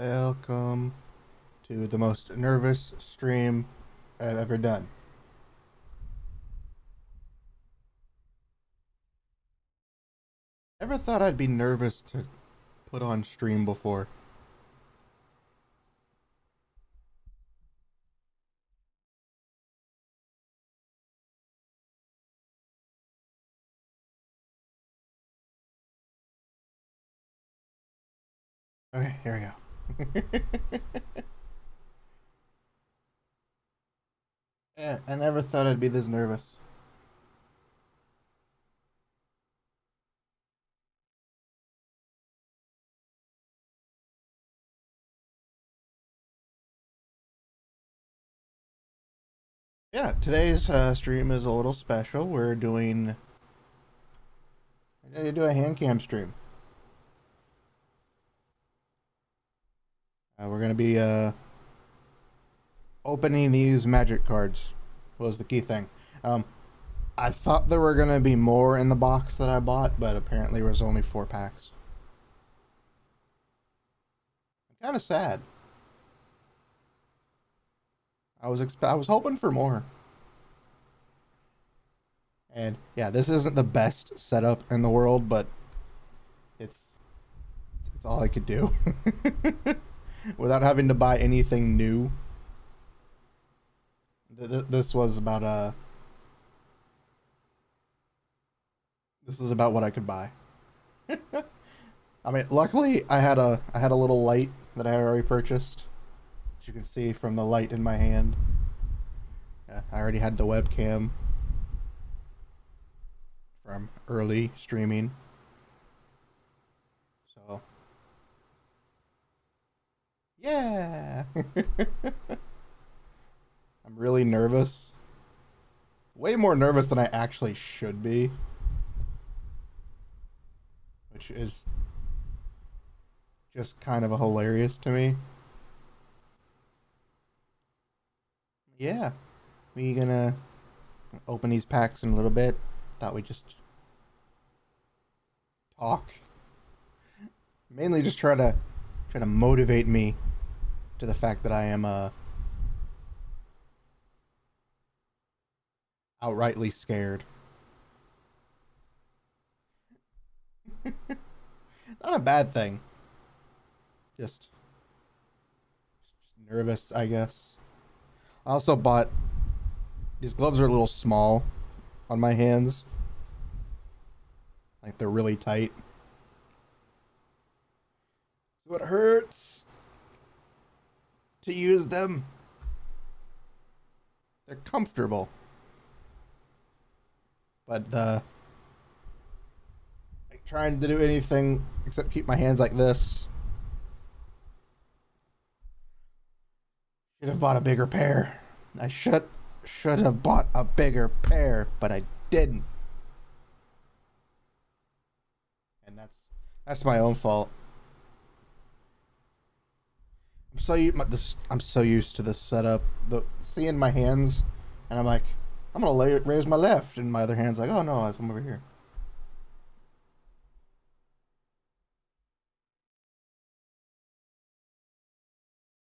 Welcome to the most nervous stream I've ever done. Never thought I'd be nervous to put on stream before. Okay, here we go. Yeah, I never thought I'd be this nervous. Yeah, today's stream is a little special. We're doing. I'm gonna do a Handcam stream. We're gonna be opening these magic cards. Was the key thing. Um, I thought there were gonna be more in the box that I bought, but apparently there was only 4 packs. I'm kind of sad. I was hoping for more. And yeah, this isn't the best setup in the world, but it's it's all I could do without having to buy anything new. This was about this is about what I could buy. I mean, luckily I had a little light that I had already purchased. As you can see from the light in my hand. Yeah, I already had the webcam from early streaming. So, yeah. I'm really nervous. Way more nervous than I actually should be. Which is just kind of hilarious to me. Yeah. We gonna open these packs in a little bit. Thought we just talk. Mainly just try to motivate me to the fact that I am outrightly scared. Not a bad thing. Just nervous, I guess. I also bought these gloves are a little small on my hands. Like they're really tight. So it hurts to use them. They're comfortable. But like trying to do anything except keep my hands like this. Should have bought a bigger pair. I should have bought a bigger pair, but I didn't. And that's my own fault. I'm so used to this setup. The seeing my hands, and I'm like, I'm gonna raise my left, and my other hand's like, oh no, I'm over here.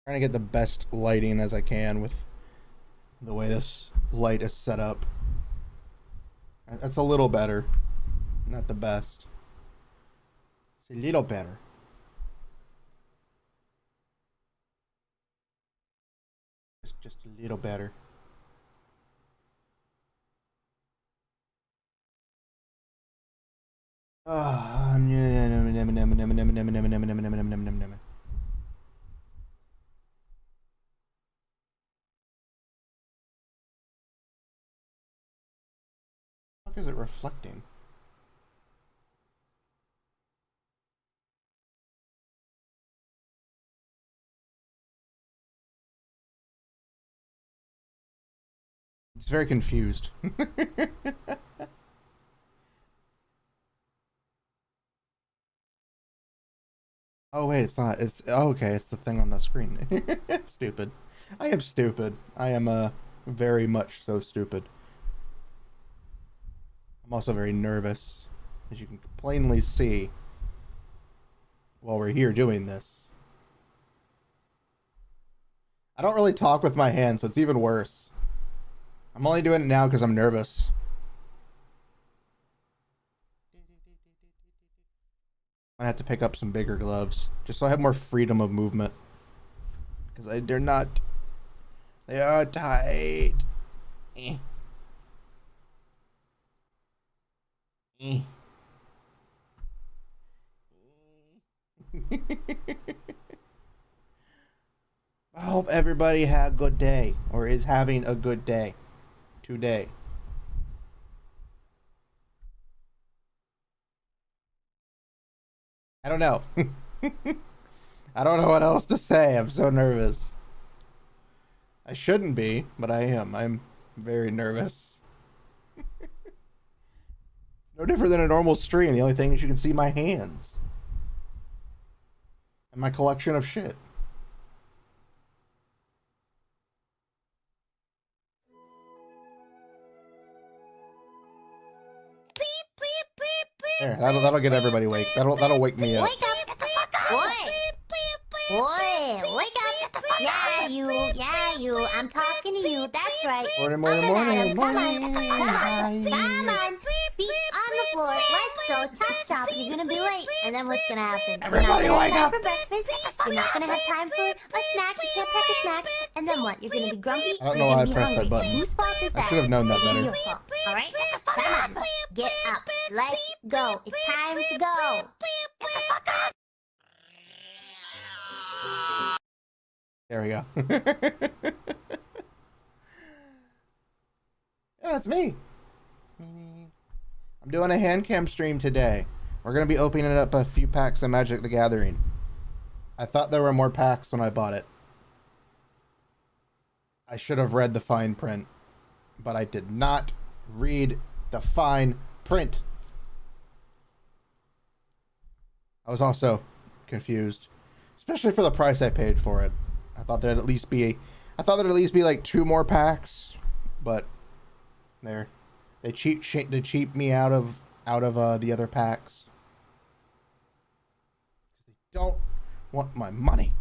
Trying to get the best lighting as I can with the way this light is set up. That's a little better, not the best. It's a little better. Just a little better. Ah, fuck is it reflecting? It's very confused. Oh wait, it's not. It's oh, okay. It's the thing on the screen. Stupid. I am stupid. I am very much so stupid. I'm also very nervous, as you can plainly see while we're here doing this. I don't really talk with my hands, so it's even worse. I'm only doing it now because I'm nervous. I have to pick up some bigger gloves just so I have more freedom of movement. Because they're not. They are tight. Eh. Eh. I hope everybody had a good day or is having a good day today. I don't know. I don't know what else to say. I'm so nervous. I shouldn't be, but I am. I'm very nervous. No different than a normal stream. The only thing is you can see my hands. And my collection of shit. There, that'll get everybody awake. That'll wake me up. Wake up! Boy, wake up! Yeah, you. I'm talking to you. That's right. Morning. Come on. Feet on the floor. Let's go. Chop. You're gonna be late. And then what's gonna happen? Everybody wake up! For breakfast. You're not gonna have time for a snack. You can't pack a snack. And then what? You're gonna be grumpy. I don't know why I pressed that button. Whose fault is that? I should have known that better. All right. Come on. Get up. Let's go. It's time to go. There we go. Yeah, it's me. I'm doing a Handcam stream today. We're going to be opening up a few packs of Magic the Gathering. I thought there were more packs when I bought it. I should have read the fine print, but I did not read the fine print. I was also confused, especially for the price I paid for it. I thought there'd at least be like 2 more packs, but they cheap me out of the other packs. They don't want my money.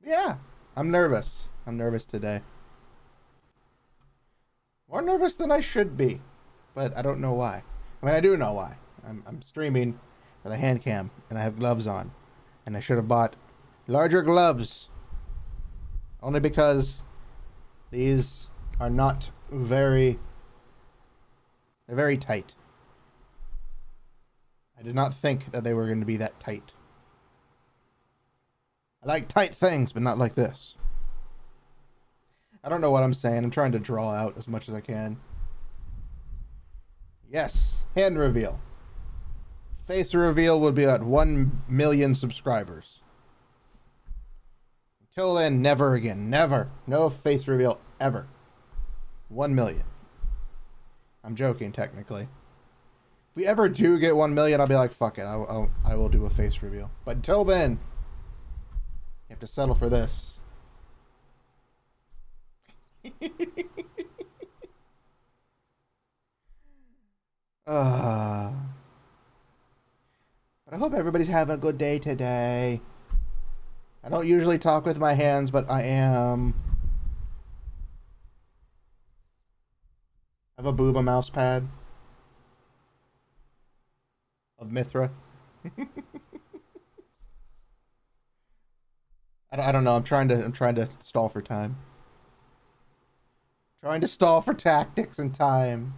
Yeah, I'm nervous. I'm nervous today. More nervous than I should be, but I don't know why. I mean, I do know why. I'm streaming with a hand cam, and I have gloves on, and I should have bought larger gloves. Only because these are not they're very tight. I did not think that they were going to be that tight. I like tight things, but not like this. I don't know what I'm saying. I'm trying to draw out as much as I can. Yes, hand reveal. Face reveal will be at 1 million subscribers. Until then, never again. Never. No face reveal ever. 1 million. I'm joking, technically. If we ever do get 1 million, I'll be like, fuck it. I will do a face reveal. But until then, you have to settle for this. But I hope everybody's having a good day today. I don't usually talk with my hands, but I am. I have a booba mouse pad of Mithra. I don't know. I'm trying to stall for time. Trying to stall for tactics and time.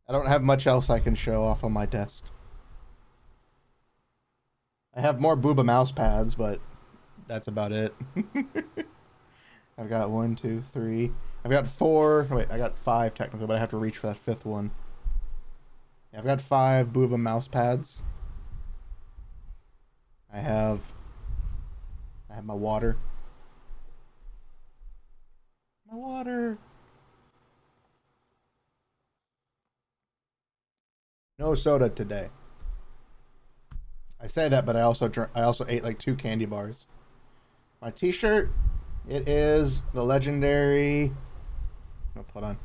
I don't have much else I can show off on my desk. I have more booba mouse pads, but that's about it. I've got 1, 2, 3. I've got 4. Wait, I got 5 technically, but I have to reach for that 5th one. Yeah, I've got 5 booba mouse pads. I have my water. My water. No soda today. I say that, but I also ate like 2 candy bars. My t-shirt, it is the legendary I'll put on.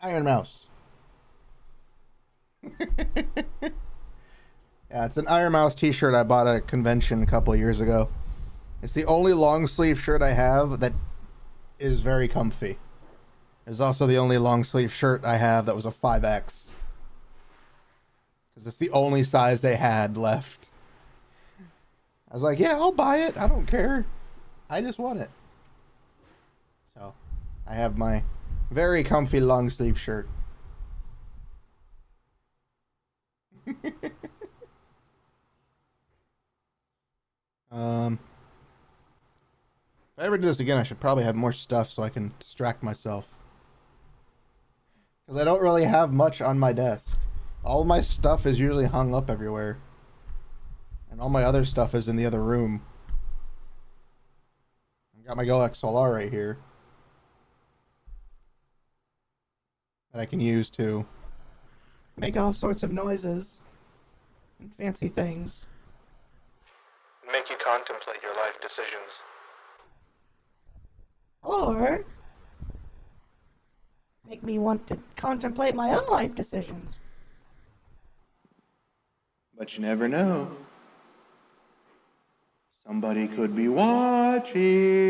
Iron Mouse. Yeah, it's an Iron Mouse t-shirt I bought at a convention a couple of years ago. It's the only long sleeve shirt I have that is very comfy. It's also the only long sleeve shirt I have that was a 5X. Because it's the only size they had left. I was like, yeah, I'll buy it. I don't care. I just want it. So, I have my very comfy long sleeve shirt. If I ever do this again, I should probably have more stuff so I can distract myself. Because I don't really have much on my desk. All of my stuff is usually hung up everywhere. And all my other stuff is in the other room. I've got my Go XLR right here. That I can use to make all sorts of noises. And fancy things. Make you contemplate your life decisions. Or make me want to contemplate my own life decisions. But you never know. Somebody could be watching.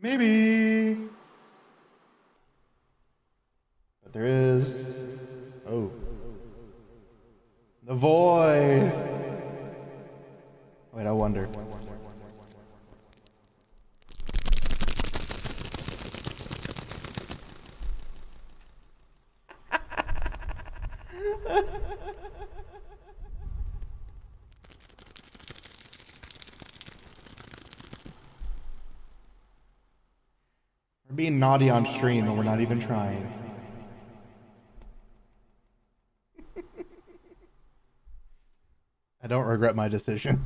Maybe. But there is. Oh. The void. Wait, I wonder. We're being naughty on stream and we're not even trying. I don't regret my decision.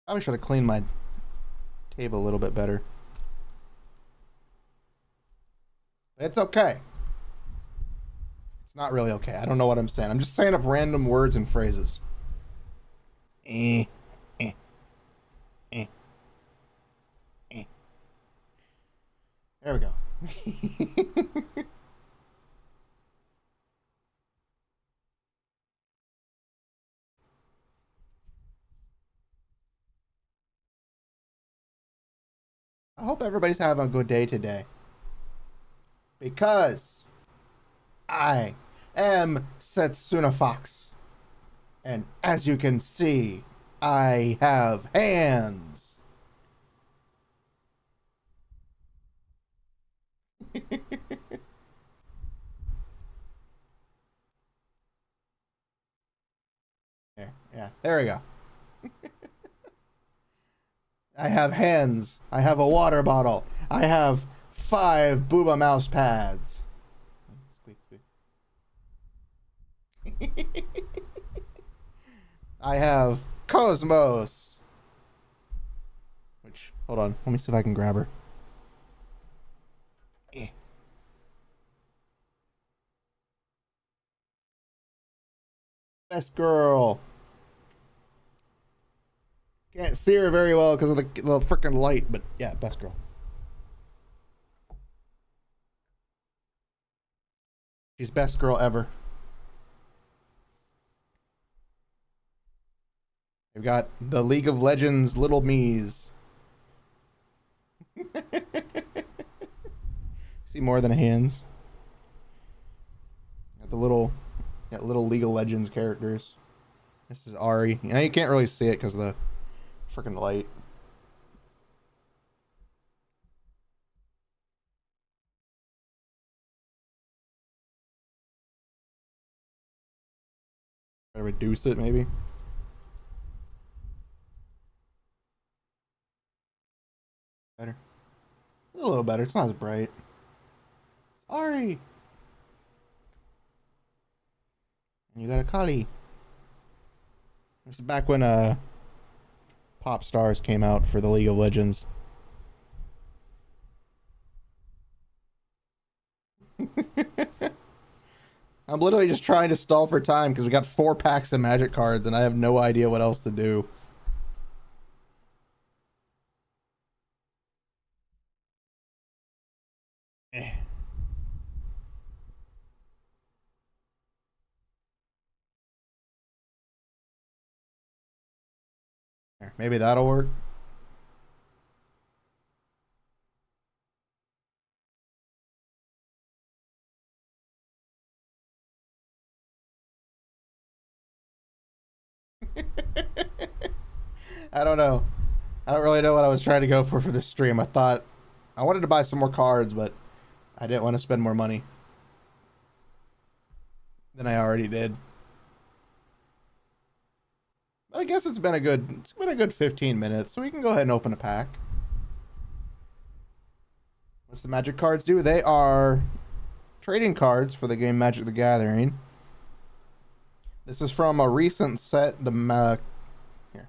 Probably should have cleaned my table a little bit better. But it's okay. It's not really okay. I don't know what I'm saying. I'm just saying up random words and phrases. Eh, eh, eh, eh. There we go. I hope everybody's having a good day today. Because I am Setsuna Fox. And as you can see, I have hands. There we go. I have hands. I have a water bottle. I have 5 Booba mouse pads. I have Cosmos. Which, hold on. Let me see if I can grab her. Best girl. Can't see her very well because of the freaking light, but yeah, best girl. She's best girl ever. We've got the League of Legends Little Me's. See more than hands. Got the little League of Legends characters. This is Ari. You know, you can't really see it because of the freaking light. Try to reduce it, maybe. Better. A little better. It's not as bright. Ari. And you got a Kali. This is back when Pop Stars came out for the League of Legends. I'm literally just trying to stall for time because we got 4 packs of Magic cards and I have no idea what else to do. Eh. Here, maybe that'll work. I don't know. I don't really know what I was trying to go for this stream. I thought I wanted to buy some more cards, but I didn't want to spend more money than I already did. But I guess it's been a good 15 minutes, so we can go ahead and open a pack. What's the Magic cards do? They are trading cards for the game Magic the Gathering. This is from a recent set. Here,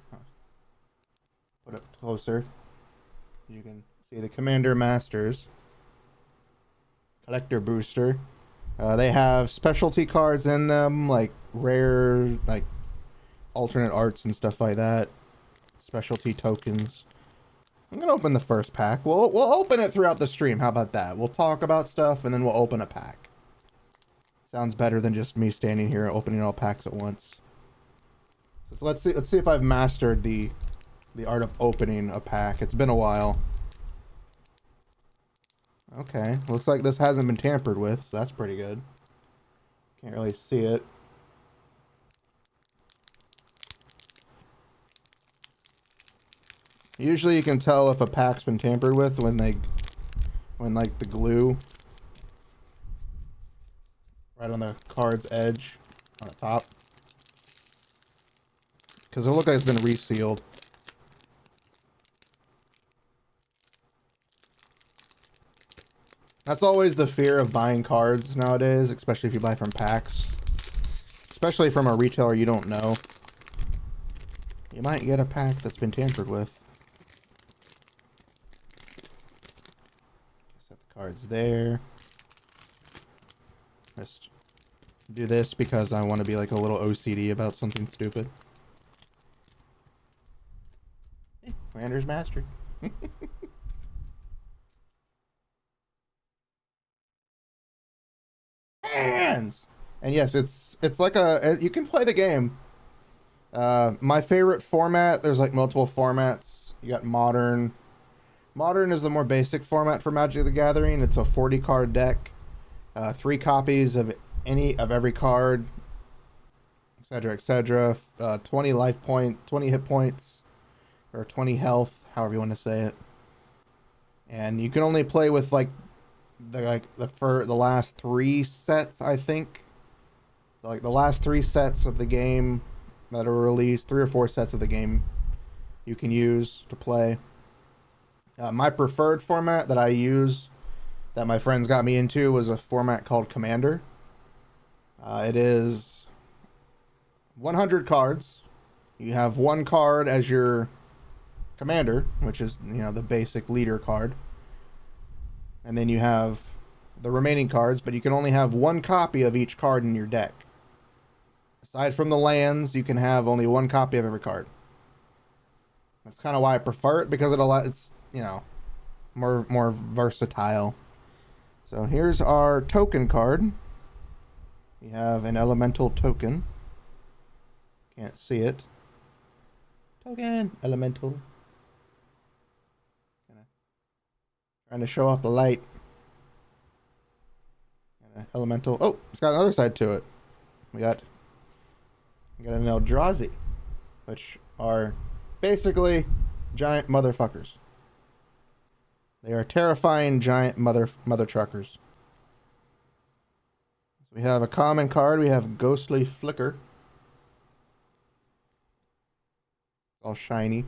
put it closer. You can see the Commander Masters Collector Booster. They have specialty cards in them, like rare, like alternate arts and stuff like that. Specialty tokens. I'm gonna open the first pack. We'll open it throughout the stream. How about that? We'll talk about stuff and then we'll open a pack. Sounds better than just me standing here opening all packs at once. So let's see if I've mastered the art of opening a pack. It's been a while. Okay, looks like this hasn't been tampered with, so that's pretty good. Can't really see it. Usually you can tell if a pack's been tampered with when like the glue right on the card's edge on the top. Because it looks like it's been resealed. That's always the fear of buying cards nowadays, especially if you buy from packs. Especially from a retailer you don't know. You might get a pack that's been tampered with. Set the cards there. Just do this because I want to be like a little OCD about something stupid. Commander's Mastery. Hands! And yes, it's like you can play the game. My favorite format, there's like multiple formats. You got Modern. Modern is the more basic format for Magic the Gathering. It's a 40 card deck. 3 copies of every card, etc., etc. 20 life point, 20 hit points, or 20 health, however you want to say it. And you can only play with like the last 3 sets, I think. Like the last 3 sets of the game that are released, 3 or 4 sets of the game you can use to play. My preferred format that I use, that my friends got me into, was a format called Commander. It is 100 cards. You have 1 card as your commander, which is, the basic leader card. And then you have the remaining cards, but you can only have 1 copy of each card in your deck. Aside from the lands, you can have only 1 copy of every card. That's kind of why I prefer it, because it's more versatile. So here's our token card. We have an elemental token. Can't see it. Token, elemental. Trying to show off the light. Elemental. Oh, it's got another side to it. We got an Eldrazi, which are basically giant motherfuckers. They are terrifying giant mother truckers. We have a common card. We have Ghostly Flicker. All shiny.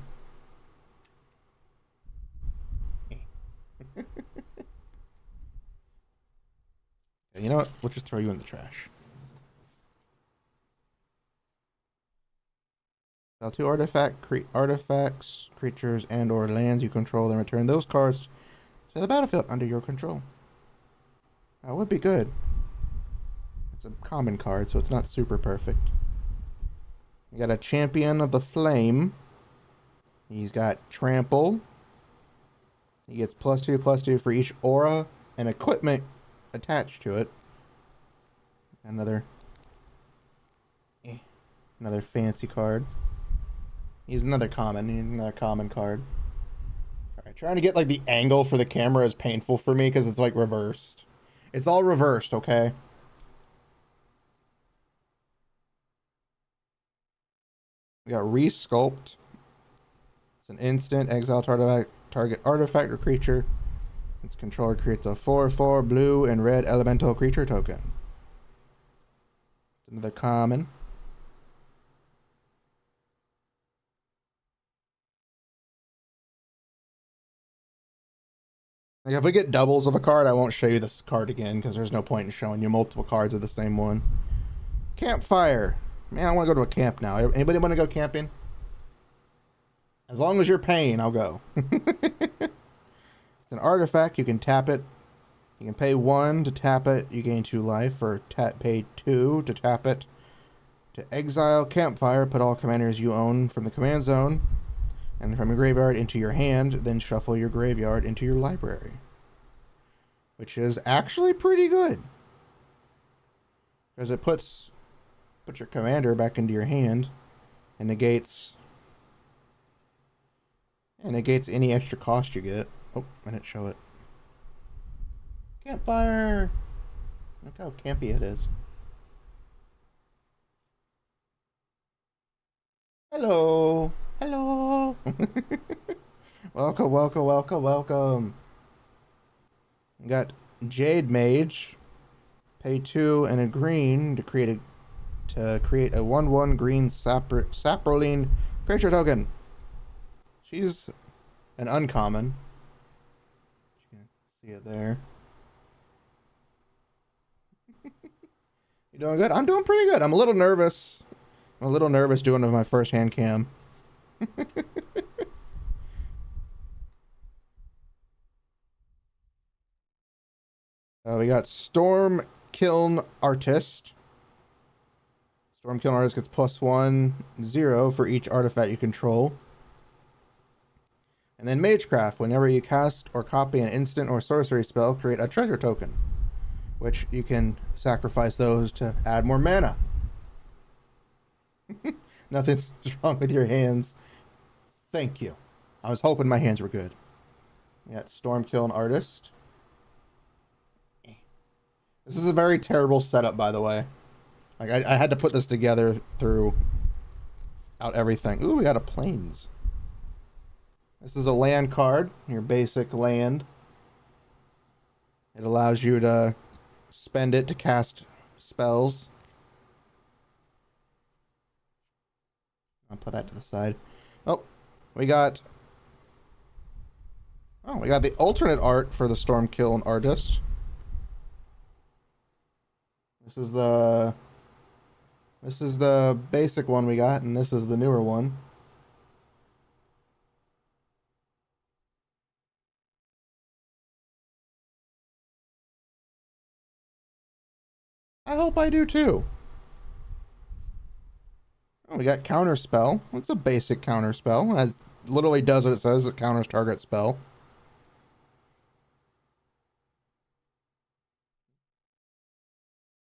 You know what? We'll just throw you in the trash. Exile 2 artifacts, creatures, and or lands you control, then return those cards to the battlefield under your control. That would be good. It's a common card, so it's not super perfect. You got a Champion of the Flame. He's got Trample. He gets +2/+2 for each aura and equipment attached to it. Another fancy card. He's another common card. Alright, trying to get like the angle for the camera is painful for me because it's like reversed. It's all reversed, okay? We got Resculpt. It's an instant. Exile target artifact or creature. Its controller creates a 4/4 blue and red elemental creature token. Another common. Like if we get doubles of a card, I won't show you this card again because there's no point in showing you multiple cards of the same one. Campfire. Man, I want to go to a camp now. Anybody want to go camping? As long as you're paying, I'll go. It's an artifact. You can tap it. You can pay 1 to tap it. You gain 2 life. Or pay 2 to tap it. To exile Campfire, put all commanders you own from the command zone and from your graveyard into your hand, then shuffle your graveyard into your library. Which is actually pretty good. Because it puts your commander back into your hand and negates any extra cost you get. Oh, I didn't show it. Campfire! Look how campy it is. Hello! Hello! Welcome. We got Jade Mage. Pay 2 and a green to create a 1/1 green Saproline creature token. She's an uncommon. You can see it there. You doing good? I'm doing pretty good. I'm a little nervous. Doing my first hand cam. We got Stormkiln Artist. Stormkiln Artist gets +1/0 for each artifact you control. And then Magecraft. Whenever you cast or copy an instant or sorcery spell, create a treasure token, which you can sacrifice those to add more mana. Nothing's wrong with your hands. Thank you. I was hoping my hands were good. We got Stormkiln Artist. This is a very terrible setup, by the way. Like, I had to put this together throughout everything. Ooh, we got a Plains. This is a land card, your basic land. It allows you to spend it to cast spells. I'll put that to the side. Oh, we got the alternate art for the Stormkiln Artist. This is the basic one we got, and this is the newer one. I hope I do too. Oh, we got Counterspell. It's a basic Counterspell. It literally does what it says. It counters target spell.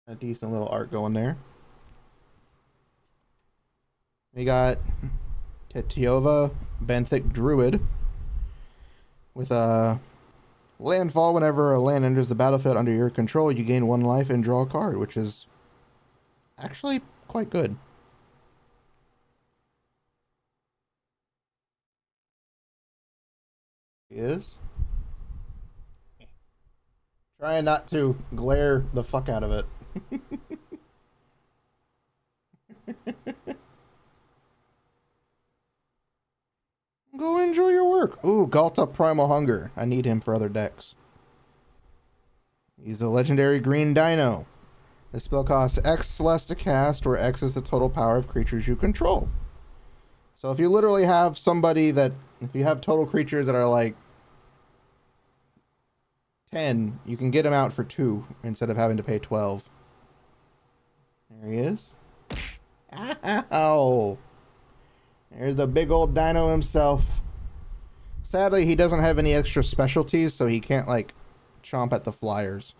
A decent little art going there. We got Tetiova Benthic Druid with a landfall. Whenever a land enters the battlefield under your control, you gain 1 life and draw a card, which is actually quite good. Is trying not to glare the fuck out of it. Go enjoy your work. Ooh, Galta Primal Hunger. I need him for other decks. He's a legendary green dino. This spell costs X less to cast, where X is the total power of creatures you control. So if you literally have somebody that, if you have total creatures that are like 10, you can get him out for 2 instead of having to pay 12. There he is. Ow! There's the big old dino himself. Sadly, he doesn't have any extra specialties, so he can't, like, chomp at the flyers.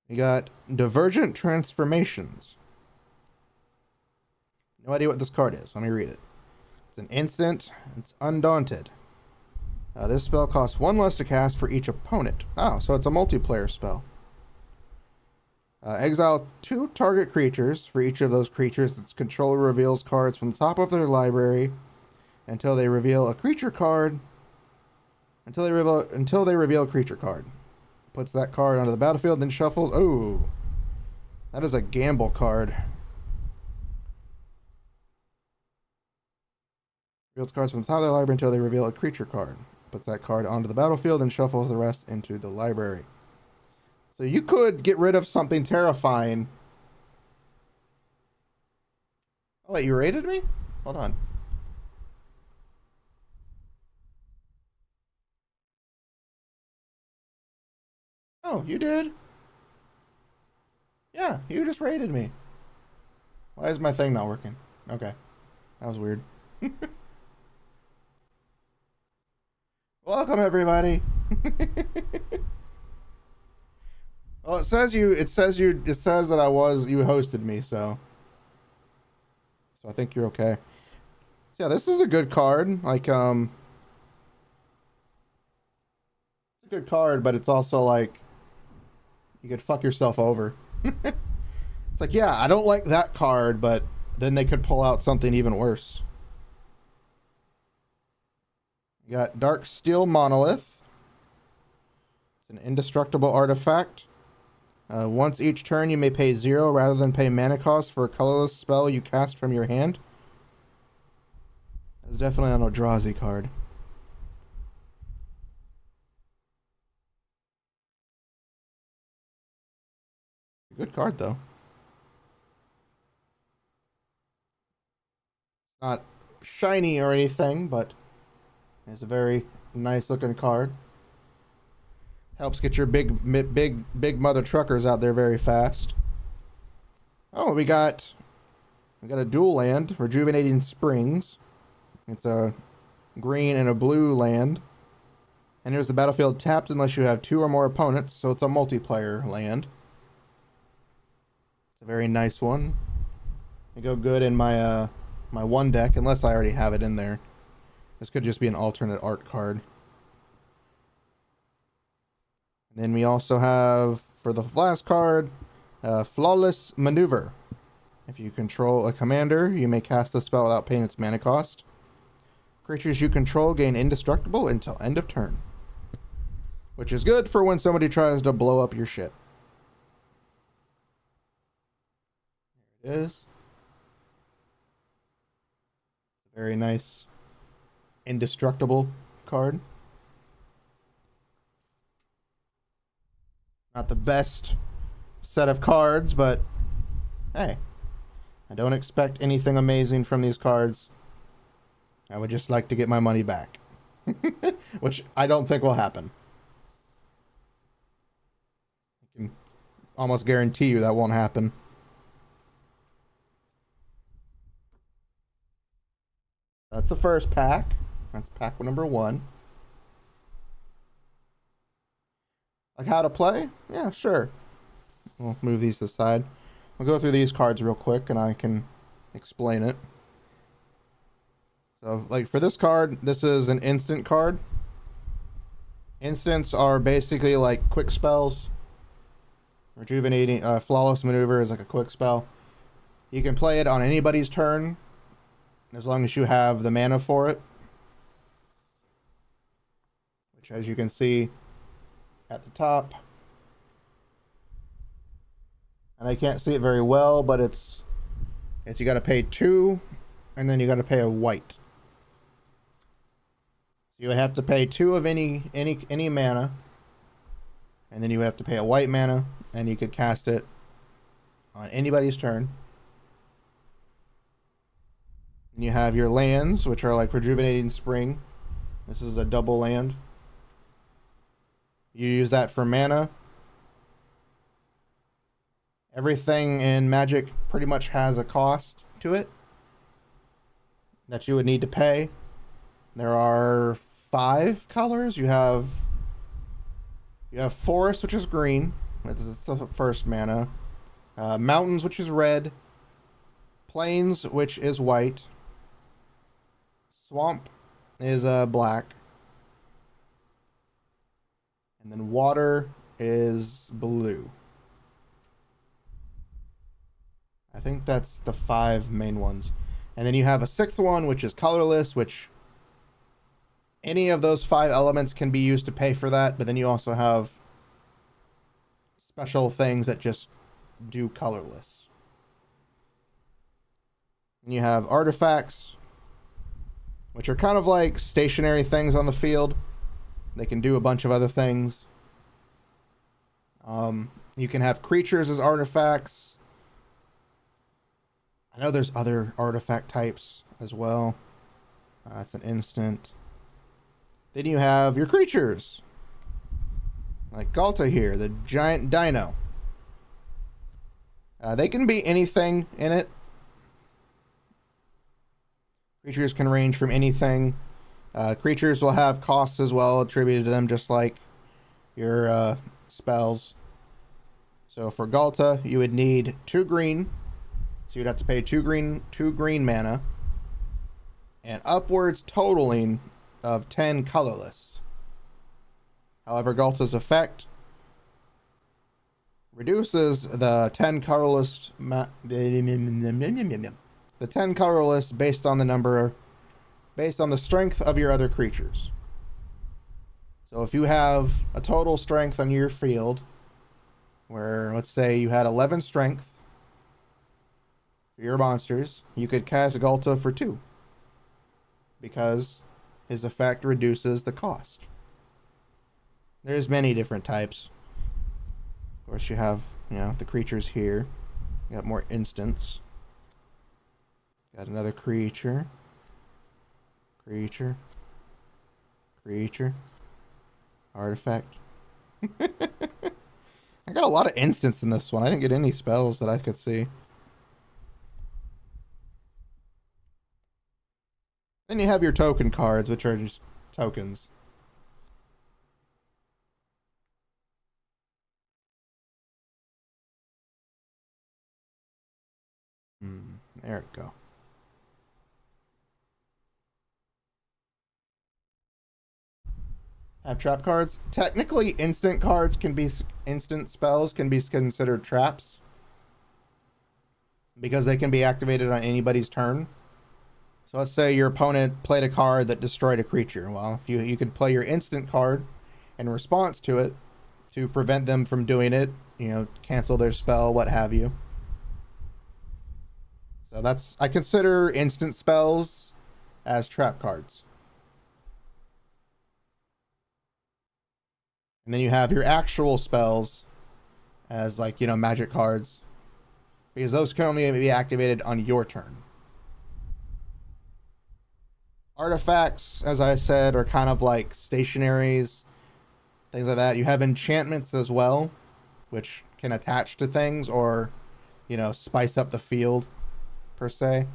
We got Divergent Transformations. No idea what this card is. Let me read it. It's an instant. It's Undaunted. This spell costs 1 less to cast for each opponent. Oh, so it's a multiplayer spell. Exile 2 target creatures. For each of those creatures, its controller reveals cards from the top of their library until they reveal a creature card. Until they reveal a creature card. Puts that card onto the battlefield, then shuffles. Oh, that is a gamble card. Reveals cards from the top of the library until they reveal a creature card. Puts that card onto the battlefield and shuffles the rest into the library. So you could get rid of something terrifying. Oh wait, you raided me? Hold on. Oh, you did? Yeah, you just raided me. Why is my thing not working? Okay. That was weird. Welcome everybody. Well, it says that you hosted me, so I think you're okay. So yeah, this is a good card. Like, it's a good card, but it's also like you could fuck yourself over. It's like, yeah, I don't like that card, but then they could pull out something even worse. You got Dark Steel Monolith. It's an indestructible artifact. Once each turn, you may pay 0 rather than pay mana cost for a colorless spell you cast from your hand. That's definitely an Eldrazi card. Good card, though. Not shiny or anything, but it's a very nice looking card. Helps get your big mother truckers out there very fast. Oh, we got a dual land, Rejuvenating Springs. It's a green and a blue land. And here's the battlefield tapped unless you have 2 or more opponents, so it's a multiplayer land. It's a very nice one. It go good in my my one deck, unless I already have it in there. This could just be an alternate art card. And then we also have, for the last card, Flawless Maneuver. If you control a commander, you may cast the spell without paying its mana cost. Creatures you control gain indestructible until end of turn. Which is good for when somebody tries to blow up your shit. There it is. Very nice indestructible card. Not the best set of cards, but hey, I don't expect anything amazing from these cards. I would just like to get my money back. Which I don't think will happen. I can almost guarantee you that won't happen. That's the first pack. That's pack number 1. Like how to play? Yeah, sure. We'll move these to the side. We'll go through these cards real quick and I can explain it. So, like for this card, this is an instant card. Instants are basically like quick spells. Rejuvenating, Flawless Maneuver is like a quick spell. You can play it on anybody's turn as long as you have the mana for it. Which, as you can see at the top, and I can't see it very well, but it's you got to pay 2 and then you got to pay a white. You would have to pay 2 of any mana, and then you would have to pay a white mana, and you could cast it on anybody's turn. And you have your lands, which are like Rejuvenating Spring. This is a double land. You use that for mana. Everything in Magic pretty much has a cost to it that you would need to pay. There are 5 colors. You have Forest, which is green. That's the first mana. Mountains, which is red. Plains, which is white. Swamp is black. And then water is blue. I think that's the 5 main ones. And then you have a 6th one, which is colorless, which any of those 5 elements can be used to pay for that, but then you also have special things that just do colorless. And you have artifacts, which are kind of like stationary things on the field. They can do a bunch of other things. You can have creatures as artifacts. I know there's other artifact types as well. It's an instant. Then you have your creatures. Like Galta here, the giant dino. They can be anything in it. Creatures can range from anything. Creatures will have costs as well attributed to them, just like your spells. So for Galta, you would need 2 green. So you'd have to pay 2 green mana. And upwards totaling of 10 colorless. However, Galta's effect reduces the 10 colorless the 10 colorless based on the strength of your other creatures. So if you have a total strength on your field, where let's say you had 11 strength for your monsters, you could cast Galta for 2, because his effect reduces the cost. There's many different types. Of course, you have, the creatures here. You got more instants. Got another creature. Creature. Artifact. I got a lot of instants in this one. I didn't get any spells that I could see. Then you have your token cards, which are just tokens. There we go. Have trap cards. Technically, instant spells can be considered traps, because they can be activated on anybody's turn. So let's say your opponent played a card that destroyed a creature. Well, you could play your instant card in response to it to prevent them from doing it, cancel their spell, what have you. So I consider instant spells as trap cards. And then you have your actual spells as magic cards, because those can only be activated on your turn. Artifacts, as I said, are kind of like stationaries, things like that. You have enchantments as well, which can attach to things or, spice up the field, per se.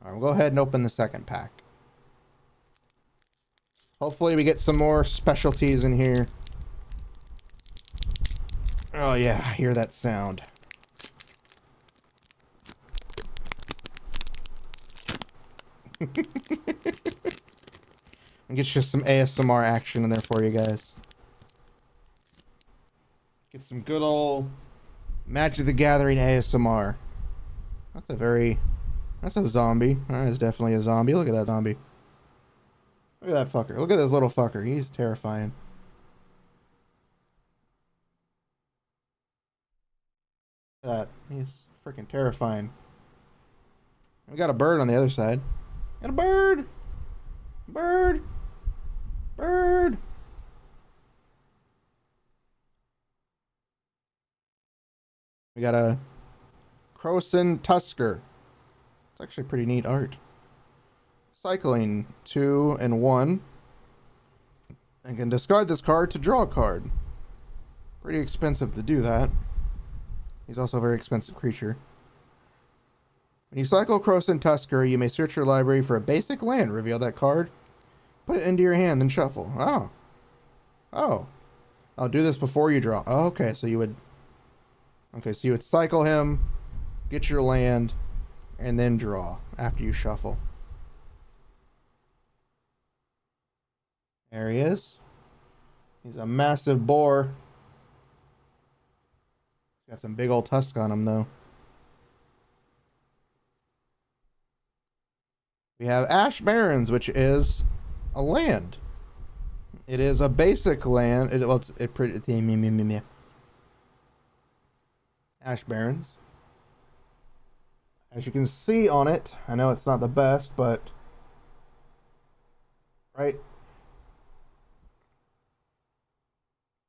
All right, we'll go ahead and open the second pack. Hopefully we get some more specialties in here. Oh yeah, I hear that sound. And get just some ASMR action in there for you guys. Get some good old Magic the Gathering ASMR. That's a zombie. That is definitely a zombie. Look at that zombie. Look at that fucker. Look at this little fucker. He's terrifying. Look at that. He's freaking terrifying. We got a bird on the other side. Got a bird! Bird! Bird! We got a Croson Tusker. It's actually pretty neat art. Cycling 2 and 1. And can discard this card to draw a card. Pretty expensive to do that. He's also a very expensive creature. When you cycle Croson Tusker, you may search your library for a basic land. Reveal that card. Put it into your hand, then shuffle. Oh. Oh. I'll do this before you draw. Oh, okay, so you would... Okay, so you would cycle him, get your land, and then draw after you shuffle. There he is. He's a massive boar. Got some big old tusk on him, though. We have Ash Barrens, which is a land. It is a basic land. Ash Barrens. As you can see on it, I know it's not the best, but right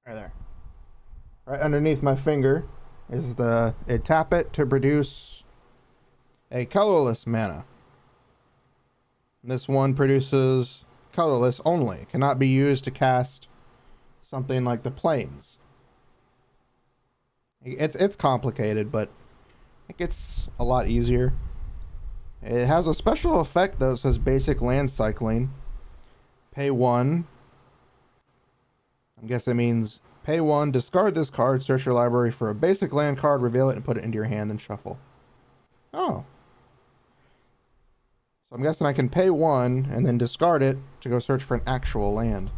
there, right underneath my finger is tap it to produce a colorless mana. This one produces colorless only. It cannot be used to cast something like the planes. It's complicated, but it gets a lot easier. It has a special effect though. It says basic land cycling. Pay 1. I guess it means pay 1, discard this card, search your library for a basic land card, reveal it, and put it into your hand, and shuffle. Oh. So I'm guessing I can pay 1 and then discard it to go search for an actual land.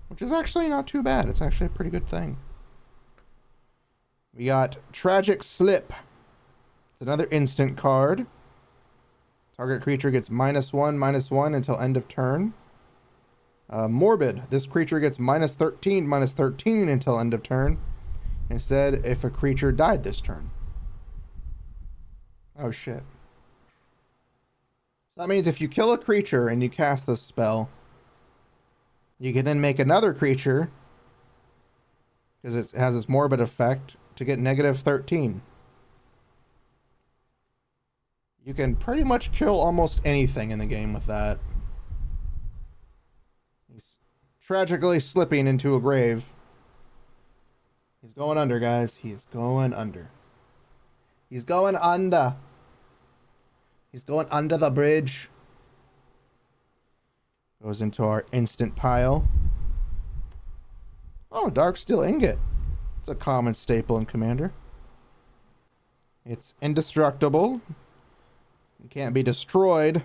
Which is actually not too bad. It's actually a pretty good thing. We got Tragic Slip. It's another instant card. Target creature gets -1/-1 until end of turn. Morbid. This creature gets -13/-13 until end of turn. Instead, if a creature died this turn. Oh shit. That means if you kill a creature and you cast this spell, you can then make another creature, because it has this morbid effect, to get -13. You can pretty much kill almost anything in the game with that. He's tragically slipping into a grave. He's going under, guys. He is going under. He's going under. He's going under the bridge. Goes into our instant pile. Oh, Dark Steel Ingot. It's a common staple in Commander. It's indestructible. It can't be destroyed.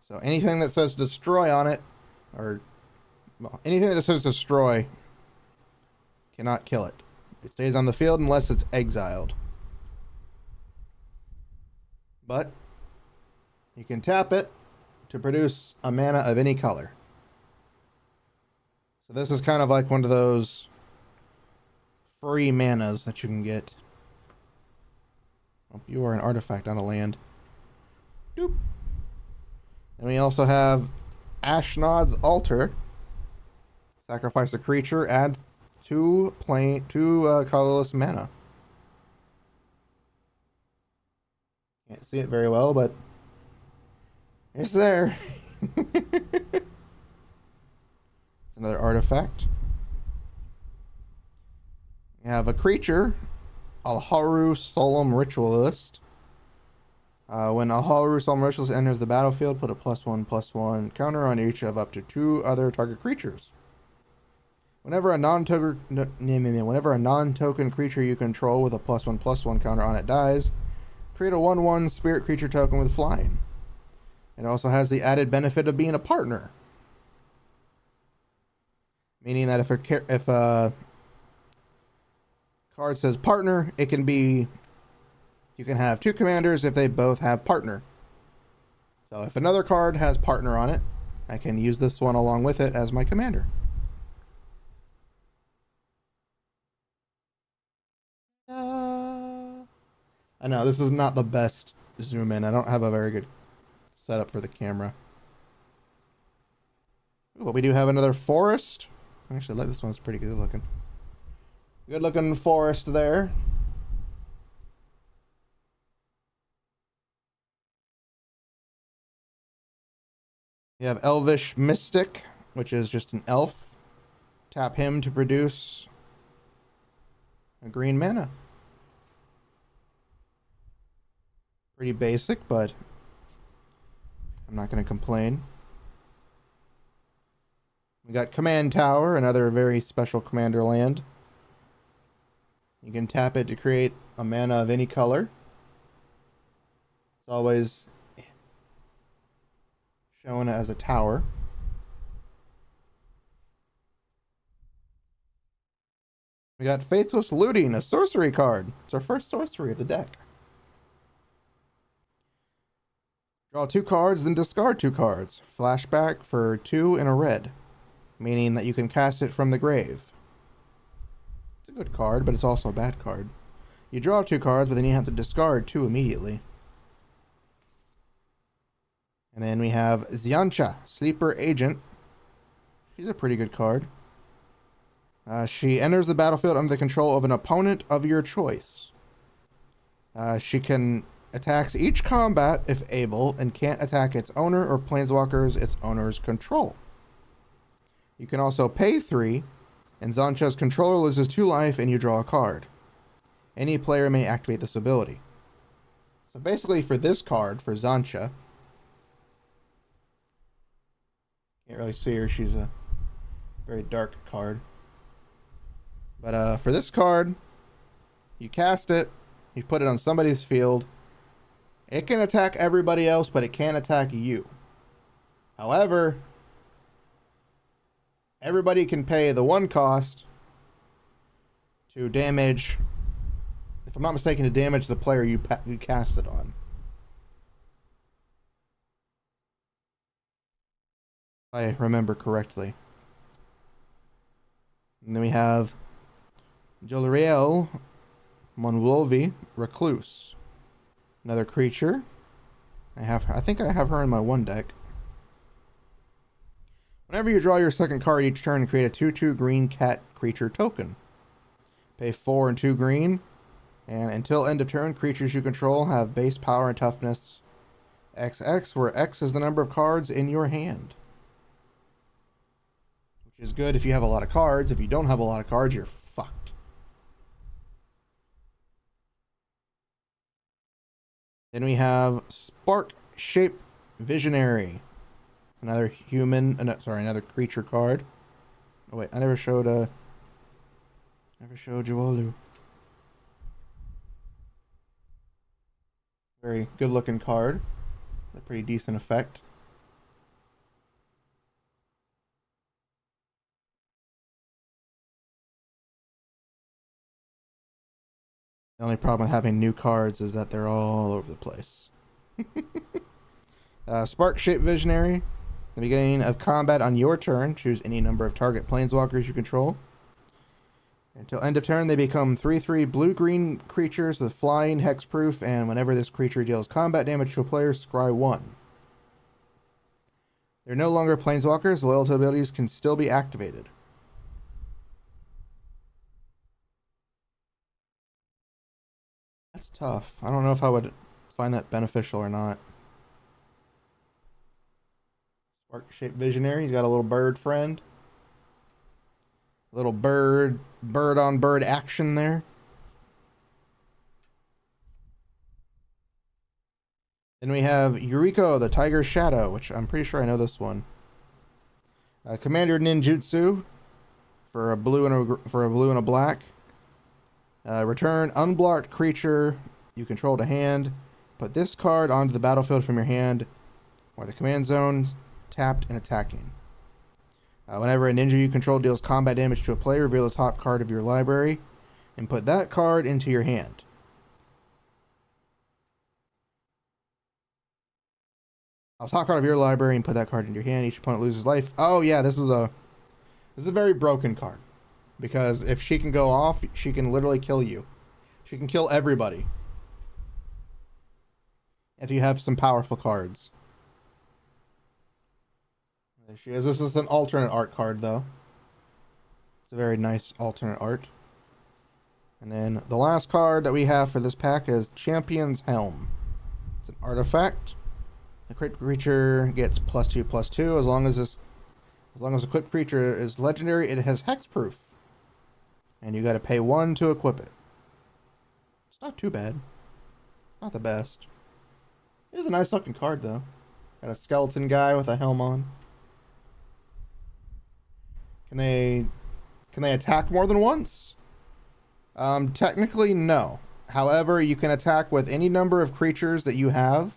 So anything that says destroy on it, or well, anything that says destroy, cannot kill it. It stays on the field unless it's exiled. But you can tap it to produce a mana of any color. So this is kind of like one of those free manas that you can get. Oh, you are an artifact on a land. Doop. And we also have Ashnod's Altar. Sacrifice a creature, add 2 colorless mana. Can't see it very well, but it's there. It's another artifact. We have a creature, Alharu Solemn Ritualist. When Alharu Solemn Ritualist enters the battlefield, put a +1/+1 counter on each of up to 2 other target creatures. Whenever a non-token creature you control with a +1/+1 counter on it dies, create a 1/1 spirit creature token with flying. It also has the added benefit of being a partner. Meaning that if a card says partner, it can be, you can have 2 commanders if they both have partner. So if another card has partner on it, I can use this one along with it as my commander. I know this is not the best zoom in. I don't have a very good setup for the camera. Ooh, but we do have another forest. Actually, this one's pretty good looking. Good looking forest there. We have Elvish Mystic, which is just an elf. Tap him to produce a green mana. Pretty basic, but I'm not going to complain. We got Command Tower, another very special commander land. You can tap it to create a mana of any color. It's always shown as a tower. We got Faithless Looting, a sorcery card. It's our first sorcery of the deck. Draw 2 cards, then discard 2 cards. Flashback for 2 and a red, meaning that you can cast it from the grave. It's a good card, but it's also a bad card. You draw 2 cards, but then you have to discard 2 immediately. And then we have Xiancha, Sleeper Agent. She's a pretty good card. She enters the battlefield under the control of an opponent of your choice. She can attacks each combat if able, and can't attack its owner or planeswalkers its owner's control. You can also pay 3, and Xiancha's controller loses 2 life and you draw a card. Any player may activate this ability. So basically for this card, for Xiancha, can't really see her, she's a very dark card. But for this card, you cast it, you put it on somebody's field. It can attack everybody else, but it can't attack you. However, everybody can pay the 1 cost to damage, if I'm not mistaken, to damage the player you cast it on. If I remember correctly. And then we have Jolariel Monvolvi Recluse. Another creature. I think I have her in my 1 deck. Whenever you draw your second card each turn, create a 2/2 green cat creature token. Pay 4 and 2 green. And until end of turn, creatures you control have base power and toughness XX, where X is the number of cards in your hand. Which is good if you have a lot of cards. If you don't have a lot of cards, you're fucked. Then we have Spark Shape Visionary. Another human, another creature card. Oh wait, I never showed Joolu. Very good looking card. A pretty decent effect. The only problem with having new cards is that they're all over the place. Spark Shape Visionary. At the beginning of combat on your turn, choose any number of target planeswalkers you control. Until end of turn, they become 3/3 blue-green creatures with flying, hexproof, and whenever this creature deals combat damage to a player, scry 1. They're no longer planeswalkers. Loyalty abilities can still be activated. That's tough. I don't know if I would find that beneficial or not. Spark Shape Visionary. He's got a little bird friend. Little bird on bird action there. Then we have Yuriko, the Tiger Shadow, which I'm pretty sure I know this one. Commander Ninjutsu for a blue and a black. Return unblocked creature you control to hand. Put this card onto the battlefield from your hand or the command zone, tapped and attacking. Whenever a ninja you control deals combat damage to a player, reveal the top card of your library and put that card into your hand. Top card of your library and put that card into your hand. Each opponent loses life. Oh yeah, this is a very broken card. Because if she can go off, she can literally kill you. She can kill everybody. If you have some powerful cards. There she is. This is an alternate art card, though. It's a very nice alternate art. And then the last card that we have for this pack is Champion's Helm. It's an artifact. Equipped creature gets +2/+2 as long as equipped creature is legendary. It has hexproof, and you got to pay 1 to equip it. It's not too bad. Not the best. It is a nice looking card though. Got a skeleton guy with a helm on. Can they attack more than once? Technically no. However, you can attack with any number of creatures that you have,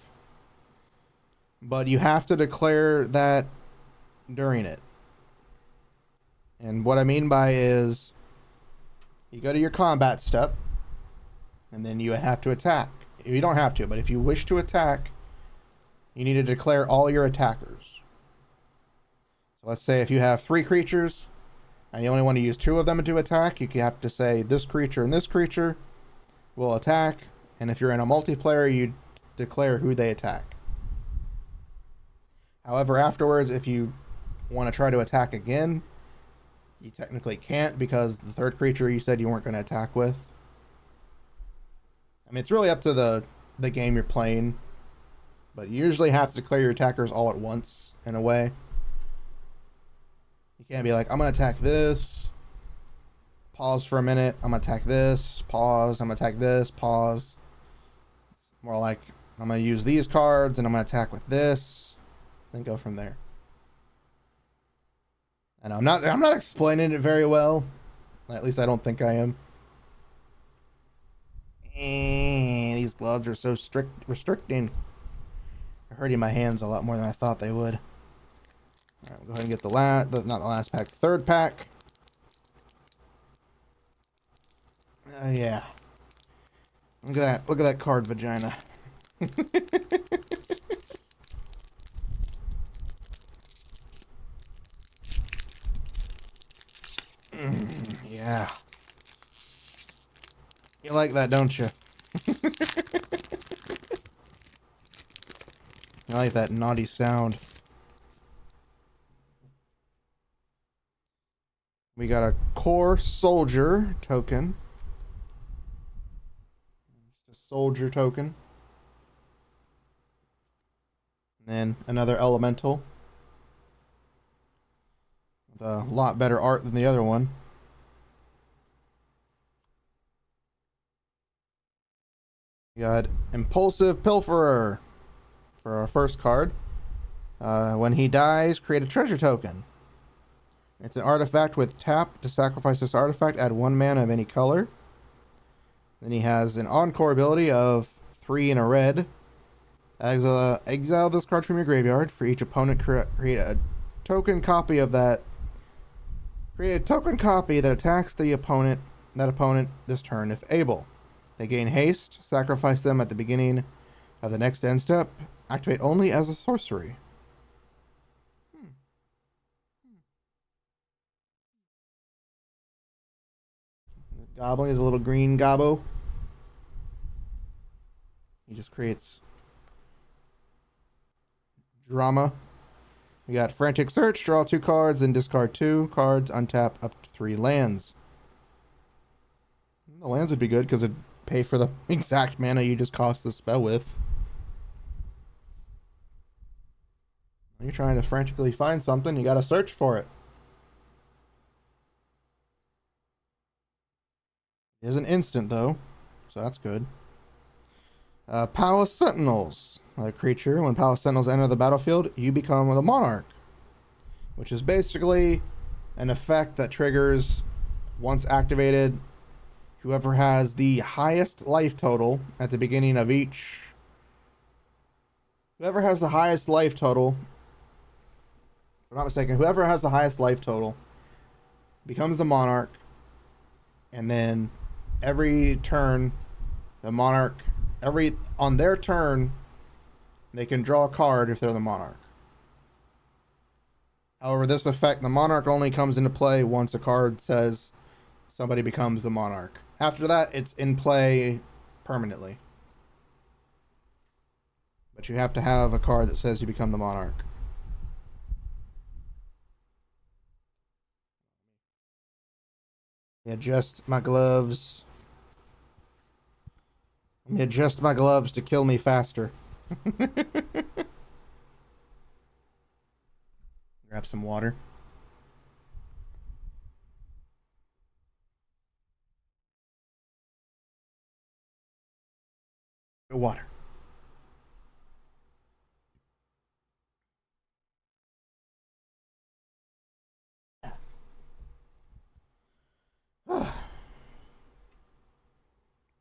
but you have to declare that during it. And what I mean by is you go to your combat step and then you have to attack. You don't have to, but if you wish to attack, you need to declare all your attackers. So let's say if you have 3 creatures and you only want to use 2 of them to attack, you have to say this creature and this creature will attack, and if you're in a multiplayer, you declare who they attack. However, afterwards, if you want to try to attack again, you technically can't because the 3rd creature you said you weren't going to attack with. I mean, it's really up to the game you're playing, but you usually have to declare your attackers all at once, in a way. You can't be like, I'm going to attack this, pause for a minute, I'm going to attack this, pause, I'm going to attack this, pause. It's more like, I'm going to use these cards, and I'm going to attack with this, then go from there. And I'm not explaining it very well. At least I don't think I am. And these gloves are so restricting. They're hurting my hands a lot more than I thought they would. All right, we'll go ahead and get not the last pack, 3rd pack. Yeah. Look at that. Look at that card vagina. Yeah. You like that, don't you? I like that naughty sound. We got a core soldier token. Just a soldier token. And then another elemental. With a lot better art than the other one. We got Impulsive Pilferer for our first card. When he dies, create a treasure token. It's an artifact with tap. To sacrifice this artifact, add 1 mana of any color. Then he has an encore ability of 3 in a red. Exile this card from your graveyard. For each opponent, create a token copy of that. Create a token copy that attacks that opponent this turn if able. They gain haste. Sacrifice them at the beginning of the next end step. Activate only as a sorcery. The goblin is a little green gobbo. He just creates drama. We got Frantic Search. Draw 2 cards, then discard 2 cards. Untap up to 3 lands. The lands would be good because it'd pay for the exact mana you just cost the spell with. When you're trying to frantically find something, you gotta search for it. It is an instant though, so that's good. Palace Sentinels. A creature, when Palace Sentinels enter the battlefield, you become the Monarch, which is basically an effect that triggers, once activated, whoever has the highest life total at the beginning of each. Whoever has the highest life total, if I'm not mistaken, whoever has the highest life total becomes the Monarch, and then every turn, the Monarch, on their turn, they can draw a card if they're the Monarch. However, this effect, the Monarch, only comes into play once a card says somebody becomes the Monarch. After that, it's in play permanently. But you have to have a card that says you become the Monarch. Adjust my gloves. Let me adjust my gloves to kill me faster. Grab some water. Water.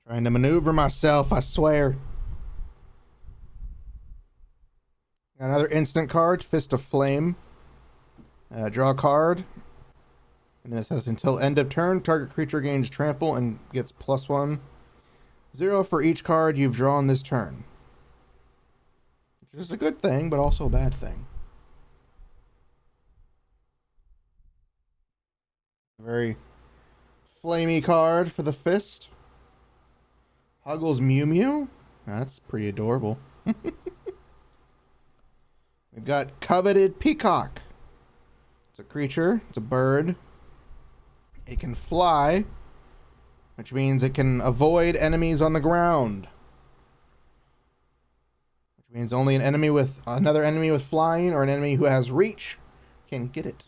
Trying to maneuver myself, I swear. Another instant card, Fist of Flame. Draw a card. And then it says, until end of turn, target creature gains trample and gets +1/0 for each card you've drawn this turn. Which is a good thing, but also a bad thing. A very flamey card for the Fist. Huggle's Mew Mew. That's pretty adorable. We've got Coveted Peacock. It's a creature. It's a bird. It can fly, which means it can avoid enemies on the ground. Which means only another enemy with flying or an enemy who has reach can get it.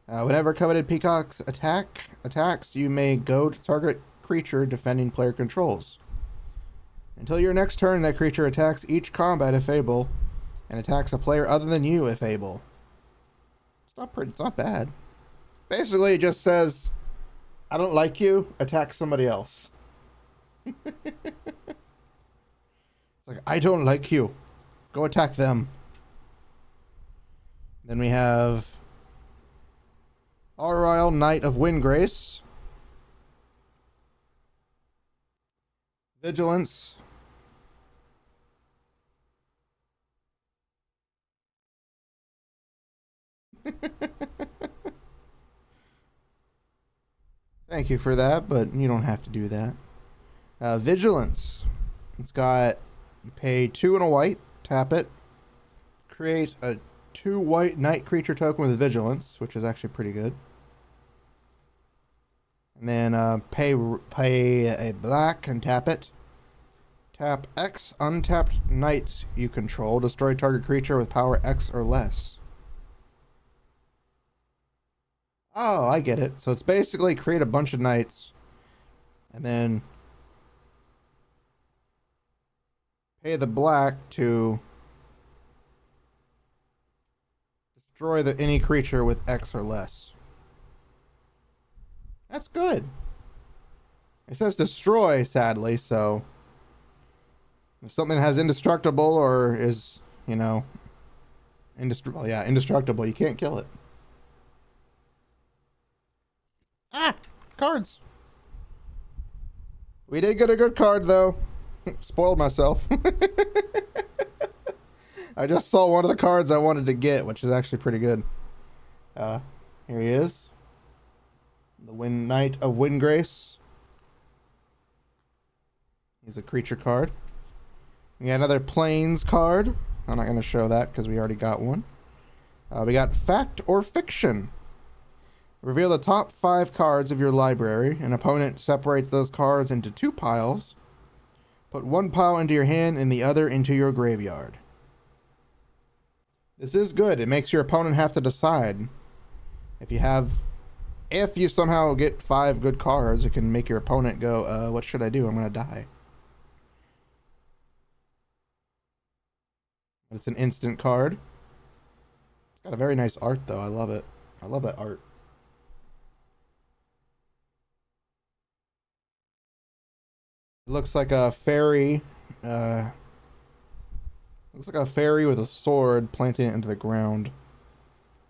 Whenever Coveted Peacocks attacks, you may go to target creature defending player controls. Until your next turn, that creature attacks each combat if able, and attacks a player other than you if able. It's not bad. Basically, it just says, I don't like you, attack somebody else. It's like, I don't like you. Go attack them. Then we have Royal Knight of Windgrace. Vigilance. Thank you for that, but you don't have to do that. Vigilance. It's got, you pay 2 and a white, tap it, create a 2 white knight creature token with Vigilance, which is actually pretty good. And then pay a black and tap it. Tap X untapped knights you control. Destroy target creature with power X or less. Oh, I get it. So it's basically create a bunch of knights and then pay the black to destroy any creature with X or less. That's good. It says destroy, sadly, so if something has indestructible or is, you know, indestructible, you can't kill it. Ah! Cards! We did get a good card, though. Spoiled myself. I just saw one of the cards I wanted to get, which is actually pretty good. Here he is. The Knight of Windgrace. He's a creature card. We got another Plains card. I'm not going to show that because we already got one. We got Fact or Fiction. Reveal the top 5 cards of your library. An opponent separates those cards into 2 piles. Put 1 pile into your hand and the other into your graveyard. This is good. It makes your opponent have to decide. If you somehow get 5 good cards, it can make your opponent go, what should I do? I'm going to die. It's an instant card. It's got a very nice art, though. I love it. I love that art. It looks like a fairy. Looks like a fairy with a sword planting it into the ground.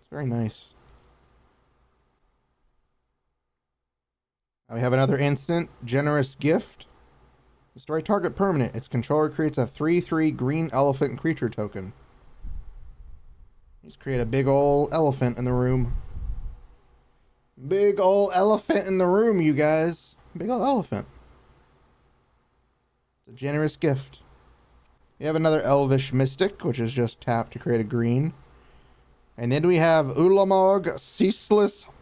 It's very nice. Now we have another instant, Generous Gift. Destroy target permanent. Its controller creates a 3/3 green elephant creature token. Just create a big ol' elephant in the room. Big ol' elephant in the room, you guys. Big ol' elephant. It's a Generous Gift. We have another Elvish Mystic, which is just tap to create a green. And then we have Ulamog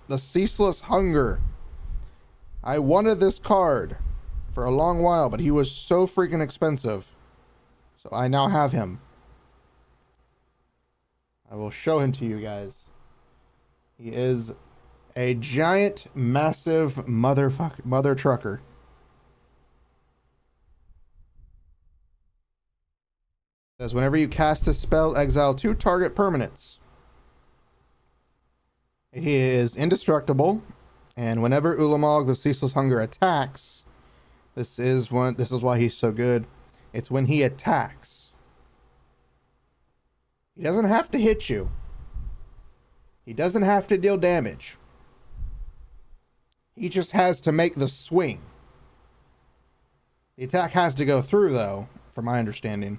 the Ceaseless Hunger. I wanted this card for a long while, but he was so freaking expensive. So I now have him. I will show him to you guys. He is a giant, massive mother trucker. It says whenever you cast this spell, exile 2 target permanents. He is indestructible, and whenever Ulamog the Ceaseless Hunger attacks, this is why he's so good. It's when he attacks. He doesn't have to hit you. He doesn't have to deal damage. He just has to make the swing. The attack has to go through, though, from my understanding.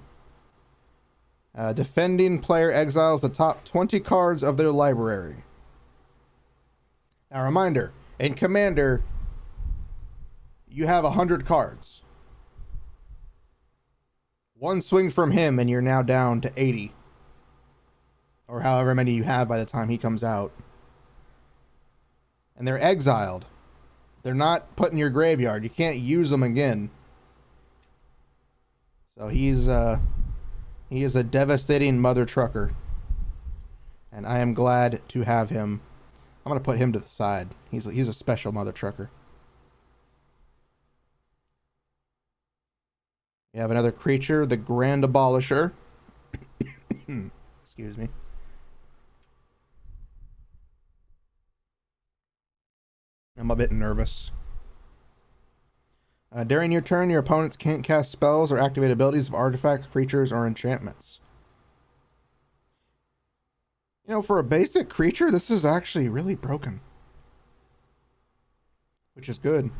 Defending player exiles the top 20 cards of their library. Now, reminder, in Commander, you have 100 cards. One swing from him and you're now down to 80. Or however many you have by the time he comes out. And they're exiled. They're not put in your graveyard. You can't use them again. So he is a devastating mother trucker. And I am glad to have him. I'm going to put him to the side. He's a special mother trucker. We have another creature, the Grand Abolisher. Excuse me. I'm a bit nervous. During your turn, your opponents can't cast spells or activate abilities of artifacts, creatures, or enchantments. You know, for a basic creature, this is actually really broken. Which is good.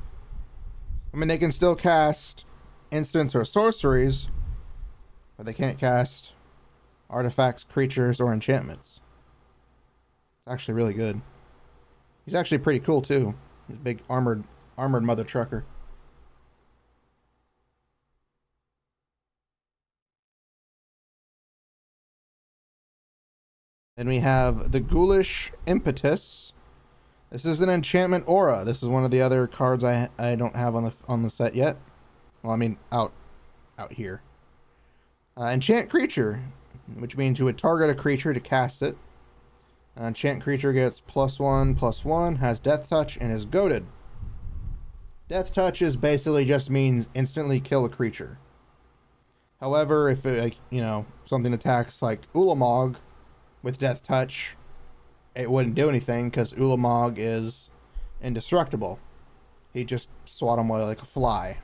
I mean, they can still cast instants or sorceries, but they can't cast artifacts, creatures, or enchantments. It's actually really good. He's actually pretty cool, too. He's a big armored mother trucker. Then we have the Ghoulish Impetus. This is an enchantment aura. This is one of the other cards I don't have on the set yet. Well, I mean out here. Enchant creature, which means you would target a creature to cast it. Enchant creature gets +1/+1, has death touch, and is goaded. Death touch is basically just means instantly kill a creature. However, if it, something attacks like Ulamog with death touch, it wouldn't do anything because Ulamog is indestructible. He just swat him like a fly.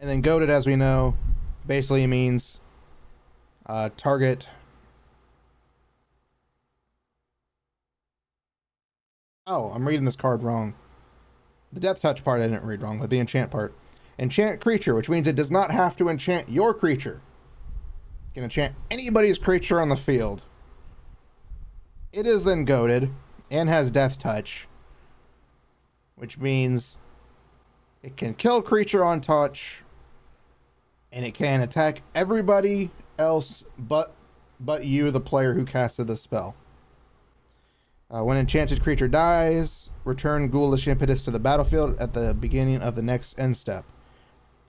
And then goaded, as we know, basically means target. Oh, I'm reading this card wrong. The death touch part I didn't read wrong, but the enchant part. Enchant creature, which means it does not have to enchant your creature. It can enchant anybody's creature on the field. It is then goaded and has death touch, which means it can kill creature on touch, and it can attack everybody else but you, the player who casted the spell. When enchanted creature dies, return Ghoulish Impetus to the battlefield at the beginning of the next end step,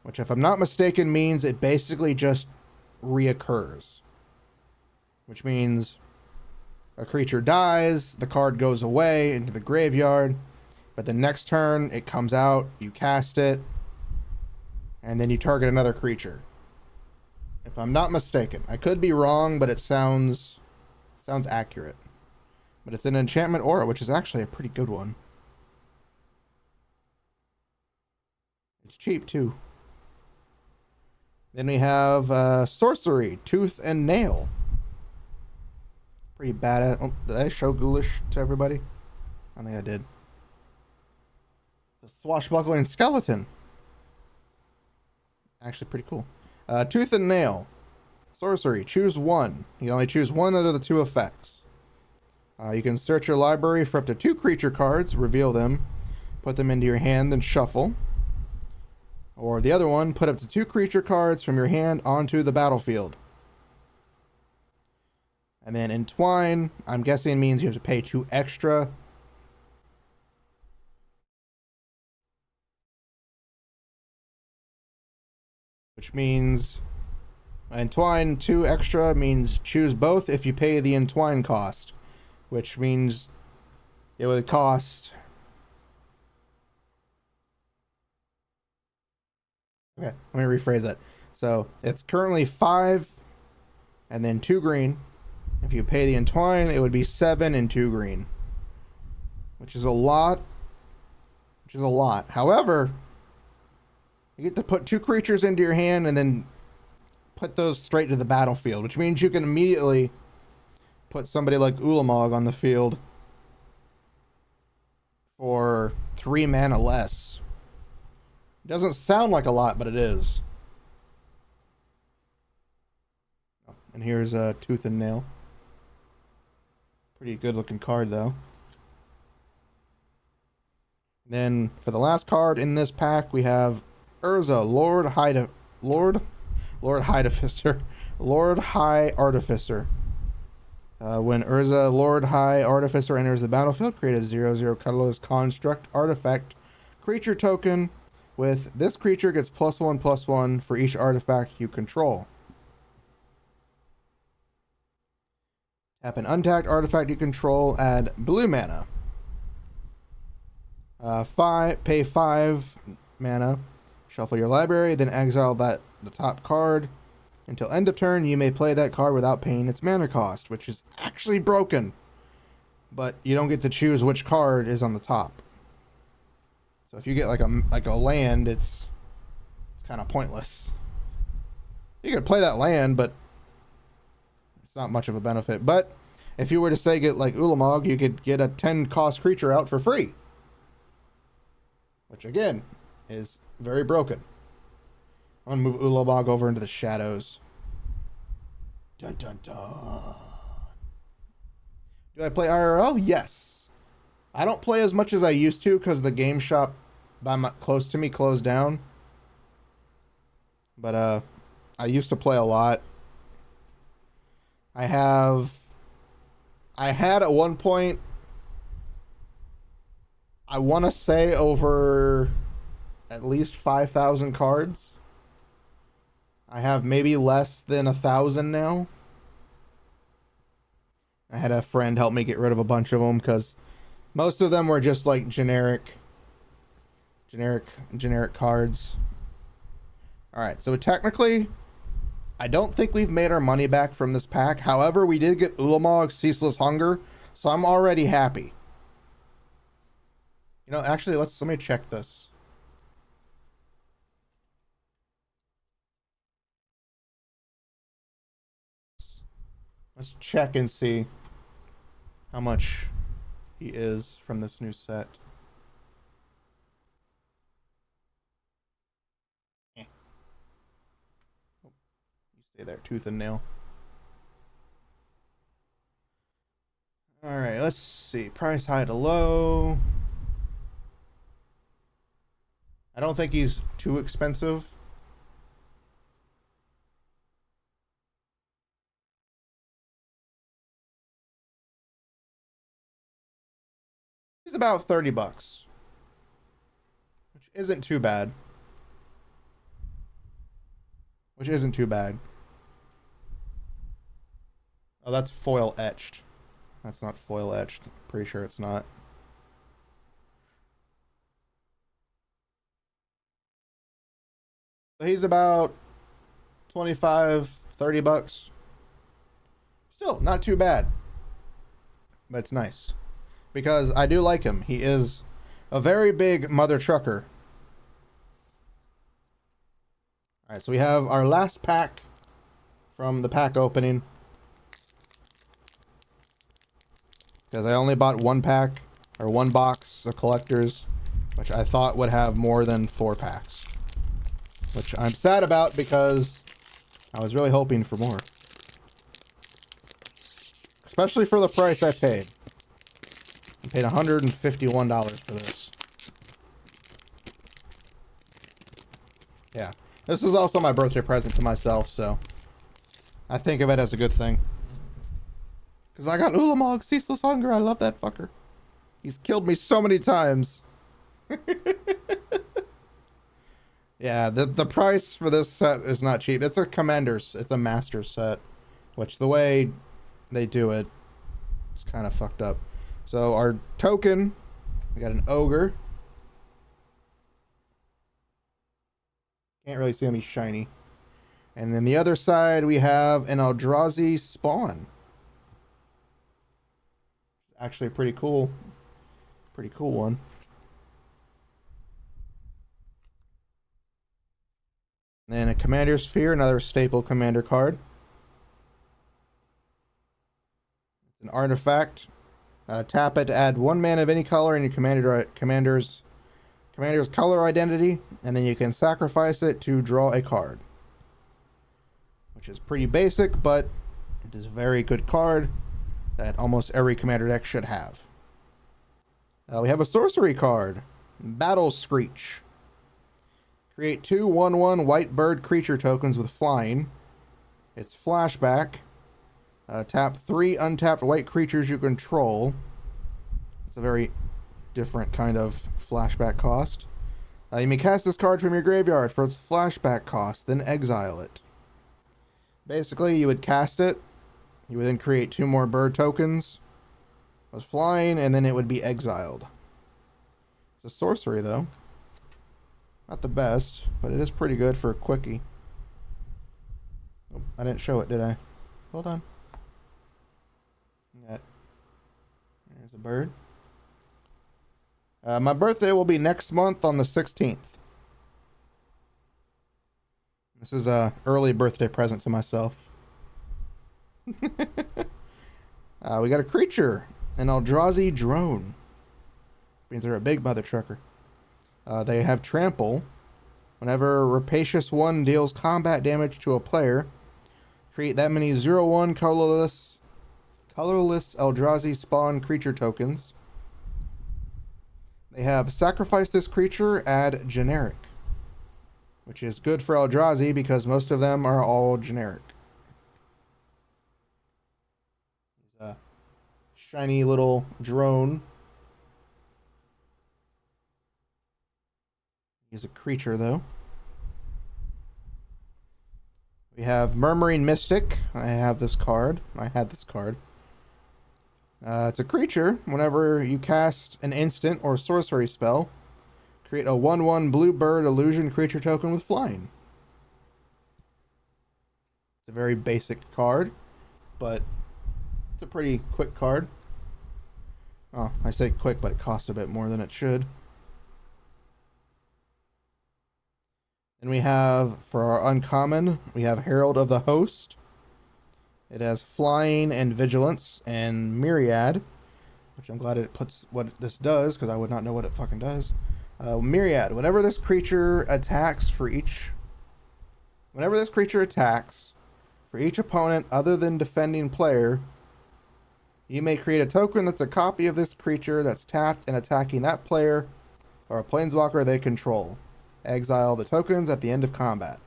which, if I'm not mistaken, means it basically just reoccurs. Which means a creature dies, the card goes away into the graveyard, but the next turn it comes out, you cast it, and then you target another creature. If I'm not mistaken. I could be wrong, but it sounds accurate. But it's an enchantment aura, which is actually a pretty good one. It's cheap, too. Then we have sorcery, Tooth and Nail. Pretty bad at... Oh, did I show Ghoulish to everybody? I think I did. The Swashbuckling Skeleton. Actually pretty cool. Tooth and Nail. Sorcery, choose one. You can only choose one out of the 2 effects. You can search your library for up to 2 creature cards, reveal them, put them into your hand, then shuffle. Or the other one, put up to 2 creature cards from your hand onto the battlefield. And then Entwine, I'm guessing means you have to pay 2 extra. Which means Entwine 2 extra means choose both if you pay the entwine cost, which means it would cost... Okay, let me rephrase that. So it's currently 5 and then 2 green. If you pay the entwine, it would be 7 and 2 green, which is a lot. However, you get to put 2 creatures into your hand and then put those straight to the battlefield, which means you can immediately put somebody like Ulamog on the field for 3 mana less. It doesn't sound like a lot, but it is. And here's a Tooth and Nail. Pretty good looking card though. Then for the last card in this pack, we have Urza, Lord High Artificer. When Urza, Lord High Artificer enters the battlefield, create a 0/0 colorless construct artifact creature token with this creature gets +1/+1 for each artifact you control. Tap an untapped artifact you control, add blue mana. Pay 5 mana, shuffle your library, then exile the top card. Until end of turn, you may play that card without paying its mana cost, which is actually broken. But you don't get to choose which card is on the top. So if you get like a land, it's kind of pointless. You could play that land, but it's not much of a benefit. But if you were to say get like Ulamog, you could get a 10 cost creature out for free. Which again is very broken. I'm gonna move Ulamog over into the shadows. Dun dun dun. Do I play IRL? Yes. I don't play as much as I used to because the game shop close to me closed down. But I used to play a lot. I had at one point, I want to say over at least 5,000 cards. I have maybe less than 1,000 now. I had a friend help me get rid of a bunch of them because most of them were just like generic cards. All right, so technically, I don't think we've made our money back from this pack. However, we did get Ulamog, Ceaseless Hunger, so I'm already happy. You know, actually, let me check this. Let's check and see how much he is from this new set. You stay there, Tooth and Nail. All right, let's see. Price high to low. I don't think he's too expensive. He's about $30, which isn't too bad. Oh, that's foil etched. That's not foil etched. Pretty sure it's not. So he's about 25, $30. Still not too bad. But it's nice. Because I do like him. He is a very big mother trucker. Alright, so we have our last pack from the pack opening. Because I only bought one pack, or one box of collectors, which I thought would have more than 4 packs. Which I'm sad about because I was really hoping for more. Especially for the price I paid. I paid $151 for this. Yeah. This is also my birthday present to myself, so I think of it as a good thing. Because I got Ulamog, Ceaseless Hunger. I love that fucker. He's killed me so many times. Yeah, the price for this set is not cheap. It's it's a master set, which the way they do it, it's kind of fucked up. So our token, we got an ogre. Can't really see him, he's shiny. And then the other side, we have an Eldrazi spawn. Actually, pretty cool. Pretty cool one. And a Commander Sphere, another staple commander card. It's an artifact. Tap it to add 1 mana of any color in your commander's color identity, and then you can sacrifice it to draw a card. Which is pretty basic, but it is a very good card that almost every commander deck should have. We have a sorcery card, Battle Screech. Create 2 1/1 white bird creature tokens with flying. It's flashback. Tap 3 untapped white creatures you control. It's a very different kind of flashback cost. You may cast this card from your graveyard for its flashback cost, then exile it. Basically, you would cast it. You would then create 2 more bird tokens. It was flying, and then it would be exiled. It's a sorcery, though. Not the best, but it is pretty good for a quickie. Oh, I didn't show it, did I? Hold on. There's a bird. My birthday will be next month on the 16th. This is a early birthday present to myself. We got a creature, an Eldrazi drone. Means they're a big mother trucker. They have trample. Whenever Rapacious 1 deals combat damage to a player, create that many 0/1 colorless Eldrazi spawn creature tokens. They have sacrifice this creature, add generic, which is good for Eldrazi because most of them are all generic. He's a shiny little drone. He's a creature, though. We have Murmuring Mystic. I had this card. It's a creature. Whenever you cast an instant or sorcery spell, create a 1/1 blue bird illusion creature token with flying. It's a very basic card, but it's a pretty quick card. Oh, I say quick, but it costs a bit more than it should. And we have, for our uncommon, we have Herald of the Host. It has flying and vigilance and myriad, which I'm glad it puts what this does, because I would not know what it fucking does. Myriad, whenever this creature attacks for each opponent other than defending player, you may create a token that's a copy of this creature that's tapped and attacking that player or a planeswalker they control. Exile the tokens at the end of combat.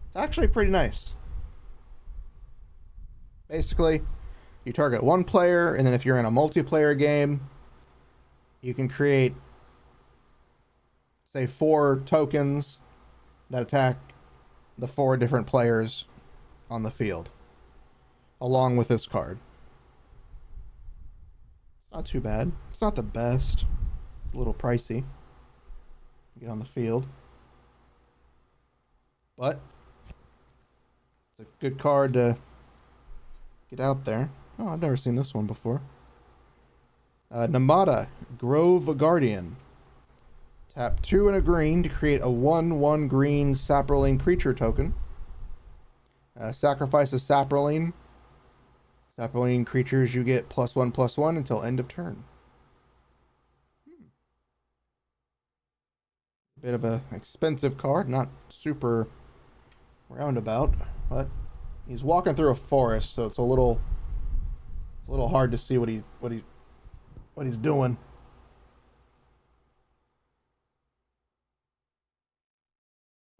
It's actually pretty nice. Basically, you target one player, and then if you're in a multiplayer game, you can create, say, 4 tokens that attack the 4 different players on the field, along with this card. It's not too bad. It's not the best. It's a little pricey. Get on the field. But it's a good card to get out there. Oh, I've never seen this one before. Namada, Grove Guardian. Tap 2 and a green to create a 1/1 green Saproling creature token. Sacrifice a Saproling. Saproling creatures you get +1/+1 until end of turn. Bit of a expensive card, not super roundabout, but he's walking through a forest, so it's a little hard to see what he's doing.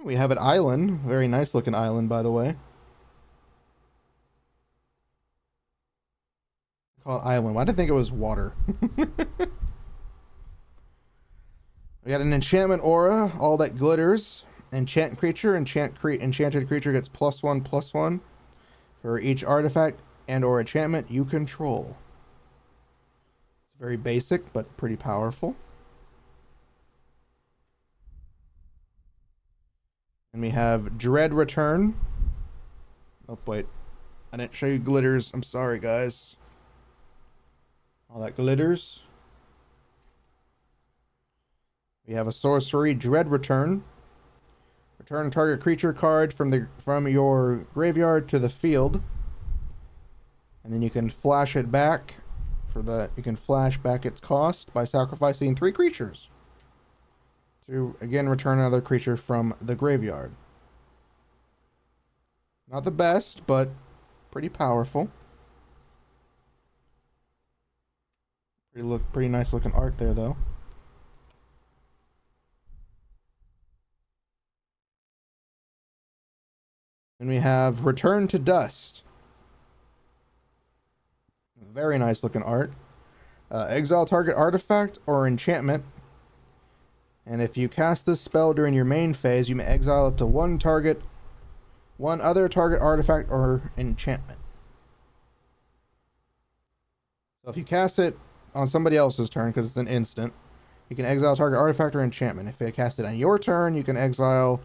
We have an island, very nice looking island, by the way. Call it island. Why did I think it was water? We got an enchantment aura, all that glitters. enchant creature. Enchanted creature gets +1/+1 for each artifact and or enchantment you control. It's very basic, but pretty powerful. And we have Dread Return. Oh, wait. I didn't show you glitters. I'm sorry, guys. All that glitters. We have a sorcery, Dread Return. Return target creature card from your graveyard to the field. And then you can flash it back. You can flash back its cost by sacrificing 3 creatures. To again return another creature from the graveyard. Not the best, but pretty powerful. Pretty nice looking art there, though. And we have Return to Dust. Very nice looking art. Exile target artifact or enchantment. And if you cast this spell during your main phase, you may exile up to one other target artifact or enchantment. So if you cast it on somebody else's turn, because it's an instant, you can exile target artifact or enchantment. If you cast it on your turn, you can exile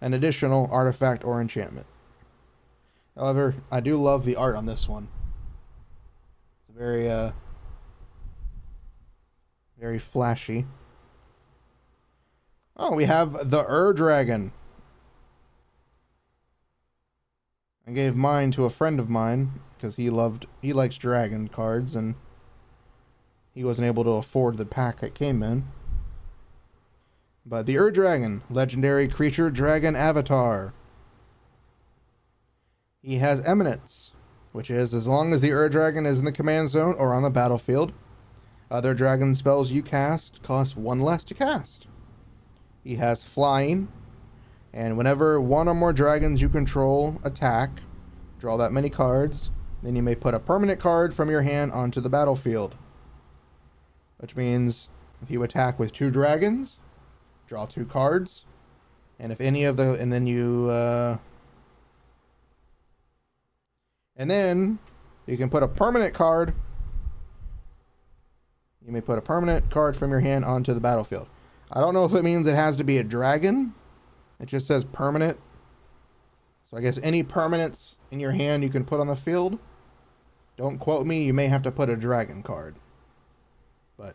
an additional artifact or enchantment. However, I do love the art on this one. It's very flashy. Oh, we have the Dragon. I gave mine to a friend of mine because he likes dragon cards and he wasn't able to afford the pack it came in. But the Dragon, legendary creature dragon avatar. He has Eminence, which is as long as the Dragon is in the command zone or on the battlefield, other dragon spells you cast cost 1 less to cast. He has Flying, and whenever one or more dragons you control attack, draw that many cards, then you may put a permanent card from your hand onto the battlefield. Which means if you attack with 2 dragons, draw 2 cards, and if any of the, and then you can put a permanent card. You may put a permanent card from your hand onto the battlefield. I don't know if it means it has to be a dragon. It just says permanent. So I guess any permanents in your hand you can put on the field. Don't quote me. You may have to put a dragon card. But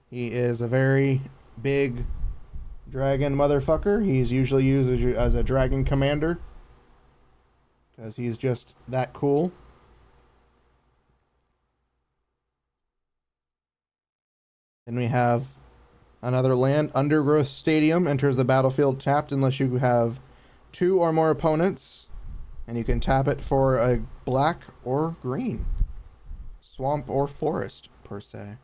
he is a very big dragon motherfucker. He's usually used as a dragon commander. Because he's just that cool. Then we have another land. Undergrowth Stadium enters the battlefield tapped unless you have 2 or more opponents. And you can tap it for a black or green. Swamp or forest, per se.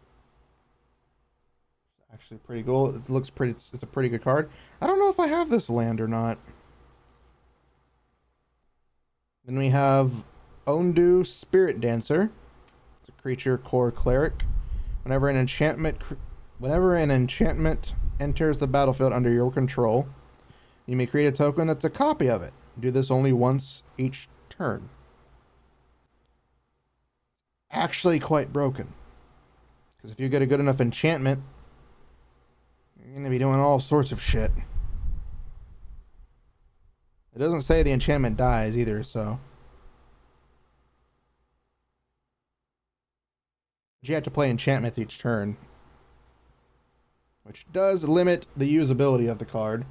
Actually pretty cool. It looks pretty, it's a pretty good card. I don't know if I have this land or not. Then we have Ondu Spirit Dancer. It's a creature core cleric. Whenever an enchantment enters the battlefield under your control, you may create a token that's a copy of it. Do this only once each turn. Actually quite broken. Because if you get a good enough enchantment, you're going to be doing all sorts of shit. It doesn't say the enchantment dies either, so. But you have to play enchantments each turn, which does limit the usability of the card.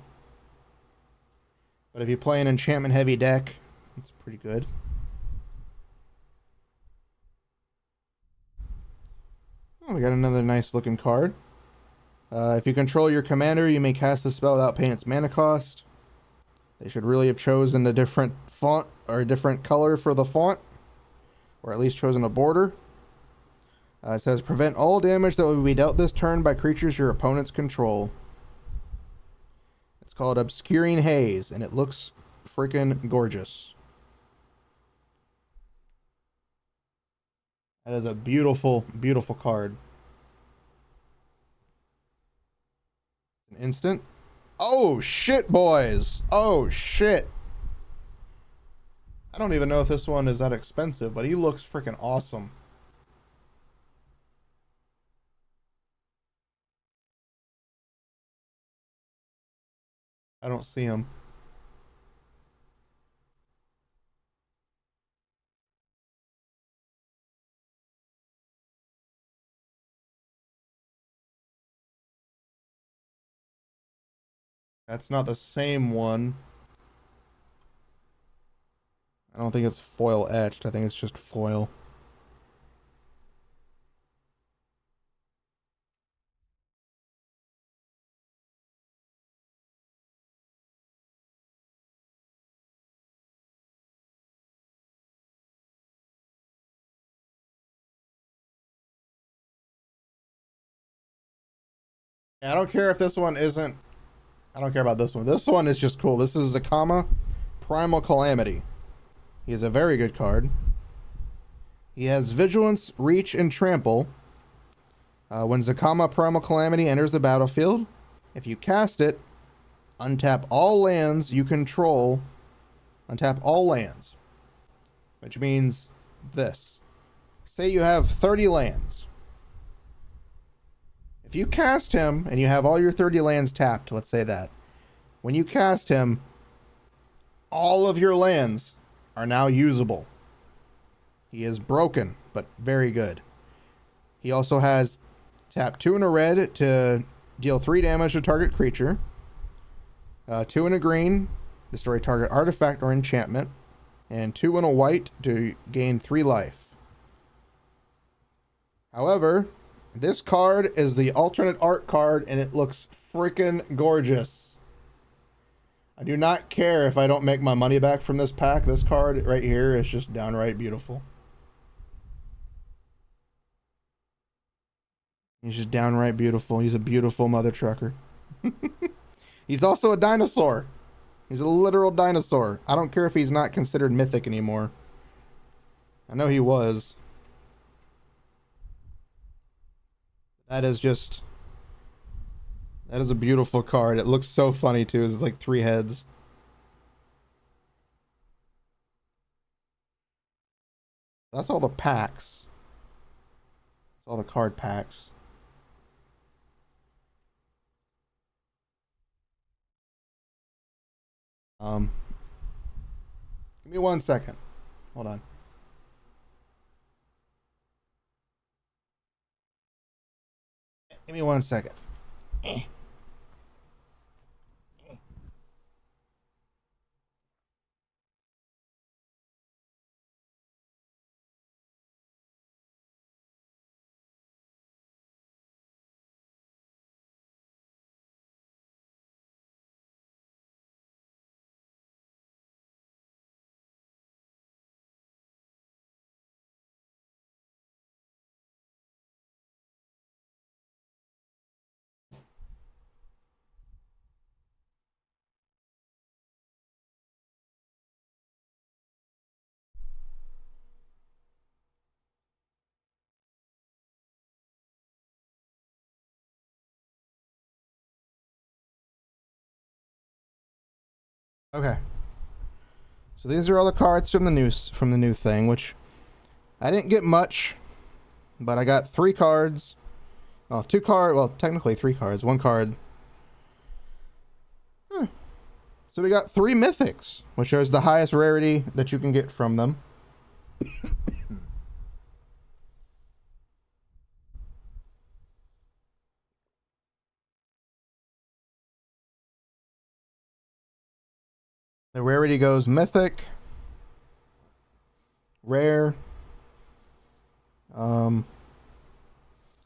But if you play an enchantment heavy deck, it's pretty good. Oh, we got another nice looking card. If you control your commander, you may cast the spell without paying its mana cost. They should really have chosen a different font or a different color for the font, or at least chosen a border. It says prevent all damage that will be dealt this turn by creatures your opponents control. It's called Obscuring Haze, and it looks freaking gorgeous. That is a beautiful, beautiful card. An instant. Oh shit, boys. Oh shit. I don't even know if this one is that expensive, but he looks freaking awesome. I don't see him. That's not the same one. I don't think it's foil etched. I think it's just foil. I don't care if this one isn't. I don't care about this one. This one is just cool. This is Zakama Primal Calamity. He is a very good card. He has Vigilance, Reach, and Trample. When Zakama Primal Calamity enters the battlefield, if you cast it, untap all lands you control. Untap all lands. Which means this. Say you have 30 lands. If you cast him and you have all your 30 lands tapped, let's say that. When you cast him, all of your lands are now usable. He is broken, but very good. He also has tap 2 and a red to deal 3 damage to target creature. 2 and a green, destroy target artifact or enchantment. And 2 and a white to gain 3 life. However, this card is the alternate art card and it looks freaking gorgeous. I do not care if I don't make my money back from this pack. This card right here is just downright beautiful. He's just downright beautiful. He's a beautiful mother trucker. He's also a dinosaur. He's a literal dinosaur. I don't care if he's not considered mythic anymore. I know he was. That is just... That is a beautiful card. It looks so funny too. It's like 3 heads. That's all the packs. That's all the card packs. Give me 1 second. Hold on. Give me 1 second. Okay. So these are all the cards from the new thing, which I didn't get much, but I got 3 cards. Well, 2 cards. Well, technically 3 cards. 1 card. So we got 3 mythics, which is the highest rarity that you can get from them. The rarity goes mythic, rare,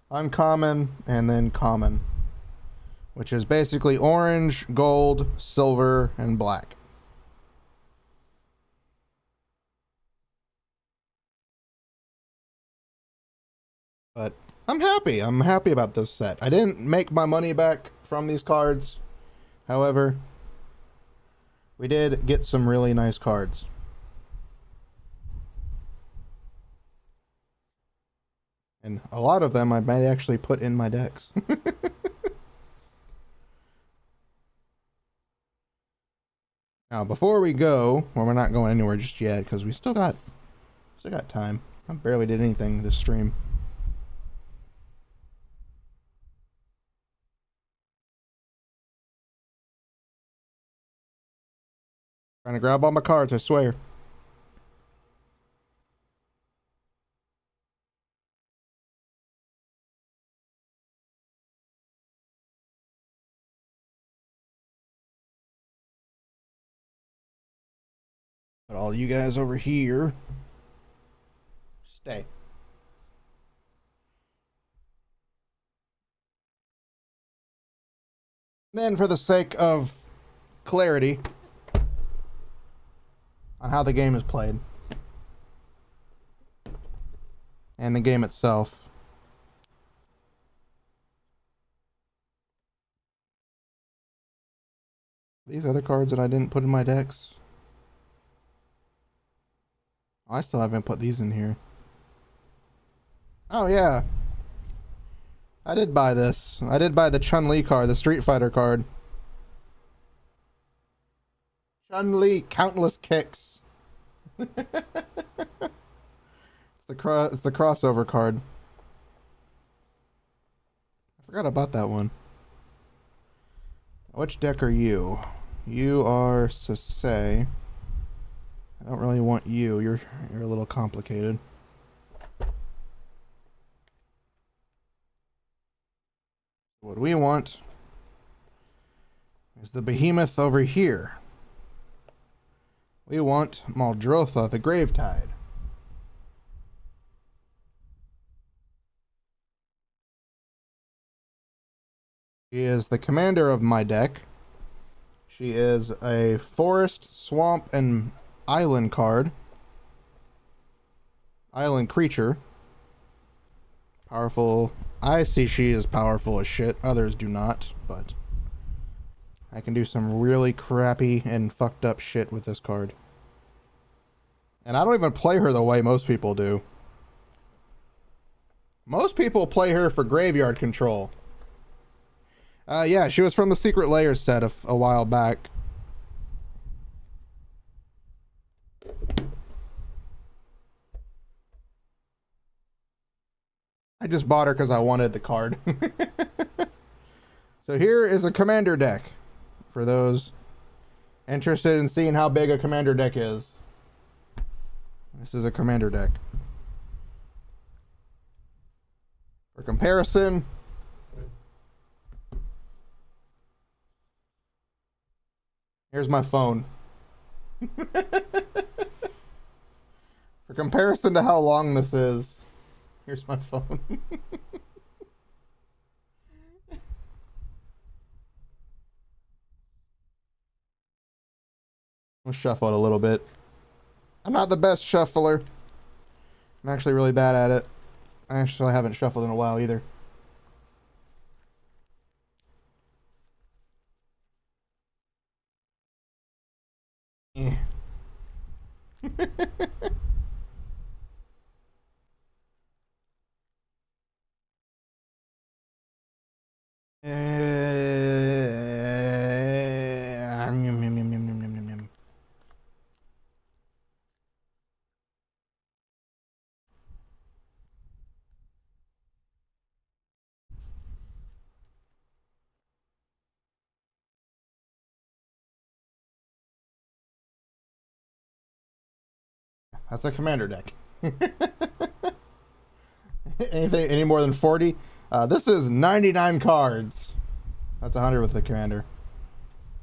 uncommon, and then common, which is basically orange, gold, silver, and black. But I'm happy. I'm happy about this set. I didn't make my money back from these cards. However, we did get some really nice cards. And a lot of them I might actually put in my decks. Now, before we go, well, we're not going anywhere just yet because we still got time. I barely did anything this stream. Trying to grab all my cards, I swear. But all you guys over here, stay. Then, for the sake of clarity on how the game is played and the game itself, these other cards that I didn't put in my decks, I still haven't put these in here. Oh yeah, I did buy this. I did buy the Chun-Li card, the Street Fighter card. Chun-Li, countless kicks. It's the crossover card. I forgot about that one. Which deck are you? You are Sasei. I don't really want you. You're a little complicated. What we want is the behemoth over here. We want Maldrotha, the Gravetide. She is the commander of my deck. She is a forest, swamp, and island card. Island creature. Powerful. I see she is powerful as shit. Others do not, but I can do some really crappy and fucked up shit with this card. And I don't even play her the way most people do. Most people play her for graveyard control. Yeah, she was from the Secret Layers set a while back. I just bought her because I wanted the card. So here is a commander deck. For those interested in seeing how big a commander deck is. This is a commander deck. For comparison, here's my phone. For comparison to how long this is, here's my phone. I'll shuffle it a little bit. I'm not the best shuffler. I'm actually really bad at it. I actually haven't shuffled in a while either. Yeah. That's a commander deck. Any more than 40? This is 99 cards. That's 100 with the commander.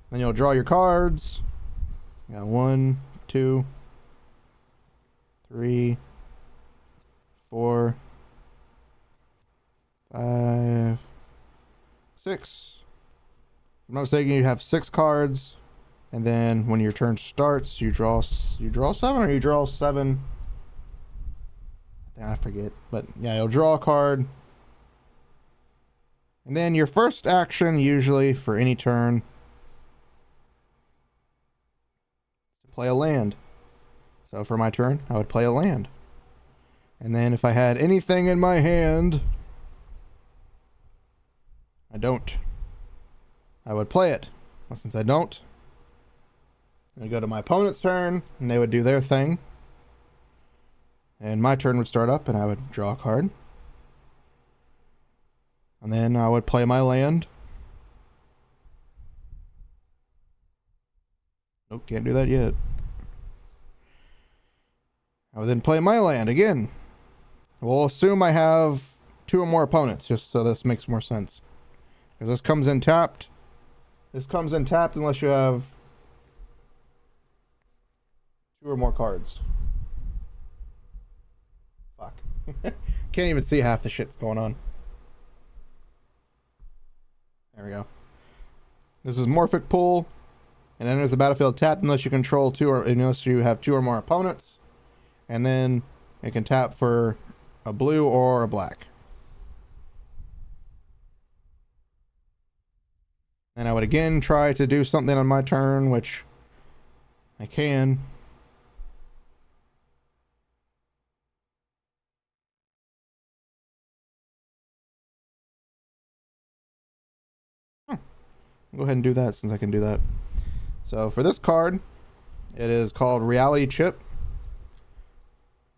Then you'll draw your cards. You got 1, 2, 3, 4, 5, 6. If I'm not mistaken, you have 6 cards. And then when your turn starts, you draw 7 or you draw 7. I forget, but yeah, you'll draw a card. And then your first action, usually for any turn, to play a land. So for my turn, I would play a land. And then if I had anything in my hand, I don't. I would play it. Well, since I don't, I go to my opponent's turn, and they would do their thing. And my turn would start up, and I would draw a card. And then I would play my land. Nope, can't do that yet. I would then play my land again. We'll assume I have 2 or more opponents, just so this makes more sense. Because this comes in tapped. This comes in tapped unless you have 2 or more cards. Fuck. Can't even see half the shit's going on. There we go. This is Morphic Pool. And enters the battlefield tapped unless you control 2 or unless you have 2 or more opponents. And then it can tap for a blue or a black. And I would again try to do something on my turn, which I can. Go ahead and do that since I can do that. So for this card, it is called Reality Chip.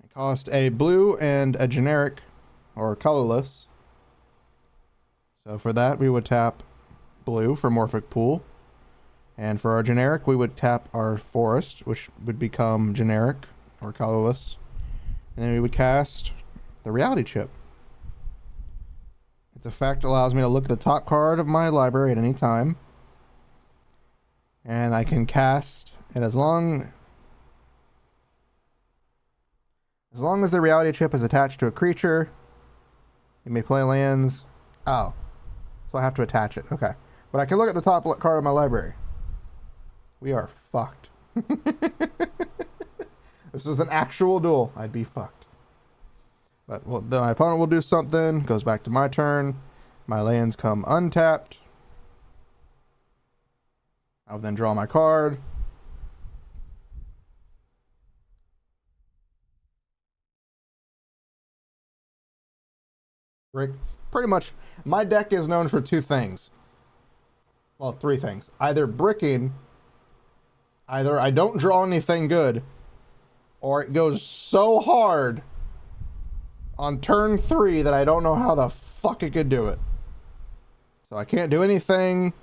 It costs a blue and a generic or colorless. So for that, we would tap blue for Morphic Pool. And for our generic, we would tap our forest, which would become generic or colorless. And then we would cast the Reality Chip. Its effect allows me to look at the top card of my library at any time. And I can cast it as long as the Reality Chip is attached to a creature. You may play lands. Oh. So I have to attach it. Okay. But I can look at the top card of my library. We are fucked. If this was an actual duel, I'd be fucked. But well, then my opponent will do something. Goes back to my turn. My lands come untapped. I'll then draw my card. Pretty much, my deck is known for 2 things. Well, 3 things. Either bricking, either I don't draw anything good, or it goes so hard on turn 3 that I don't know how the fuck it could do it. So I can't do anything.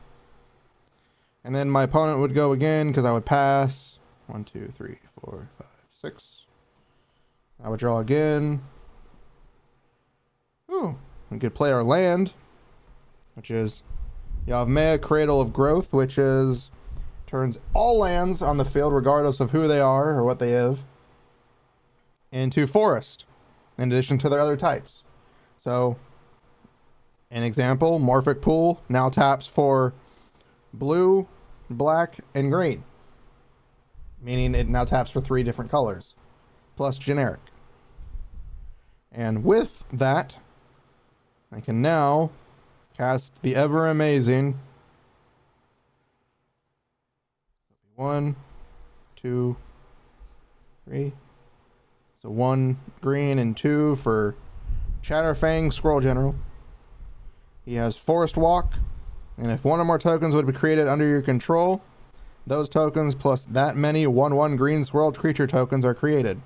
And then my opponent would go again because I would pass. 1, 2, 3, 4, 5, 6. I would draw again. Ooh, we could play our land, which is Yavmea, Cradle of Growth, which is turns all lands on the field, regardless of who they are or what they have, into forest, in addition to their other types. So, an example, Morphic Pool now taps for blue, black, and green, meaning it now taps for 3 different colors, plus generic. And with that, I can now cast the ever amazing 1, 2, 3. So 1 green and 2 for Chatterfang Squirrel General. He has Forest Walk, and if 1 or more tokens would be created under your control, those tokens plus that many 1/1 green squirrel creature tokens are created.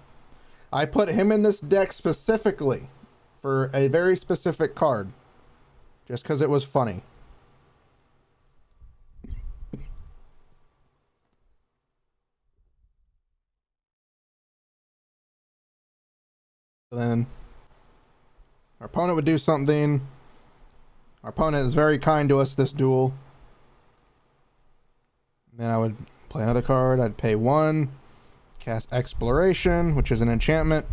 I put him in this deck specifically for a very specific card, just because it was funny. So then our opponent would do something. Our opponent is very kind to us this duel. Then I would play another card. I'd pay 1, cast Exploration, which is an enchantment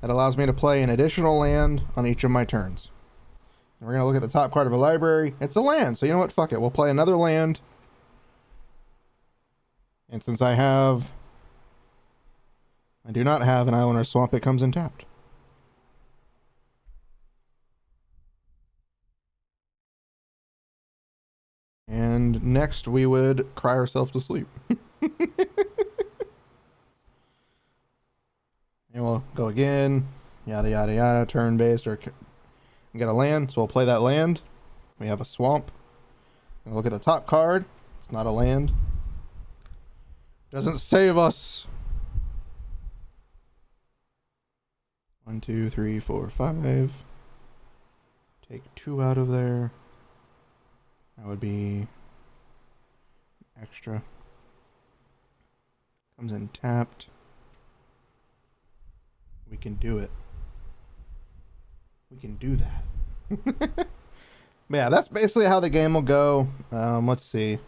that allows me to play an additional land on each of my turns. And we're going to look at the top card of a library. It's a land, so you know what? Fuck it. We'll play another land. And since I do not have an Isle or Swamp, it comes in tapped. And next we would cry ourselves to sleep. And we'll go again, yada yada yada, turn based, or get a land, so we'll play that land. We have a swamp. And look at the top card, it's not a land. Doesn't save us. 1, 2, 3, 4, 5. Take 2 out of there. That would be extra. Comes in tapped. We can do it. We can do that. Yeah, that's basically how the game will go. Let's see.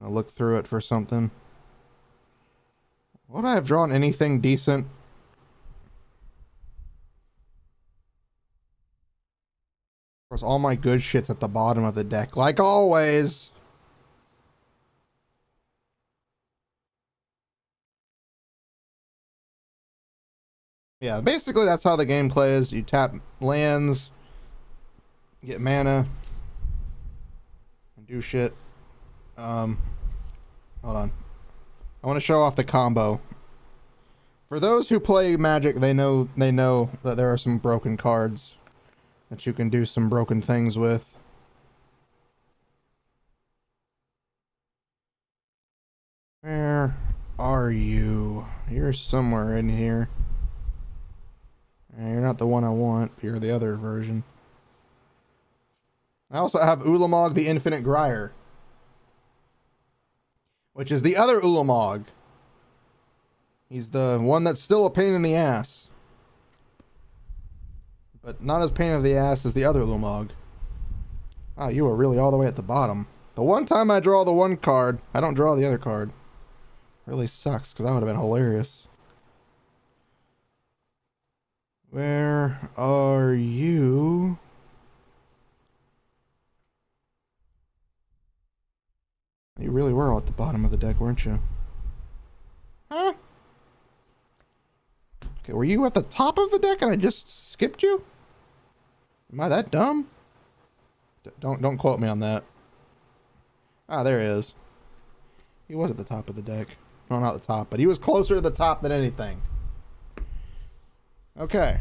I'll look through it for something. Would I have drawn anything decent? Of course, all my good shit's at the bottom of the deck, like always. Yeah, basically that's how the game plays. You tap lands, get mana, and do shit. Hold on. I want to show off the combo. For those who play Magic, they know that there are some broken cards that you can do some broken things with. Where are you? You're somewhere in here. You're not the one I want. You're the other version. I also have Ulamog the Infinite Grier, which is the other Ulamog. He's the one that's still a pain in the ass, but not as pain in the ass as the other Ulamog. Ah, you were really all the way at the bottom. The one time I draw the one card, I don't draw the other card. Really sucks, because that would have been hilarious. Where are you? You really were at the bottom of the deck, weren't you? Huh? Okay, were you at the top of the deck and I just skipped you? Am I that dumb? Don't quote me on that. Ah, there he is. He was at the top of the deck. Well, not the top, but he was closer to the top than anything. Okay.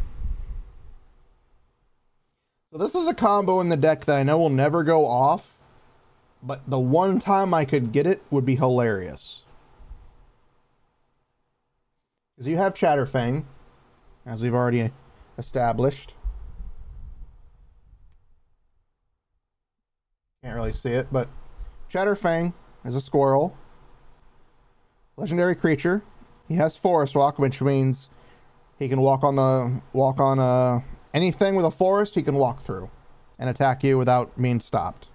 So this is a combo in the deck that I know will never go off, but the one time I could get it would be hilarious. Because you have Chatterfang, as we've already established. Can't really see it, but Chatterfang is a squirrel. Legendary creature. He has Forest Walk, which means he can walk on anything with a forest he can walk through and attack you without being stopped.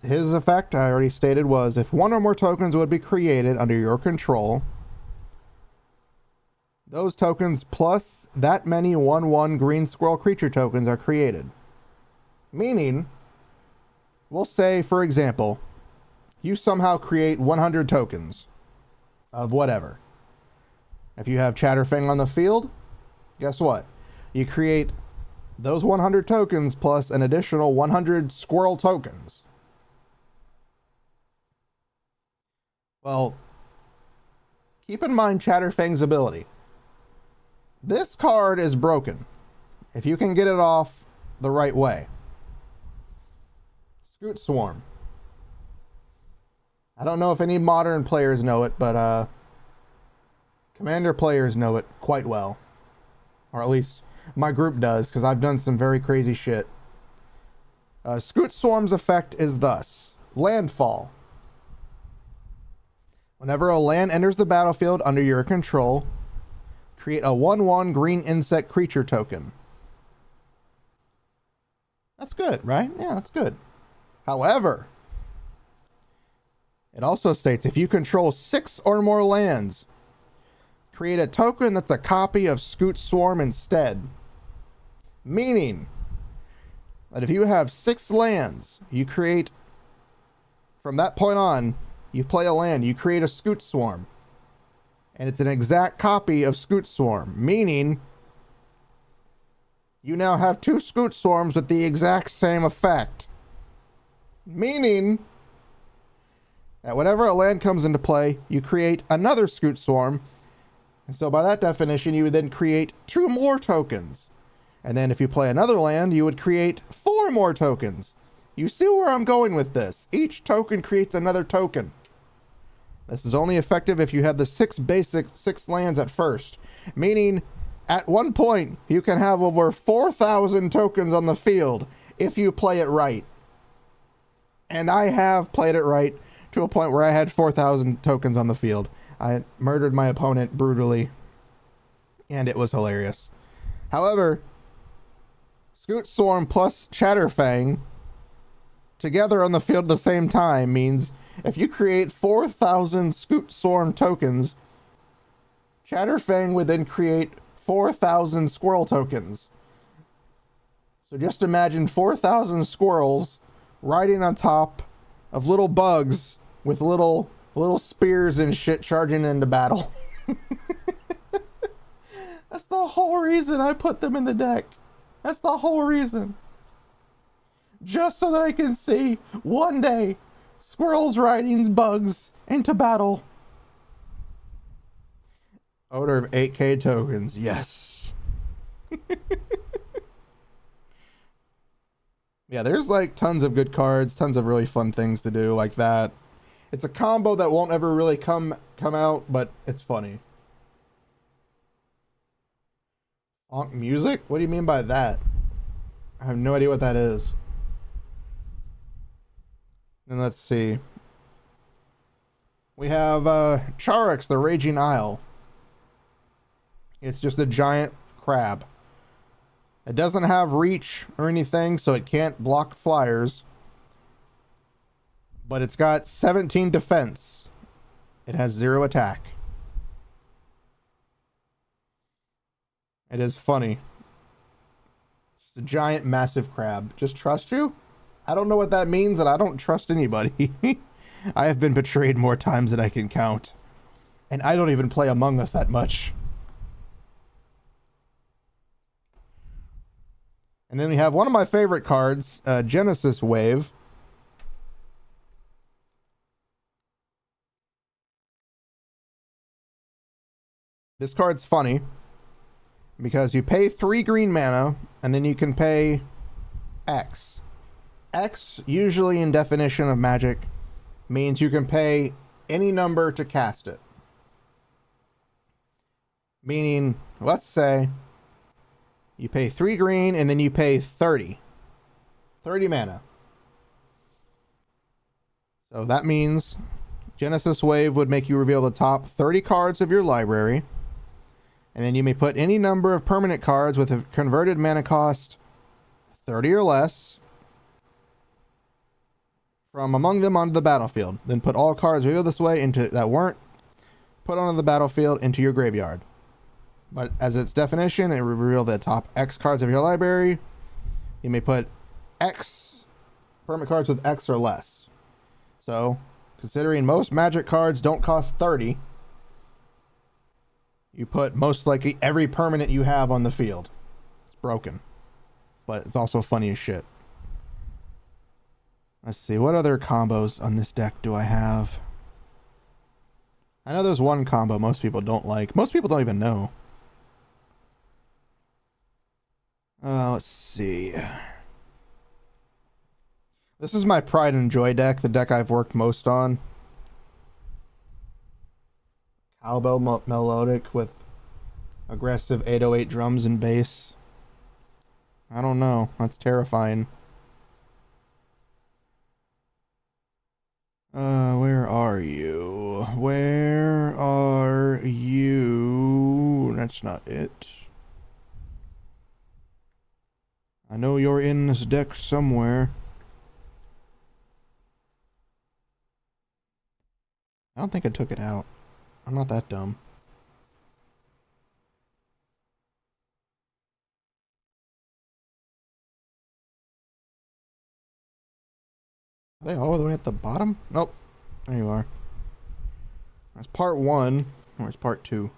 His effect, I already stated, was if one or more tokens would be created under your control, those tokens plus that many 1/1 green squirrel creature tokens are created. Meaning, we'll say, for example, you somehow create 100 tokens of whatever. If you have Chatterfang on the field, guess what? You create those 100 tokens plus an additional 100 squirrel tokens. Well, keep in mind Chatterfang's ability. This card is broken if you can get it off the right way. Scoot Swarm. I don't know if any modern players know it, but Commander players know it quite well. Or at least my group does, because I've done some very crazy shit. Scoot Swarm's effect is thus. Landfall. Whenever a land enters the battlefield under your control, create a 1/1 green insect creature token. That's good, right? Yeah, that's good. However, it also states if you control 6 or more lands, create a token that's a copy of Scoot Swarm instead. Meaning that if you have 6 lands, you create, from that point on, you play a land, you create a Scoot Swarm. And it's an exact copy of Scoot Swarm. Meaning, you now have 2 Scoot Swarms with the exact same effect. Meaning that whenever a land comes into play, you create another Scoot Swarm. And so by that definition, you would then create 2 more tokens. And then if you play another land, you would create 4 more tokens. You see where I'm going with this. Each token creates another token. This is only effective if you have the six lands at first. Meaning, at one point, you can have over 4,000 tokens on the field if you play it right. And I have played it right to a point where I had 4,000 tokens on the field. I murdered my opponent brutally. And it was hilarious. However, Scoot Swarm plus Chatterfang together on the field at the same time means if you create 4,000 Scoot Swarm tokens, Chatterfang would then create 4,000 squirrel tokens. So just imagine 4,000 squirrels riding on top of little bugs with little spears and shit charging into battle. That's the whole reason I put them in the deck. That's the whole reason. Just so that I can see one day squirrels riding bugs into battle. Odor of 8K tokens, yes. Yeah, there's like tons of good cards, tons of really fun things to do like that. It's a combo that won't ever really come out, but it's funny. Funk music? What do you mean by that? I have no idea what that is. And let's see. We have Charix, the Raging Isle. It's just a giant crab. It doesn't have reach or anything, so it can't block flyers. But it's got 17 defense. It has 0 attack. It is funny. It's a giant, massive crab. Just trust you? I don't know what that means, and I don't trust anybody. I have been betrayed more times than I can count. And I don't even play Among Us that much. And then we have one of my favorite cards, Genesis Wave. This card's funny because you pay 3 green mana and then you can pay X. X, usually in definition of Magic, means you can pay any number to cast it. Meaning, let's say you pay 3 green and then you pay 30 mana. So that means Genesis Wave would make you reveal the top 30 cards of your library. And then you may put any number of permanent cards with a converted mana cost 30 or less from among them onto the battlefield. Then put all cards revealed this way into that weren't put onto the battlefield into your graveyard. But as its definition, it will reveal the top X cards of your library. You may put X permanent cards with X or less. So, considering most Magic cards don't cost 30, you put most likely every permanent you have on the field. It's broken. But it's also funny as shit. Let's see, what other combos on this deck do I have? I know there's one combo most people don't like. Most people don't even know. Let's see. This is my Pride and Joy deck, the deck I've worked most on. Cowbell melodic with aggressive 808 drums and bass. I don't know. That's terrifying. Where are you? Where are you? That's not it. I know you're in this deck somewhere. I don't think I took it out. I'm not that dumb. Are they all the way at the bottom? Nope. There you are. That's part 1. Where's part 2?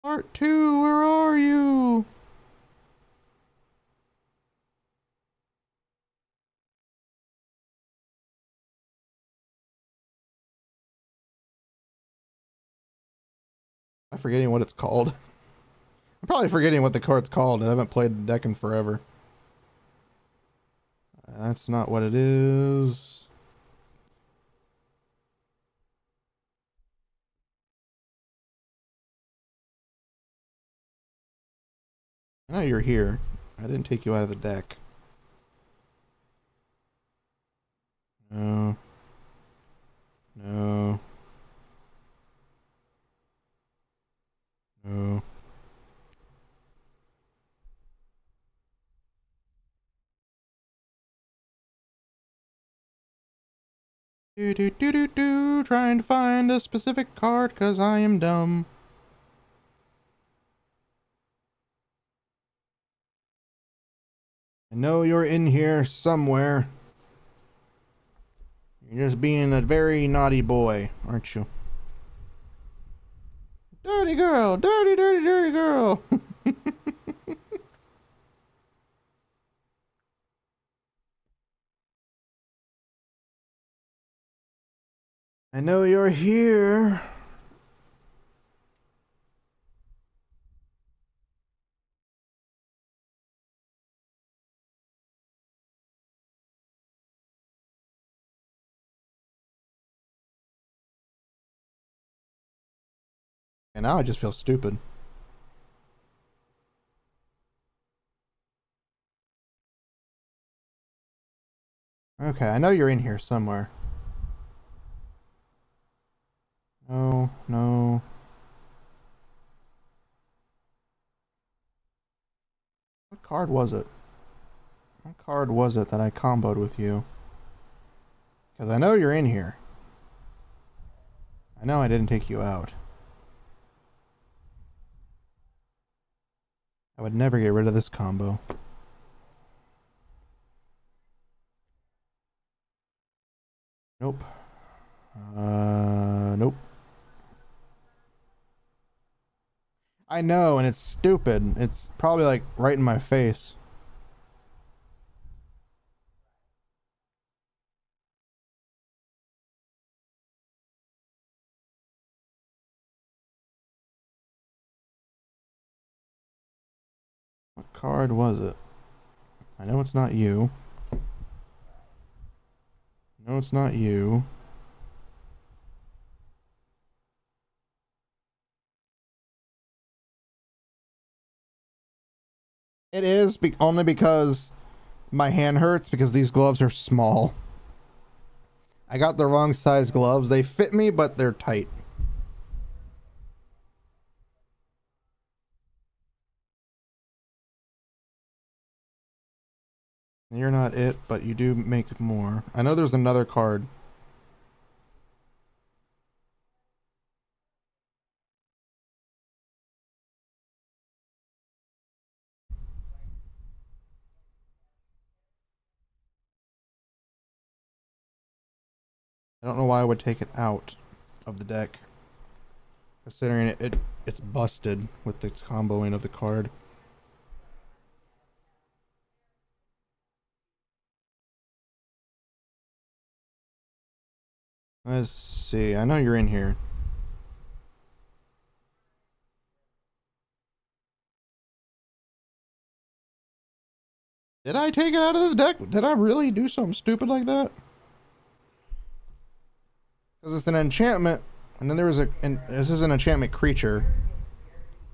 Part 2, where are you? I'm forgetting what it's called. I'm probably forgetting what the card's called. I haven't played the deck in forever. That's not what it is. I know you're here. I didn't take you out of the deck. No. No. No. Do do do do do. Trying to find a specific card because I am dumb. I know you're in here somewhere. You're just being a very naughty boy, aren't you? Dirty girl! Dirty, dirty, dirty girl! I know you're here. And now I just feel stupid. Okay, I know you're in here somewhere. No, no. What card was it? What card was it that I comboed with you? Because I know you're in here. I know I didn't take you out. I would never get rid of this combo. Nope. Nope. I know, and it's stupid. It's probably like right in my face. What card was it? I know it's not you. No, it's not you. It is only because my hand hurts because these gloves are small. I got the wrong size gloves. They fit me, but they're tight. You're not it, but you do make more. I know there's another card. I don't know why I would take it out of the deck. Considering it's busted with the comboing of the card. Let's see. I know you're in here. Did I take it out of this deck? Did I really do something stupid like that? Because it's an enchantment, and then there was this is an enchantment creature.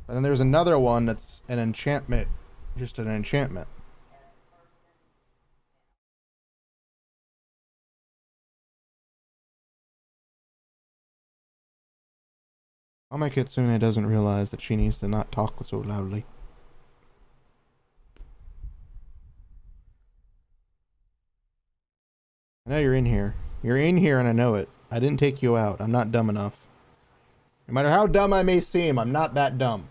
And then there's another one that's an enchantment, just an enchantment. Why my Kitsune doesn't realize that she needs to not talk so loudly. I know you're in here. You're in here and I know it. I didn't take you out. I'm not dumb enough. No matter how dumb I may seem, I'm not that dumb.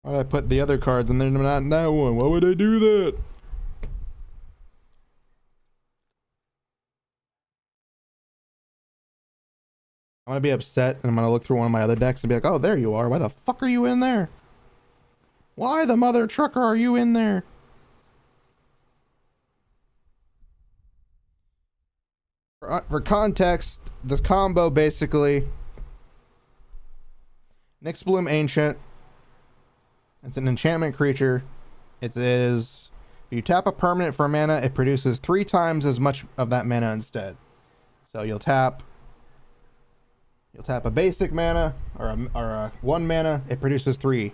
Why did I put the other cards and then not in that one? Why would I do that? I'm gonna be upset and I'm gonna look through one of my other decks and be like, oh, there you are. Why the fuck are you in there? Why the mother trucker are you in there? For context, this combo basically... Nyx Bloom Ancient. It's an enchantment creature. It is... If you tap a permanent for mana, it produces 3 times as much of that mana instead. So you'll tap a basic mana, or a 1 mana, it produces 3.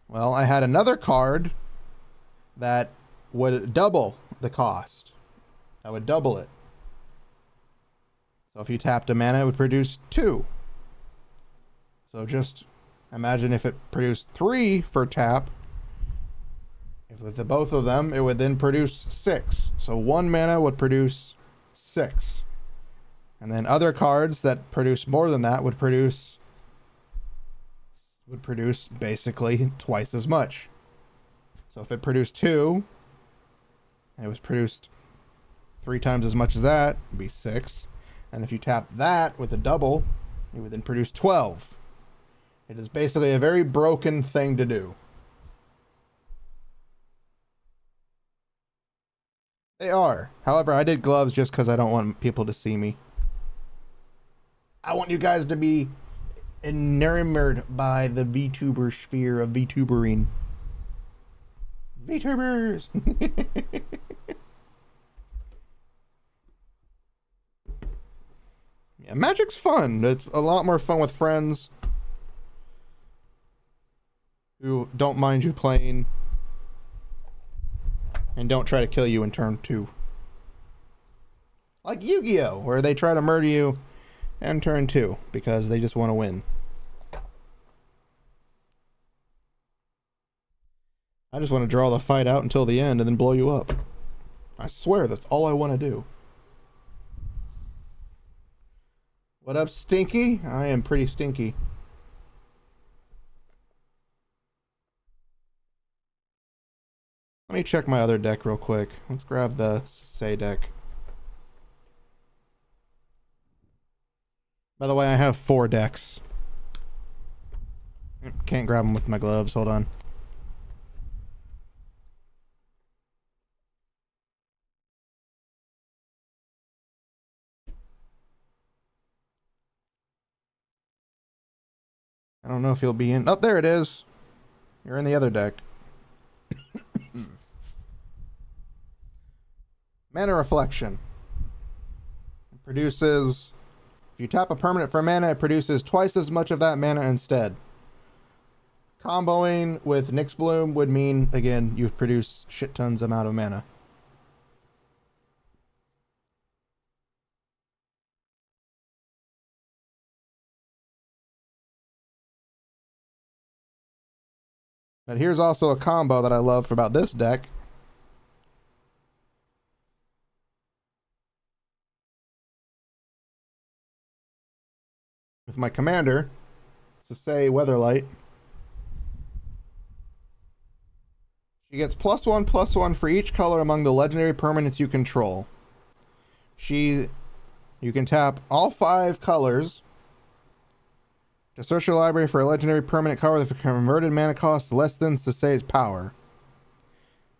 Well, I had another card that would double the cost. I would double it. So if you tapped a mana, it would produce 2. So just imagine if it produced 3 for tap. If with the both of them, it would then produce 6. So 1 mana would produce 6. And then other cards that produce more than that would produce basically twice as much. So if it produced 2, and it was produced 3 times as much as that, it'd be 6. And if you tap that with a double, it would then produce 12. It is basically a very broken thing to do. They are. However, I did gloves just because I don't want people to see me. I want you guys to be enamored by the VTuber sphere of VTubering. VTubers! Yeah, Magic's fun. It's a lot more fun with friends who don't mind you playing and don't try to kill you in turn 2. Like Yu-Gi-Oh! Where they try to murder you in turn 2 because they just want to win. I just want to draw the fight out until the end and then blow you up. I swear that's all I want to do. What up, Stinky? I am pretty stinky. Let me check my other deck real quick. Let's grab the Say deck. By the way, I have 4 decks. Can't grab them with my gloves. Hold on. I don't know if you'll be in... Oh, there it is. You're in the other deck. Mana Reflection. It produces... If you tap a permanent for mana, it produces twice as much of that mana instead. Comboing with Nyx Bloom would mean, again, you produce shit tons amount of mana. But here's also a combo that I love about this deck. With my commander, Setsuna Weatherlight. She gets +1/+1 for each color among the legendary permanents you control. You can tap all 5 colors to search your library for a legendary permanent card with a converted mana cost less than Setsuna's power.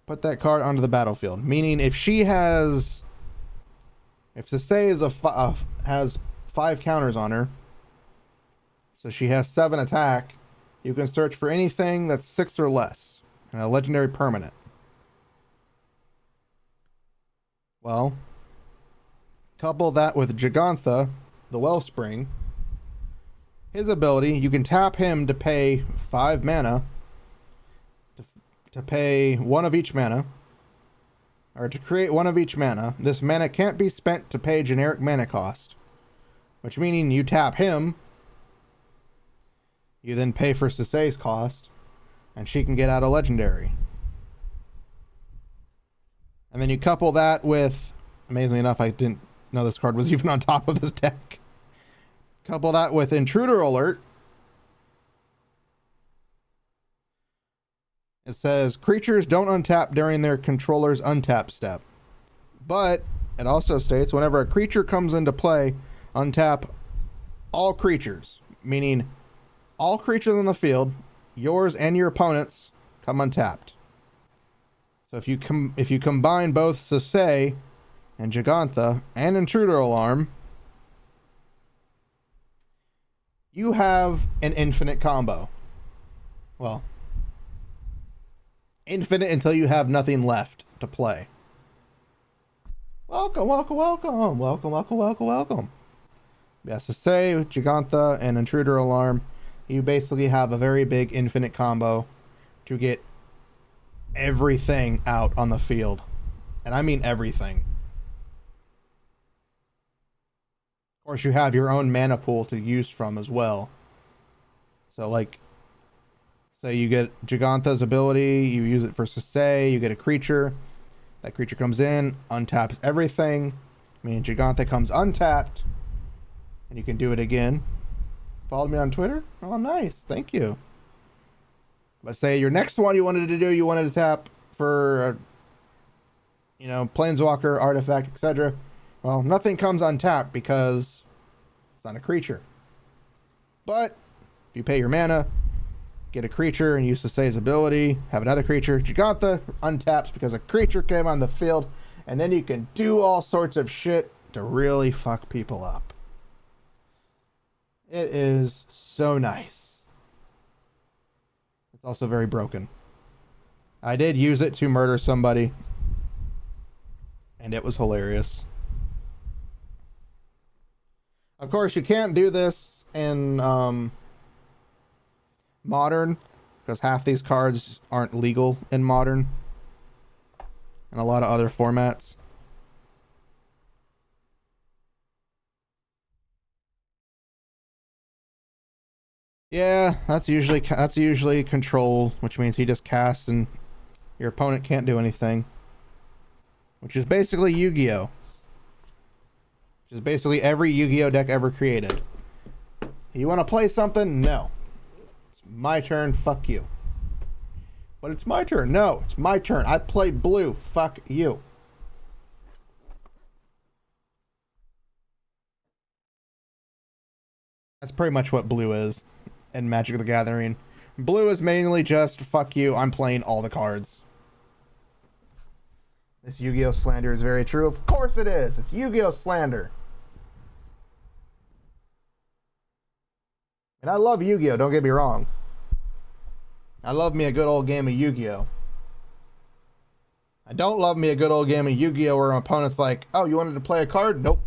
Put that card onto the battlefield. Meaning, if Setsuna has 5 counters on her, so she has 7 attack, you can search for anything that's 6 or less, and a legendary permanent. Well, couple that with Gigantha, the Wellspring. His ability, you can tap him to pay 5 mana, to pay 1 of each mana, or to create 1 of each mana. This mana can't be spent to pay generic mana cost, which meaning you tap him, you then pay for Setsuna's cost, and she can get out a legendary. And then you couple that with, amazingly enough, I didn't know this card was even on top of this deck. Couple that with Intruder Alert. It says, creatures don't untap during their controller's untap step. But it also states, whenever a creature comes into play, untap all creatures. Meaning, all creatures on the field, yours and your opponent's, come untapped. So if you combine both Setsuna and Gigantha and Intruder Alarm, you have an infinite combo. Well, infinite until you have nothing left to play. Welcome, welcome, welcome, welcome, welcome, welcome, welcome. Yes, to say with Gigantha and Intruder Alarm, you basically have a very big infinite combo to get everything out on the field. And I mean everything. Of course, you have your own mana pool to use from as well. So, like, say you get Gigantha's ability, you use it for Sasay, you get a creature. That creature comes in, untaps everything. Meaning Gigantha comes untapped. And you can do it again. Follow me on Twitter? Oh, nice. Thank you. But say your next one you wanted to do, you wanted to tap for, Planeswalker, Artifact, etc. Well, nothing comes untapped because it's not a creature. But if you pay your mana, get a creature and use Sasay's ability, have another creature, Gigantha untaps because a creature came on the field, and then you can do all sorts of shit to really fuck people up. It is so nice. It's also very broken. I did use it to murder somebody, and it was hilarious. Of course, you can't do this in Modern, because half these cards aren't legal in Modern, and a lot of other formats. Yeah, that's usually control, which means he just casts and your opponent can't do anything. Which is basically Yu-Gi-Oh! Which is basically every Yu-Gi-Oh! Deck ever created. You want to play something? No. It's my turn, fuck you. But it's my turn. No, it's my turn. I play blue, fuck you. That's pretty much what blue is in Magic the Gathering. Blue is mainly just, fuck you, I'm playing all the cards. This Yu-Gi-Oh! Slander is very true. Of course it is. It's Yu-Gi-Oh! Slander. And I love Yu-Gi-Oh! Don't get me wrong. I love me a good old game of Yu-Gi-Oh! I don't love me a good old game of Yu-Gi-Oh! Where my opponent's like, oh, you wanted to play a card? Nope.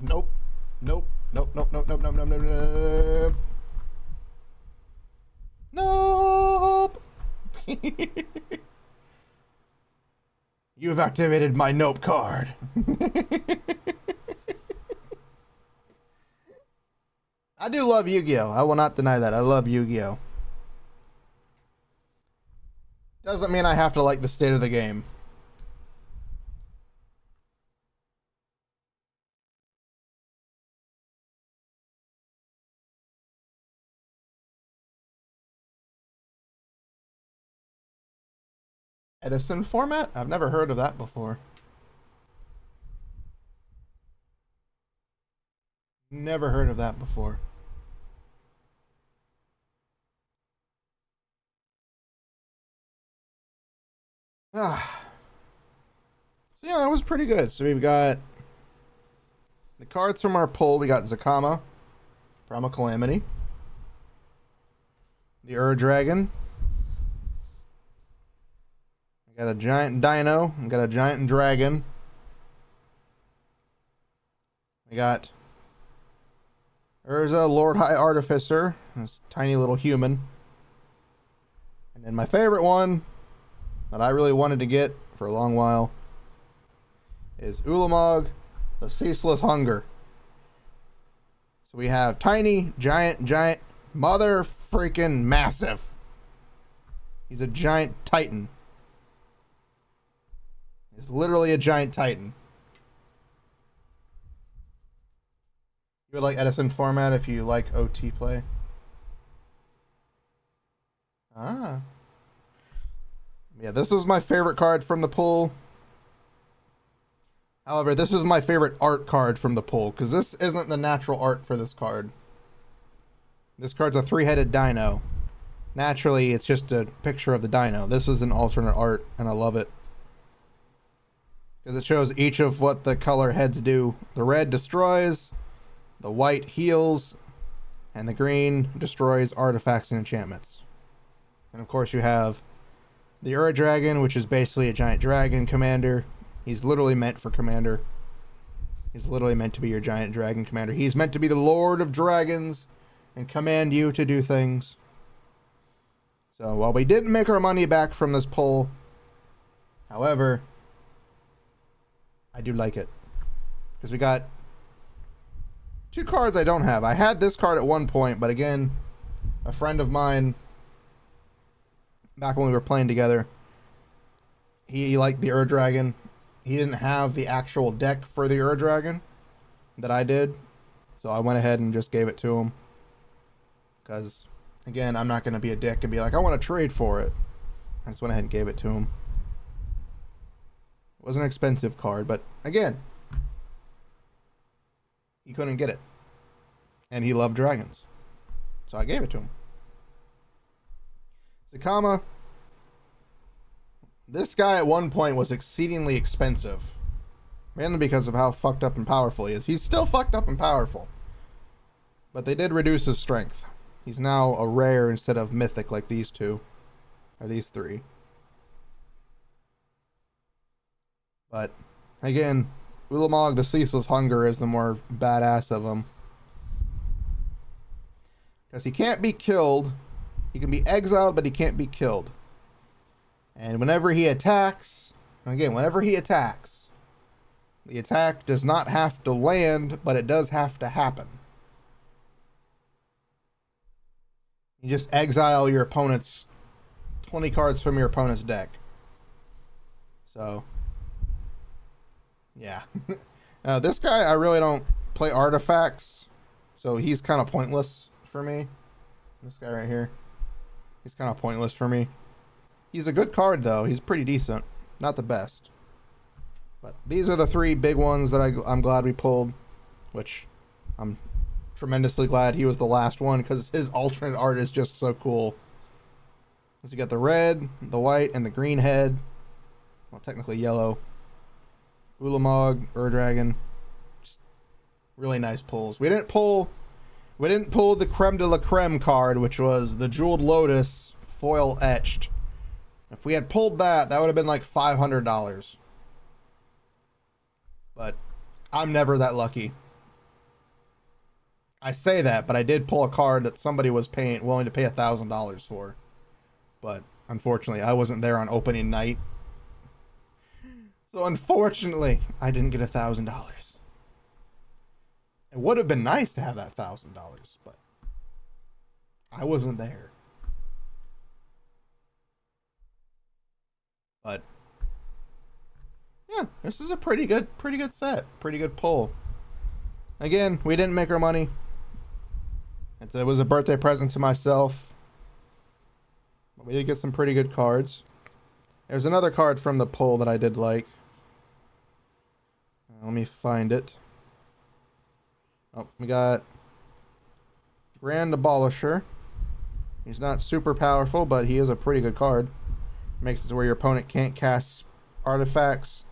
Nope. Nope. Nope, nope, nope, nope, nope, nope, nope, nope. Nope. You have activated my nope card. I do love Yu-Gi-Oh! I will not deny that. I love Yu-Gi-Oh! Doesn't mean I have to like the state of the game. Edison format? I've never heard of that before. Never heard of that before. Ah. So yeah, that was pretty good. So we've got the cards from our pull. We got Zakama, Primal Calamity, the Dragon. I got a giant dino. I got a giant dragon. We got Urza, Lord High Artificer, this tiny little human. And then my favorite one that I really wanted to get for a long while is Ulamog, the Ceaseless Hunger. So we have tiny, giant, mother freaking massive. He's a giant titan. He's literally a giant titan. You would like Edison format if you like OT play. Ah. Yeah, this is my favorite card from the pool. However, this is my favorite art card from the pool, because this isn't the natural art for this card. This card's a three-headed dino. Naturally, it's just a picture of the dino. This is an alternate art, and I love it. because it shows each of what the color heads do. The red destroys, the white heals, and the green destroys artifacts and enchantments. And of course you have the Ur Dragon, which is basically a giant dragon commander. He's literally meant for commander. He's literally meant to be your giant dragon commander. He's meant to be the Lord of Dragons and command you to do things. So while we didn't make our money back from this pull, however, I do like it. Because we got 2 cards I don't have. I had this card at one point, but again, a friend of mine, back when we were playing together, he liked the Ur Dragon. He didn't have the actual deck for the Ur Dragon that I did. So I went ahead and just gave it to him. Because, again, I'm not going to be a dick and be like, I want to trade for it. I just went ahead and gave it to him. It was an expensive card, but again, he couldn't get it. And he loved dragons. So I gave it to him. Sakama. This guy at one point was exceedingly expensive. Mainly because of how fucked up and powerful he is. He's still fucked up and powerful. But they did reduce his strength. He's now a rare instead of mythic like these two. Or these 3. But, again, Ulamog the Ceaseless Hunger is the more badass of them. Because he can't be killed. He can be exiled, but he can't be killed. And whenever he attacks, again, whenever he attacks, the attack does not have to land, but it does have to happen. You just exile your opponent's 20 cards from your opponent's deck. So, yeah. This guy, I really don't play artifacts, so he's kind of pointless for me. This guy right here. He's kind of pointless for me. He's a good card, though. He's pretty decent. Not the best. But these are the 3 big ones that I'm glad we pulled. Which I'm tremendously glad he was the last one, because his alternate art is just so cool. So you got the red, the white, and the green head. Well, technically yellow. Ulamog, Ur Dragon. Just really nice pulls. We didn't pull the creme de la creme card, which was the Jeweled Lotus foil etched. If we had pulled that, that would have been like $500. But I'm never that lucky. I say that, but I did pull a card that somebody was willing to pay $1,000 for. But unfortunately, I wasn't there on opening night. So unfortunately, I didn't get $1,000. It would have been nice to have that $1,000, but I wasn't there. But yeah, this is a pretty good set. Pretty good pull. Again, we didn't make our money. It was a birthday present to myself. But we did get some pretty good cards. There's another card from the pull that I did like. Let me find it. Oh, we got Grand Abolisher. He's not super powerful, but he is a pretty good card. Makes it where your opponent can't cast artifacts,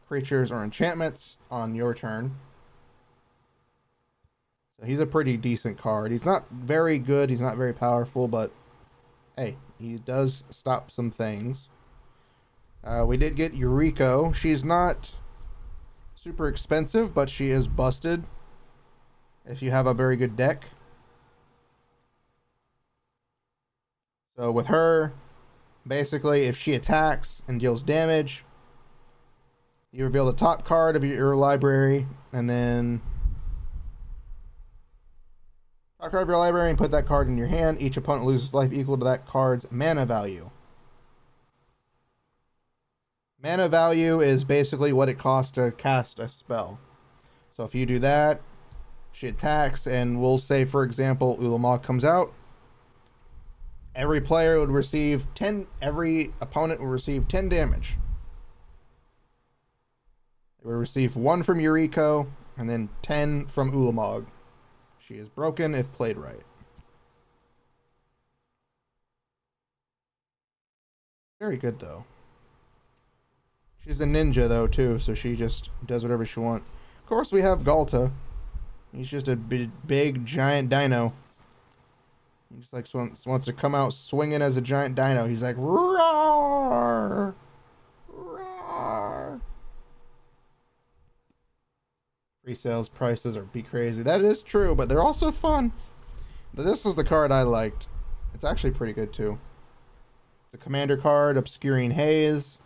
creatures, or enchantments on your turn. So he's a pretty decent card. He's not very good, he's not very powerful, but hey, he does stop some things. We did get Yuriko. She's not super expensive, but she is busted if you have a very good deck. So with her, basically, if she attacks and deals damage, you reveal the top card of your library, and then top card of your library and put that card in your hand. Each opponent loses life equal to that card's mana value. Mana value is basically what it costs to cast a spell. So if you do that, she attacks, and we'll say, for example, Ulamog comes out. Every player would receive 10, every opponent will receive 10 damage. They will receive 1 from Yuriko, and then 10 from Ulamog. She is broken if played right. Very good, though. She's a ninja though too, so she just does whatever she wants. Of course, we have Galta. He's just a big giant dino. He just like wants to come out swinging as a giant dino. He's like roar, roar. Pre-sales prices are be crazy. That is true, but they're also fun. But this is the card I liked. It's actually pretty good too. It's a commander card, Obscuring Haze.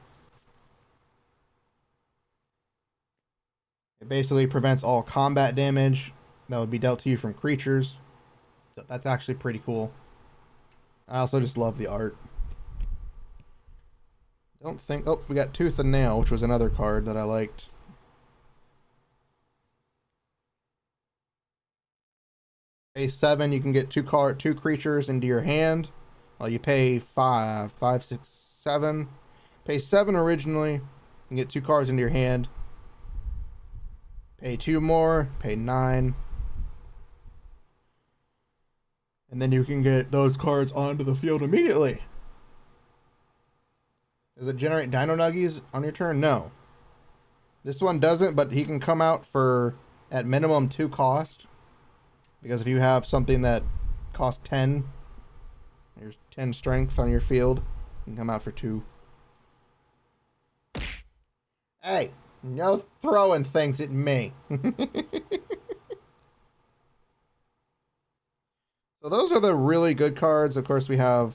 It basically prevents all combat damage that would be dealt to you from creatures. So that's actually pretty cool. I also just love the art. Don't think... Oh, we got Tooth and Nail, which was another card that I liked. Pay 7, you can get two creatures into your hand. Well, you pay 5, 6, 7. Pay 7 originally. You can get 2 cards into your hand. Pay 2 more. Pay 9. And then you can get those cards onto the field immediately. Does it generate Dino Nuggies on your turn? No. This one doesn't, but he can come out for, at minimum, 2 cost. Because if you have something that costs 10, there's 10 strength on your field, you can come out for 2. Hey, no throwing things at me. So those are the really good cards. Of course, we have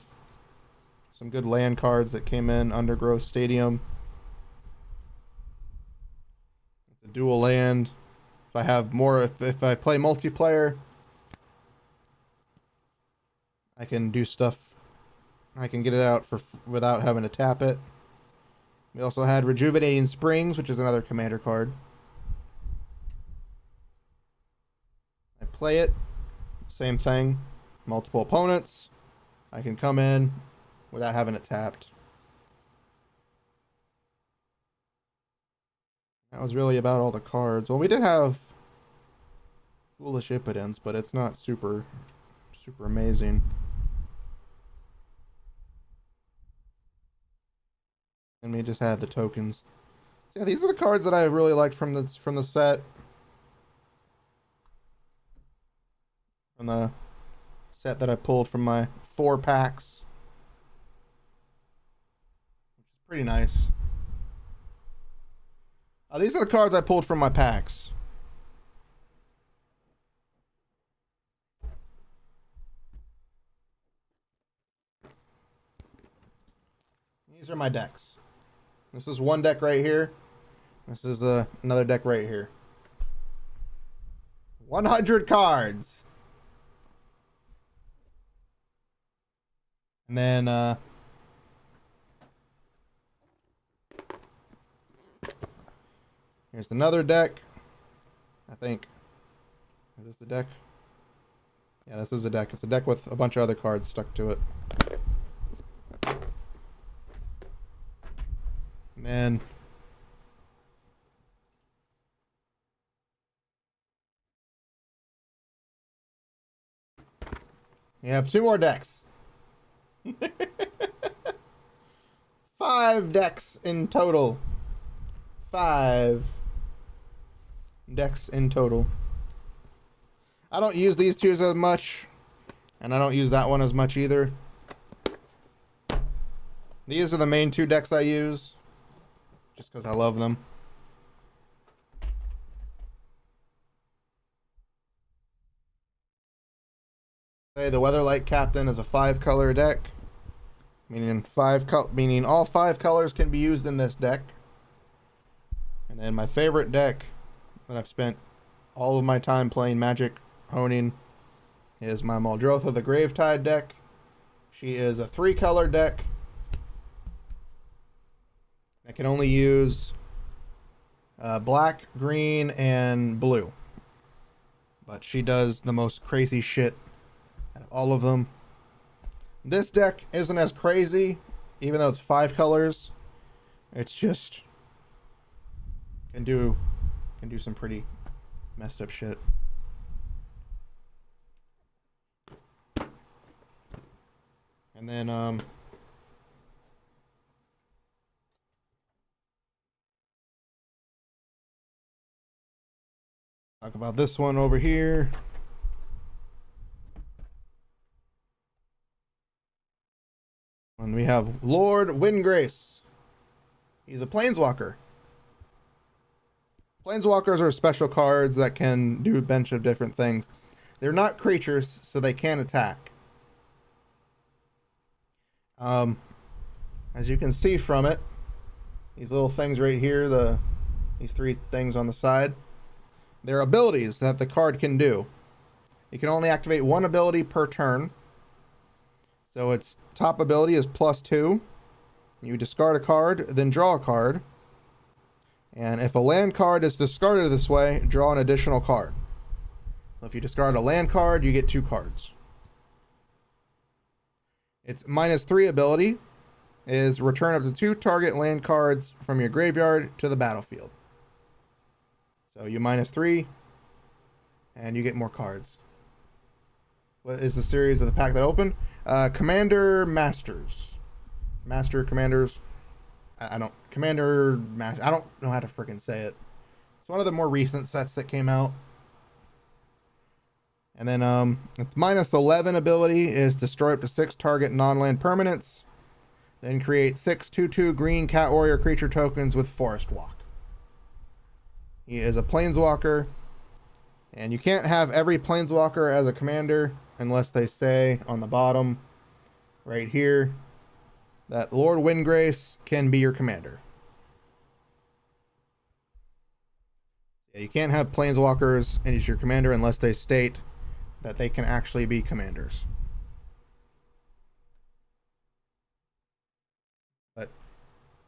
some good land cards that came in. Undergrowth Stadium. It's a dual land. If I have more, if I play multiplayer, I can do stuff. I can get it out for without having to tap it. We also had Rejuvenating Springs, which is another commander card. I play it. Same thing. Multiple opponents. I can come in without having it tapped. That was really about all the cards. Well, we did have Foolish Impotence, but it's not super amazing. And we just had the tokens. So yeah, these are the cards that I really liked from the set. From the set that I pulled from my 4 packs. Which is pretty nice. These are the cards I pulled from my packs. These are my decks. This is one deck right here. This is another deck right here. 100 cards. And then here's another deck. I think. Is this the deck? Yeah, this is a deck. It's a deck with a bunch of other cards stuck to it. And then you have 2 more decks. 5 decks in total. 5 decks in total. I don't use these 2 as much, and I don't use that one as much either. These are the main 2 decks I use, just because I love them. Say the Weatherlight Captain is a 5-color deck, meaning all 5 colors can be used in this deck. And then my favorite deck that I've spent all of my time playing Magic honing is my Muldrotha the Gravetide deck. She is a 3-color deck. I can only use black, green, and blue. But she does the most crazy shit out of all of them. This deck isn't as crazy, even though it's 5 colors. It's just can do some pretty messed up shit. And then Talk about this one over here. And we have Lord Windgrace. He's a planeswalker. Planeswalkers are special cards that can do a bunch of different things. They're not creatures, so they can't attack. As you can see from it, these little things right here, these three things on the side, they're abilities that the card can do. You can only activate one ability per turn. So its top ability is +2. You discard a card, then draw a card. And if a land card is discarded this way, draw an additional card. If you discard a land card, you get 2 cards. Its -3 ability is return up to 2 target land cards from your graveyard to the battlefield. So you -3, and you get more cards. What is the series of the pack that opened? Commander Masters. Master Commanders. I don't know how to freaking say it. It's one of the more recent sets that came out. And then its -11 ability is destroy up to 6 target non-land permanents. Then create 6 2/2 green cat warrior creature tokens with Forest Walk. He is a planeswalker. And you can't have every planeswalker as a commander unless they say on the bottom right here that Lord Windgrace can be your commander. Yeah, you can't have planeswalkers and he's your commander unless they state that they can actually be commanders. But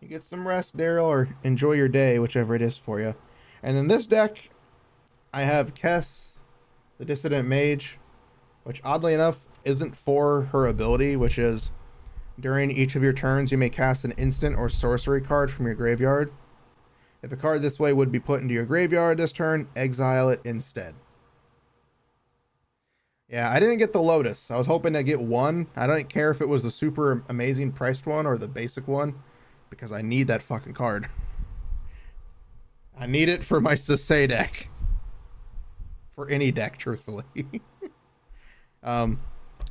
you get some rest, Daryl, or enjoy your day, whichever it is for you. And in this deck, I have Kess, the Dissident Mage, which oddly enough isn't for her ability, which is during each of your turns you may cast an instant or sorcery card from your graveyard. If a card this way would be put into your graveyard this turn, exile it instead. Yeah, I didn't get the Lotus. I was hoping to get one. I don't care if it was the super amazing priced one or the basic one, because I need that fucking card. I need it for my Sasei deck. For any deck, truthfully.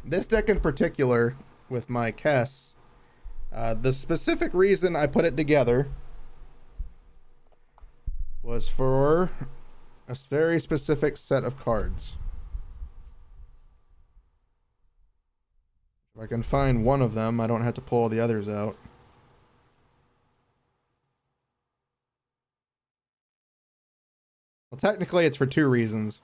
This deck in particular, with my Kess, the specific reason I put it together was for a very specific set of cards. If I can find one of them, I don't have to pull all the others out. Well, technically it's for 2 reasons.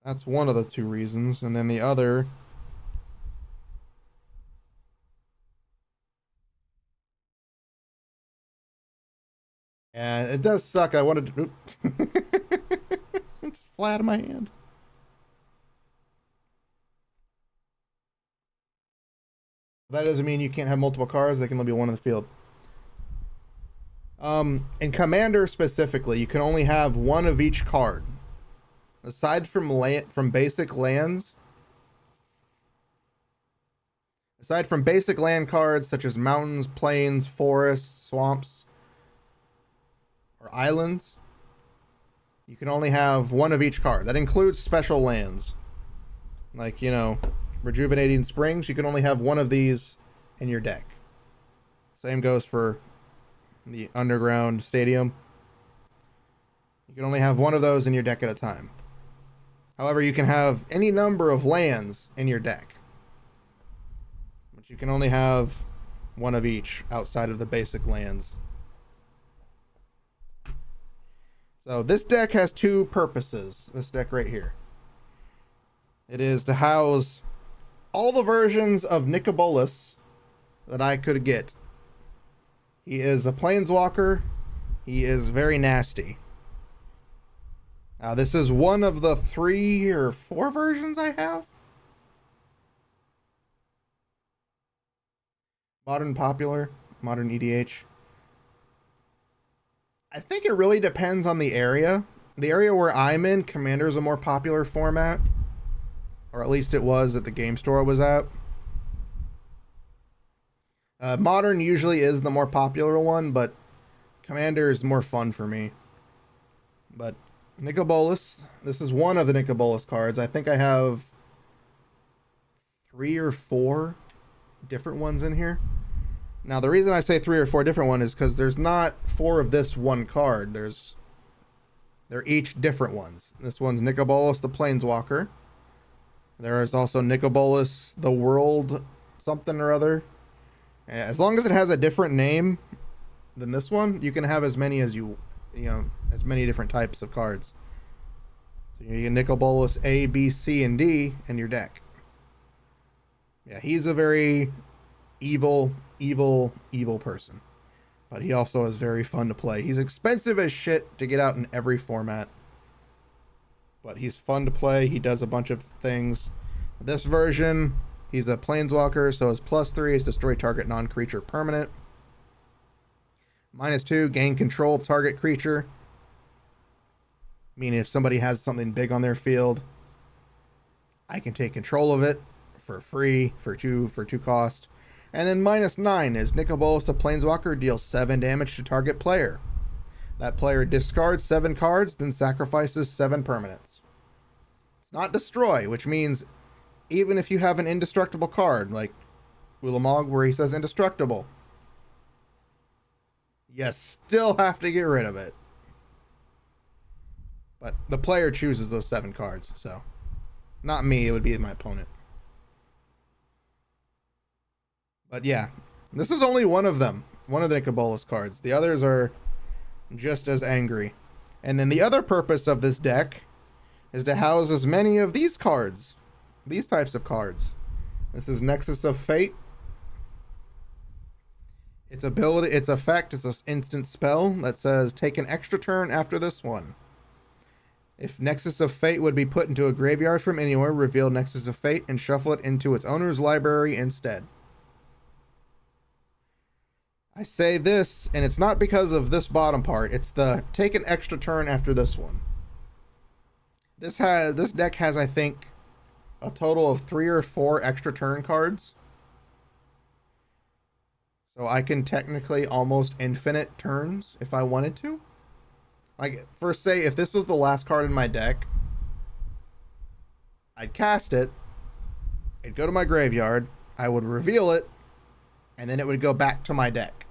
That's one of the 2 reasons, and then the other and it does suck. I wanted to it's flat in my hand. That doesn't mean you can't have multiple cards. They can only be one in the field. In Commander specifically, you can only have one of each card. Aside from basic lands, aside from basic land cards such as mountains, plains, forests, swamps, or islands, you can only have one of each card. That includes special lands. Like, you know, Rejuvenating Springs, you can only have one of these in your deck. Same goes for the Underground Stadium. You can only have one of those in your deck at a time. However, you can have any number of lands in your deck, but you can only have one of each outside of the basic lands. So this deck has 2 purposes, this deck right here. It is to house all the versions of Nicobolus that I could get. He is a planeswalker. He is very nasty. This is one of the 3 or 4 versions I have. Modern Popular, Modern EDH. I think it really depends on the area. The area where I'm in, Commander is a more popular format. Or at least it was at the game store I was at. Modern usually is the more popular one, but Commander is more fun for me. But Nicobolus, this is one of the Nicobolus cards. I think I have 3 or 4 different ones in here. Now, the reason I say 3 or 4 different ones is because there's not 4 of this one card. They're each different ones. This one's Nicobolus the Planeswalker. There is also Nicobolus the World something or other. As long as it has a different name than this one, you can have as many as as many different types of cards. So you get Nicobolus A, B, C, and D in your deck. Yeah, he's a very evil person. But he also is very fun to play. He's expensive as shit to get out in every format. But he's fun to play. He does a bunch of things. This version, he's a Planeswalker, so his +3 is destroy target non-creature permanent. -2, gain control of target creature. Meaning if somebody has something big on their field, I can take control of it for free, for two cost. And then -9 is Nicobolus the Planeswalker deals 7 damage to target player. That player discards 7 cards, then sacrifices 7 permanents. It's not destroy, which means even if you have an indestructible card, like Ulamog where he says indestructible, you still have to get rid of it. But the player chooses those 7 cards, so not me, it would be my opponent. But yeah, this is only one of them. One of the Nicobolus cards. The others are just as angry. And then the other purpose of this deck is to house as many of these cards. These types of cards. This is Nexus of Fate. Its ability, its effect is an instant spell that says take an extra turn after this one. If Nexus of Fate would be put into a graveyard from anywhere, reveal Nexus of Fate and shuffle it into its owner's library instead. I say this, and it's not because of this bottom part. It's the take an extra turn after this one. This deck has, I think, a total of 3 or 4 extra turn cards. So I can technically almost infinite turns if I wanted to. Like, first say, if this was the last card in my deck, I'd cast it, it'd go to my graveyard, I would reveal it, and then it would go back to my deck.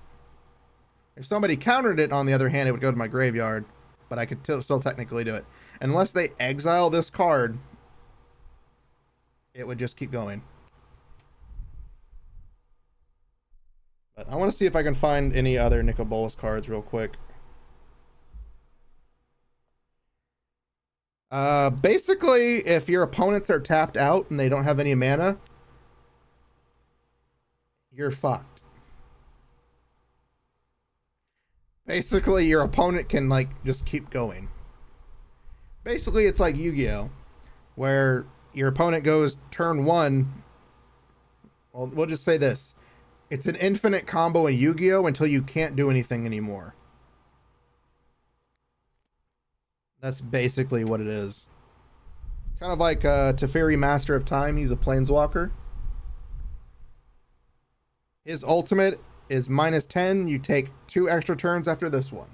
If somebody countered it, on the other hand, it would go to my graveyard, but I could still technically do it. Unless they exile this card, it would just keep going. But I want to see if I can find any other Nicobolus cards real quick. Basically, if your opponents are tapped out and they don't have any mana, you're fucked. Basically, your opponent can, like, just keep going. Basically, it's like Yu-Gi-Oh! Where your opponent goes turn 1. Well, we'll just say this. It's an infinite combo in Yu-Gi-Oh! Until you can't do anything anymore. That's basically what it is. Kind of like Teferi, Master of Time. He's a Planeswalker. His ultimate is -10. You take 2 extra turns after this one.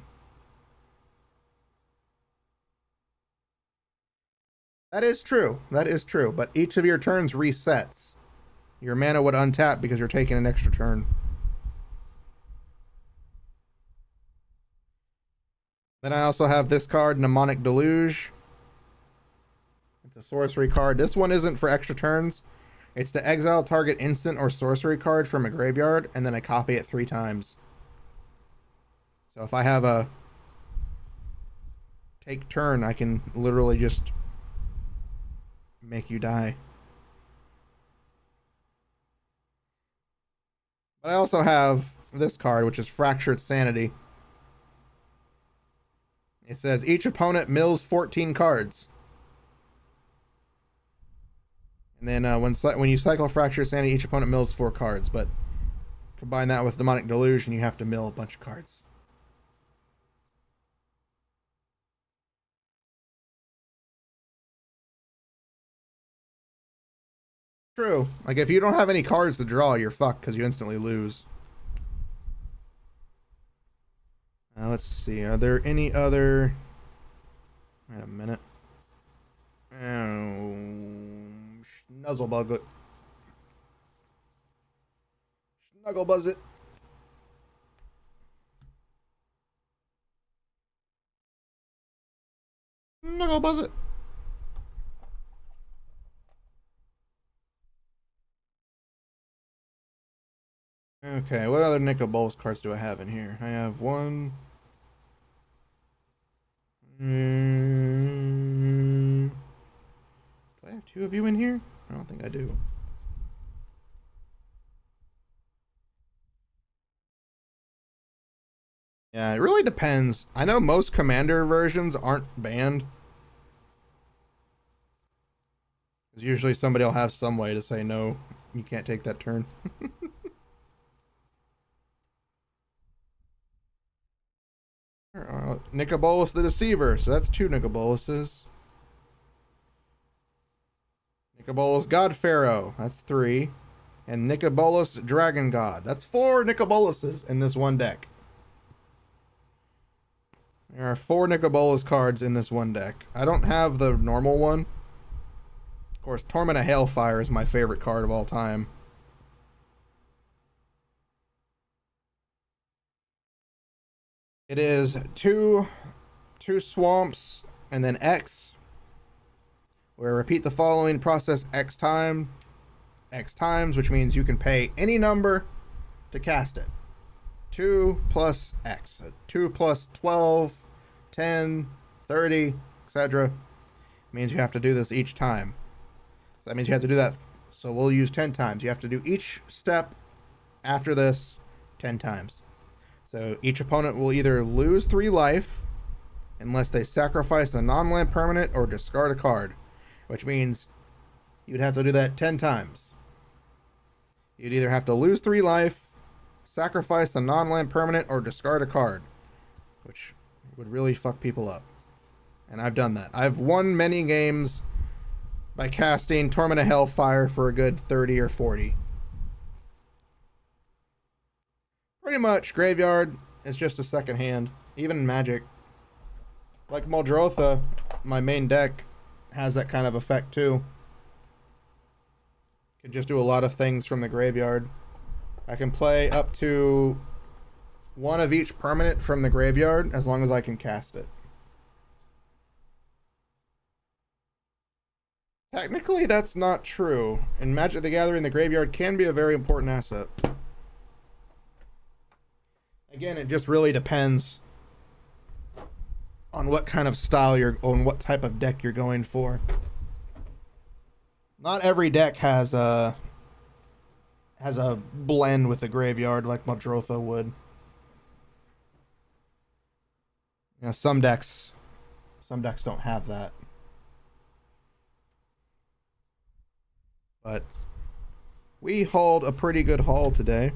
That is true. That is true. But each of your turns resets. Your mana would untap because you're taking an extra turn. Then I also have this card, Mnemonic Deluge. It's a sorcery card. This one isn't for extra turns. It's to exile target instant or sorcery card from a graveyard, and then I copy it 3 times. So if I have a take turn, I can literally just make you die. But I also have this card, which is Fractured Sanity. It says each opponent mills 14 cards. And then when you cycle Fractured Sanity, each opponent mills 4 cards. But combine that with Demonic Deluge, and you have to mill a bunch of cards. True. Like, if you don't have any cards to draw, you're fucked because you instantly lose. Let's see. Are there any other Wait a minute. Oh, Snuzzlebug it. Snugglebuzz it. Snugglebuzz it. Okay, what other Nicol Bolas cards do I have in here? I have one. Do I have two of you in here? I don't think I do. Yeah, it really depends. I know most Commander versions aren't banned. Because usually somebody will have some way to say no, you can't take that turn. Nicol Bolas the Deceiver, so that's two Nicol Bolases. Nicol Bolas God Pharaoh, that's three. And Nicol Bolas Dragon God, that's four Nicol Bolases in this one deck. There are four Nicol Bolas cards in this one deck. I don't have the normal one. Of course, Torment of Hailfire is my favorite card of all time. It is two swamps and then X, where repeat the following process X times, which means you can pay any number to cast it. 2 plus X. 2 plus 12, 10, 30, etc. Means you have to do this each time. So that means you have to do that. So we'll use 10 times. You have to do each step after this 10 times. So each opponent will either lose 3 life unless they sacrifice a non-land permanent or discard a card, which means you'd have to do that 10 times. You'd either have to lose 3 life, sacrifice the non-land permanent, or discard a card, which would really fuck people up. And I've done that. I've won many games by casting Torment of Hailfire for a good 30 or 40. Pretty much, Graveyard is just a second hand, even in Magic. Like Muldrotha, my main deck has that kind of effect too. Can just do a lot of things from the graveyard. I can play up to one of each permanent from the graveyard as long as I can cast it. Technically, that's not true. In Magic the Gathering, the graveyard can be a very important asset. Again, it just really depends on what kind of style on what type of deck you're going for. Not every deck has a blend with the graveyard like Muldrotha would. You know, some decks don't have that. But we hauled a pretty good haul today.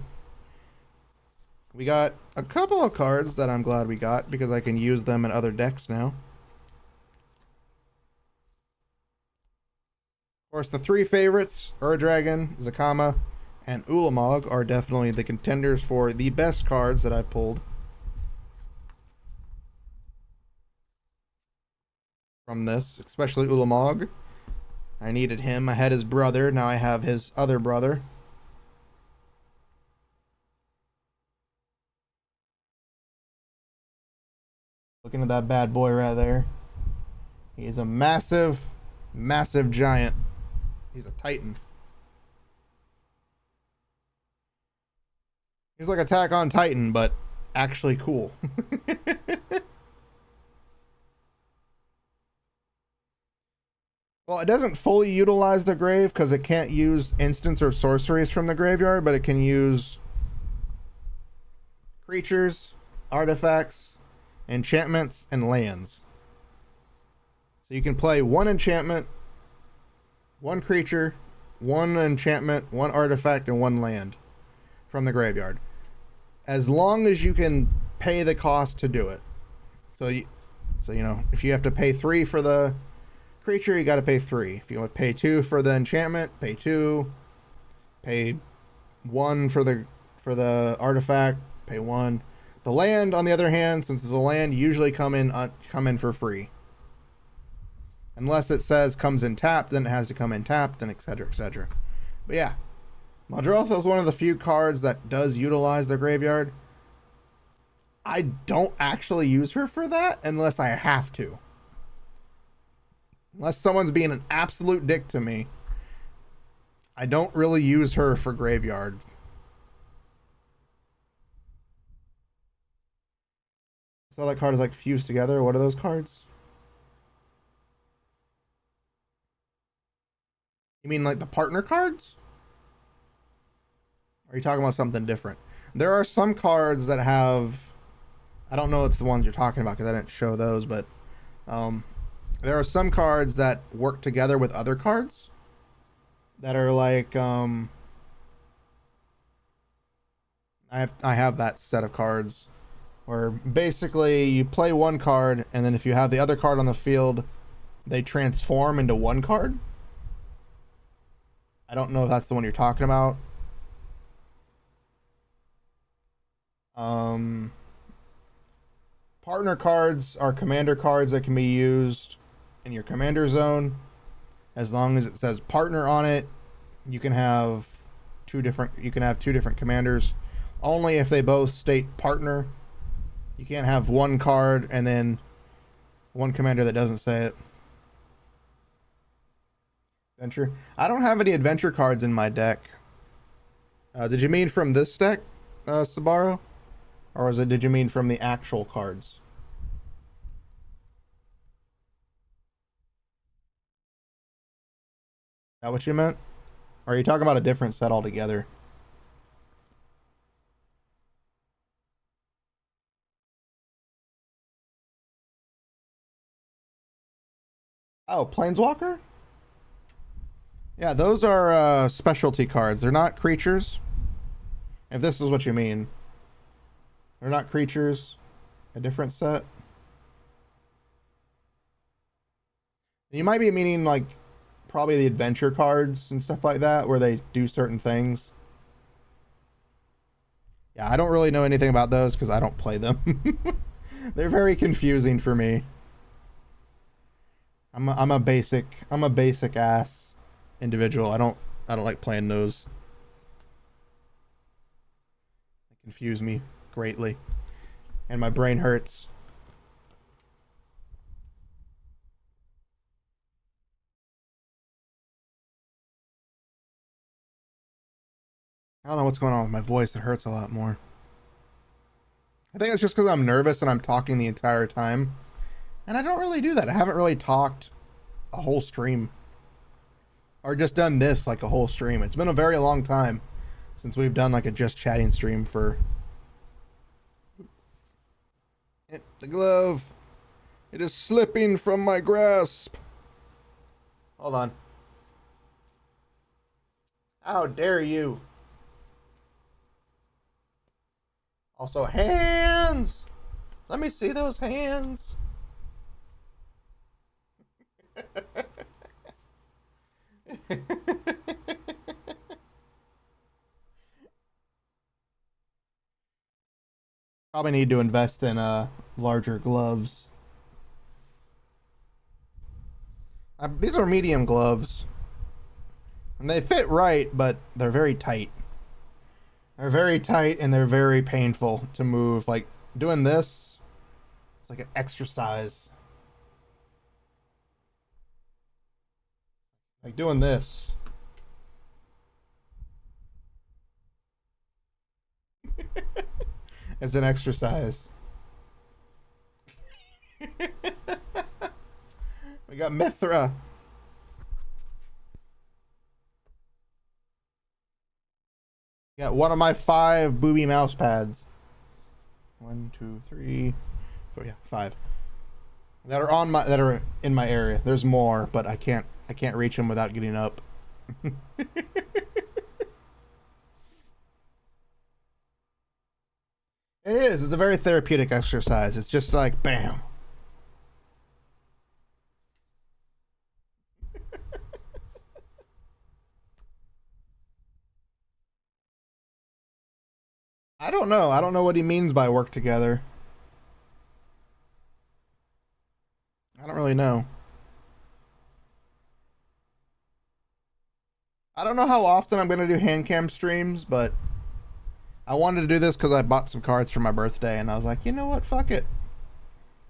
We got a couple of cards that I'm glad we got because I can use them in other decks now. Of course, the 3 favorites, Ur-Dragon, Zakama, and Ulamog, are definitely the contenders for the best cards that I've pulled from this, especially Ulamog. I needed him. I had his brother. Now I have his other brother. Looking at that bad boy right there. He's a massive, massive giant. He's a titan. He's like Attack on Titan, but actually cool. Well, it doesn't fully utilize the grave because it can't use instants or sorceries from the graveyard, but it can use creatures, artifacts, enchantments, and lands. So you can play 1 enchantment, 1 creature, 1 enchantment, 1 artifact, and 1 land from the graveyard, as long as you can pay the cost to do it. So you know, if you have to pay 3 for the creature, you got to pay 3. If you want to pay 2 for the enchantment, pay 2. Pay 1 for the artifact, pay 1. The land, on the other hand, since it's a land, usually come in for free. Unless it says comes in tapped, then it has to come in tapped, and etc. etc. But yeah, Muldrotha is one of the few cards that does utilize the graveyard. I don't actually use her for that unless I have to. Unless someone's being an absolute dick to me, I don't really use her for graveyard. So that card is like fused together. What are those cards? You mean like the partner cards? Or are you talking about something different? There are some cards that have... I don't know it's the ones you're talking about because I didn't show those, but there are some cards that work together with other cards that are like I have that set of cards where basically you play one card and then if you have the other card on the field, they transform into one card. I don't know if that's the one you're talking about. Partner cards are commander cards that can be used in your commander zone. As long as it says partner on it, you can have two different commanders. Only if they both state partner. You can't have one card and then one commander that doesn't say it. Adventure. I don't have any adventure cards in my deck. Did you mean from this deck, Sabaro? Or did you mean from the actual cards? Is that what you meant? Or are you talking about a different set altogether? Oh, Planeswalker? Yeah, those are specialty cards. They're not creatures. If this is what you mean. They're not creatures. A different set. You might be meaning like probably the adventure cards and stuff like that where they do certain things. Yeah, I don't really know anything about those because I don't play them. They're very confusing for me. I'm a basic ass individual. I don't like playing those. They confuse me greatly. And my brain hurts. I don't know what's going on with my voice. It hurts a lot more. I think it's just because I'm nervous and I'm talking the entire time. And I don't really do that. I haven't really talked a whole stream. Or just done this like a whole stream. It's been a very long time since we've done like a just chatting stream for... The glove. It is slipping from my grasp. Hold on. How dare you? Also, hands! Let me see those hands. Probably need to invest in larger gloves. These are medium gloves. And they fit right, but they're very tight. They're very tight and they're very painful to move. Like doing this, it's like an exercise. Like doing this. As an exercise. We got Mithra. Got one of my 5 booby mouse pads. 1, 2, 3, 4, yeah, 5. That are in my area. There's more, but I can't reach them without getting up. It is. It's a very therapeutic exercise. It's just like bam. I don't know. I don't know what he means by work together. I don't really know. I don't know how often I'm gonna do Handcam streams, but I wanted to do this because I bought some cards for my birthday, and I was like, you know what? Fuck it.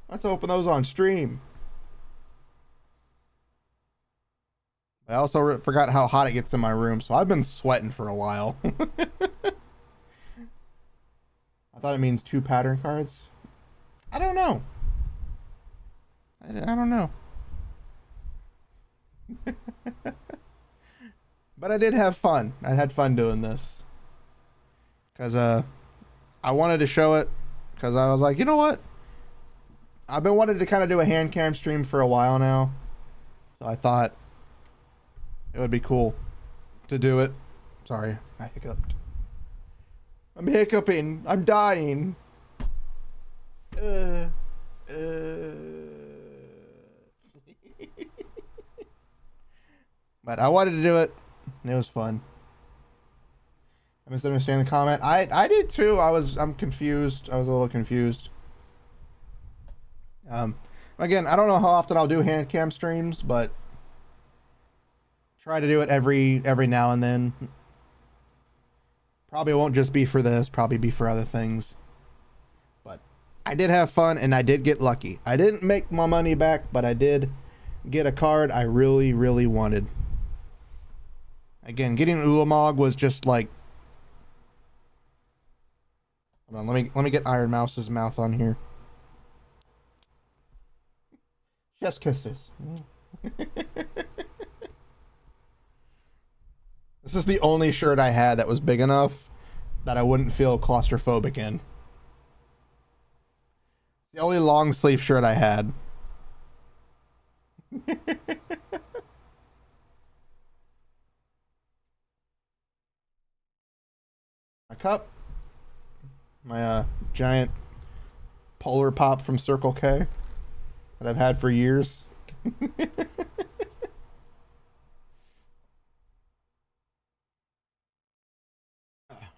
Let's open those on stream. I also forgot how hot it gets in my room, so I've been sweating for a while. I thought it means 2 pattern cards. I don't know. I don't know. But I did have fun. I had fun doing this. Because I wanted to show it. Because I was like, you know what? I've been wanting to kind of do a hand cam stream for a while now. So I thought it would be cool to do it. Sorry, I hiccuped. I'm hiccuping. I'm dying. But I wanted to do it, and it was fun. I misunderstand the comment. I did too. I'm confused. I was a little confused. Again, I don't know how often I'll do hand cam streams, but try to do it every now and then. Probably won't just be for this. Probably be for other things. But I did have fun, and I did get lucky. I didn't make my money back, but I did get a card I really, really wanted. Again, getting Ulamog was just like... Hold on, let me get Iron Mouse's mouth on here. Just kisses. This is the only shirt I had that was big enough that I wouldn't feel claustrophobic in. The only long sleeve shirt I had. My cup. My giant Polar Pop from Circle K that I've had for years.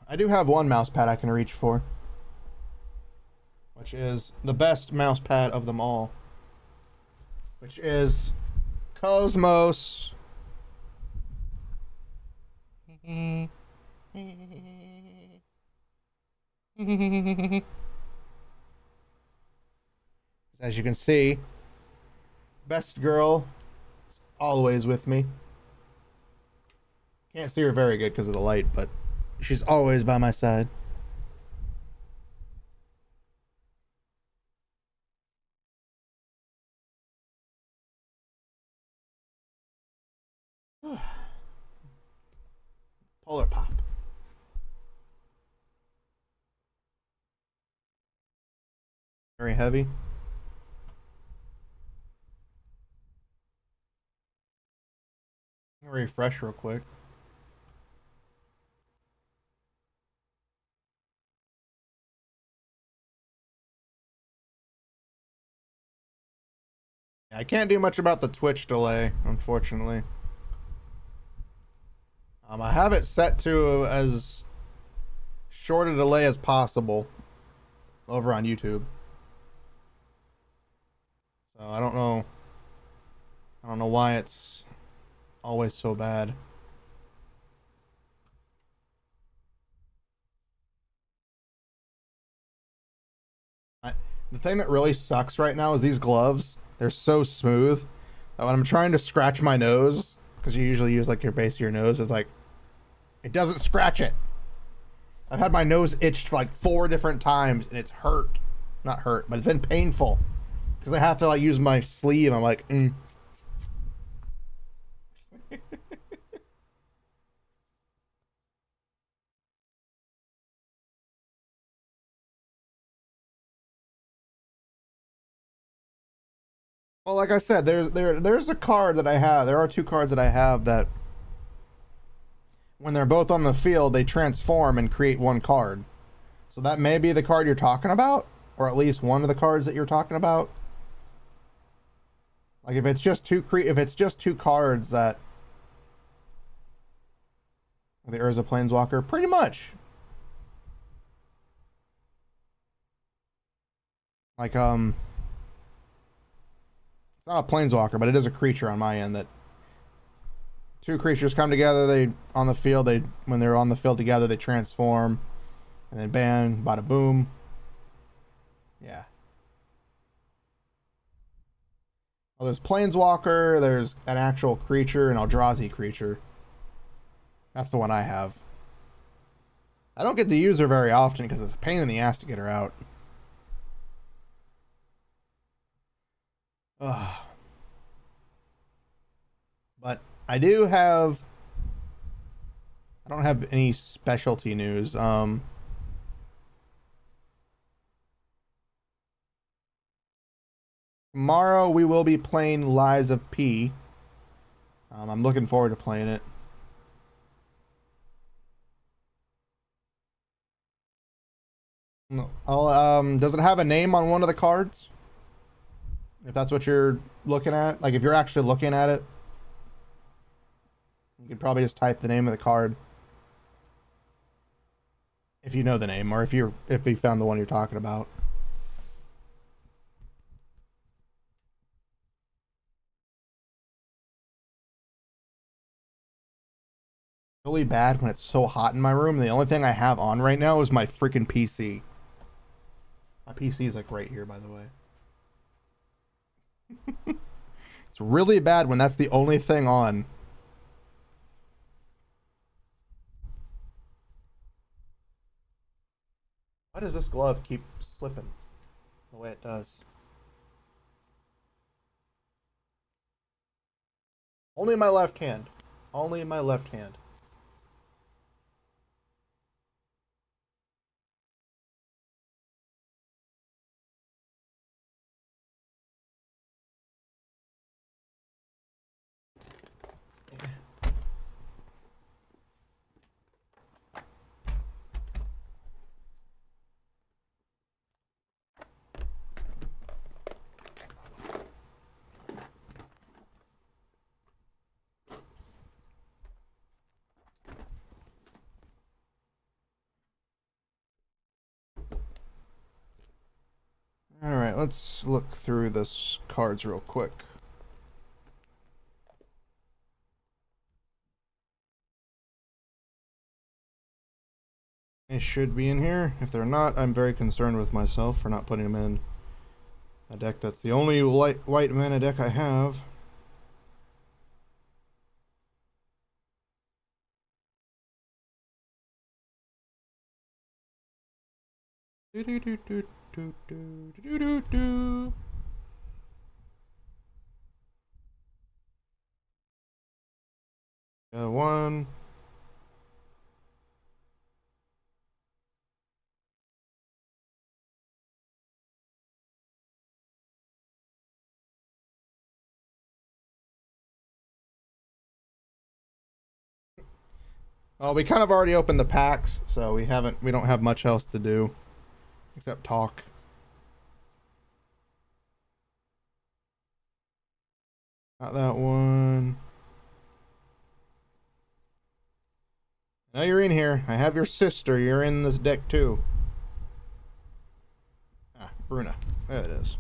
I do have one mouse pad I can reach for, which is the best mouse pad of them all, which is Cosmos. As you can see, best girl is always with me. Can't see her very good because of the light, but she's always by my side. Polar Pop. Very heavy. I'll refresh real quick. I can't do much about the Twitch delay, unfortunately. I have it set to as short a delay as possible over on YouTube. So I don't know why it's always so bad. The thing that really sucks right now is these gloves. They're so smooth that when I'm trying to scratch my nose, because you usually use like your base of your nose, it's like it doesn't scratch it. I've had my nose itched like 4 different times and it's hurt. Not hurt, but it's been painful. Because I have to like use my sleeve. I'm like, Well, like I said, there's a card that I have. There are 2 cards that I have that when they're both on the field, they transform and create one card. So that may be the card you're talking about, or at least one of the cards that you're talking about. Like if it's just 2 cards that the Urza Planeswalker, pretty much. Like it's not a Planeswalker, but it is a creature on my end that two creatures come together. They on the field. They when they're on the field together, they transform, and then bang, bada boom. Yeah. Well, there's Planeswalker. There's an actual creature, an Eldrazi creature. That's the one I have. I don't get to use her very often because it's a pain in the ass to get her out. Ugh. But I do have. I don't have any specialty news. Tomorrow we will be playing Lies of P. I'm looking forward to playing it. Does it have a name on one of the cards? If that's what you're looking at, like if you're actually looking at it, you could probably just type the name of the card. If you know the name, or if you found the one you're talking about. Really bad when it's so hot in my room. The only thing I have on right now is my freaking PC. My PC is like right here, by the way. It's really bad when that's the only thing on. Why does this glove keep slipping the way it does? Only in my left hand. Only in my left hand. Alright, let's look through this cards real quick. They should be in here. If they're not, I'm very concerned with myself for not putting them in a deck that's the only white mana deck I have. Do do do do do do do do do. One. Well, we kind of already opened the packs, so we don't have much else to do except talk. Not that one. Now you're in here. I have your sister. You're in this deck too. Ah, Bruna. There it is.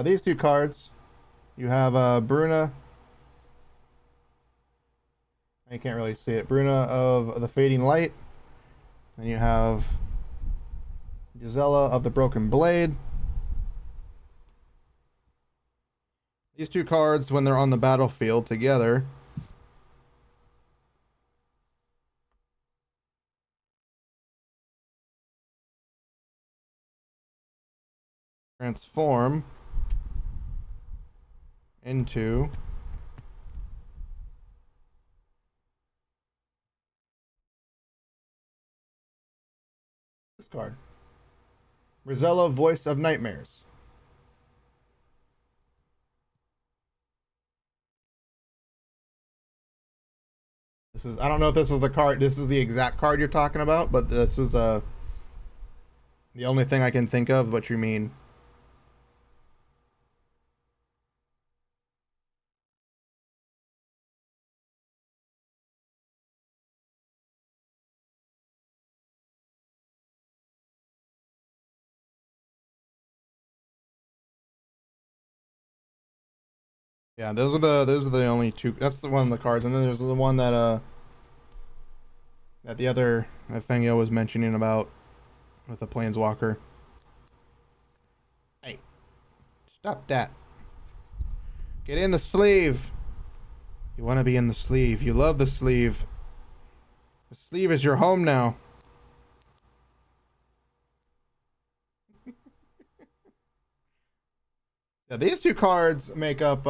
These two cards. You have Bruna. You can't really see it. Bruna of the Fading Light. Then you have Gisela of the Broken Blade. These two cards, when they're on the battlefield together, transform into this card. Rosella, Voice of Nightmares. This is, I don't know if this is the card, this is the exact card you're talking about, but this is the only thing I can think of what you mean. Yeah, those are the only two. That's the one of the cards, and then there's the one that the other that Fangio was mentioning about with the Planeswalker. Hey, stop that! Get in the sleeve. You want to be in the sleeve. You love the sleeve. The sleeve is your home now. Yeah, these two cards make up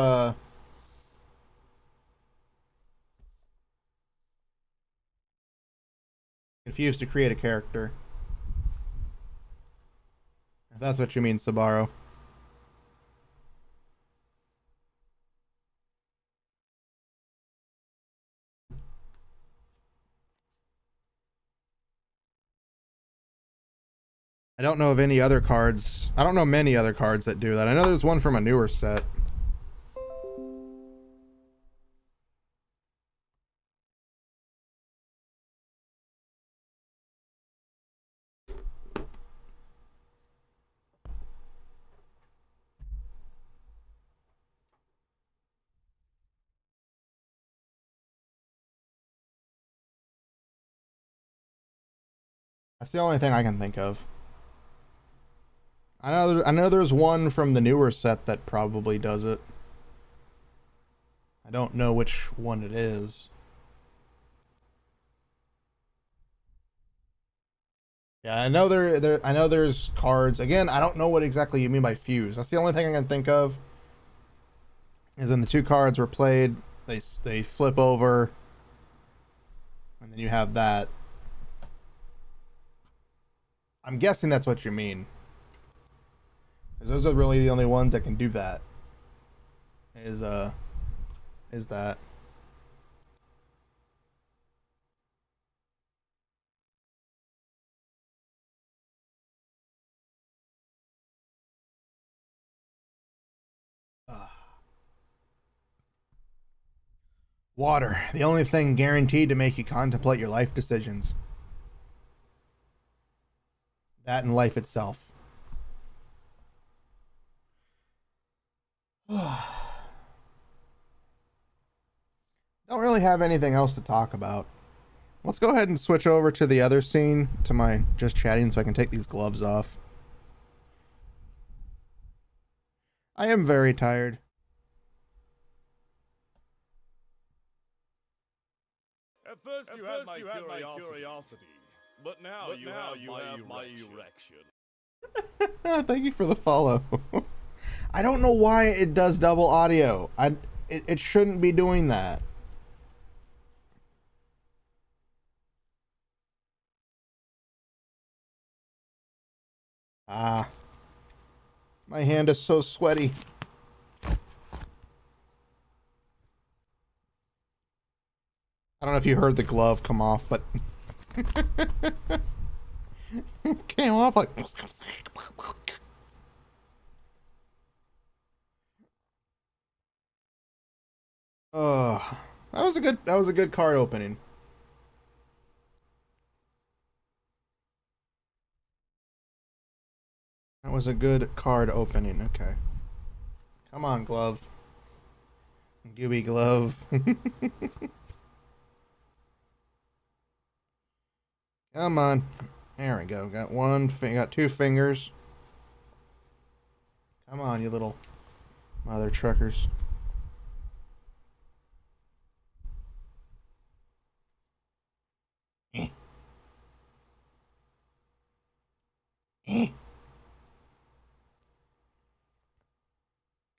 Confused to create a character. If that's what you mean, Sabaro. I don't know of any other cards. I don't know many other cards that do that. I know there's one from a newer set. That's the only thing I can think of. I know there's one from the newer set that probably does it. I don't know which one it is. Yeah, I know I know there's cards. Again, I don't know what exactly you mean by fuse. That's the only thing I can think of. Is when the two cards were played, they flip over, and then you have that. I'm guessing that's what you mean. Because those are really the only ones that can do that. Is that. Water, the only thing guaranteed to make you contemplate your life decisions. That and life itself. Don't really have anything else to talk about. Let's go ahead and switch over to the other scene, to my just chatting, so I can take these gloves off. I am very tired. At first you had my curiosity, but now you have my erection. Thank you for the follow. I don't know why it does double audio. It shouldn't be doing that. Ah. My hand is so sweaty. I don't know if you heard the glove come off, but it came off like. Oh, that was a good card opening. That was a good card opening. Okay. Come on, glove. Gooey glove. Come on. There we go. Got two fingers. Come on, you little mother truckers. Eh. Eh.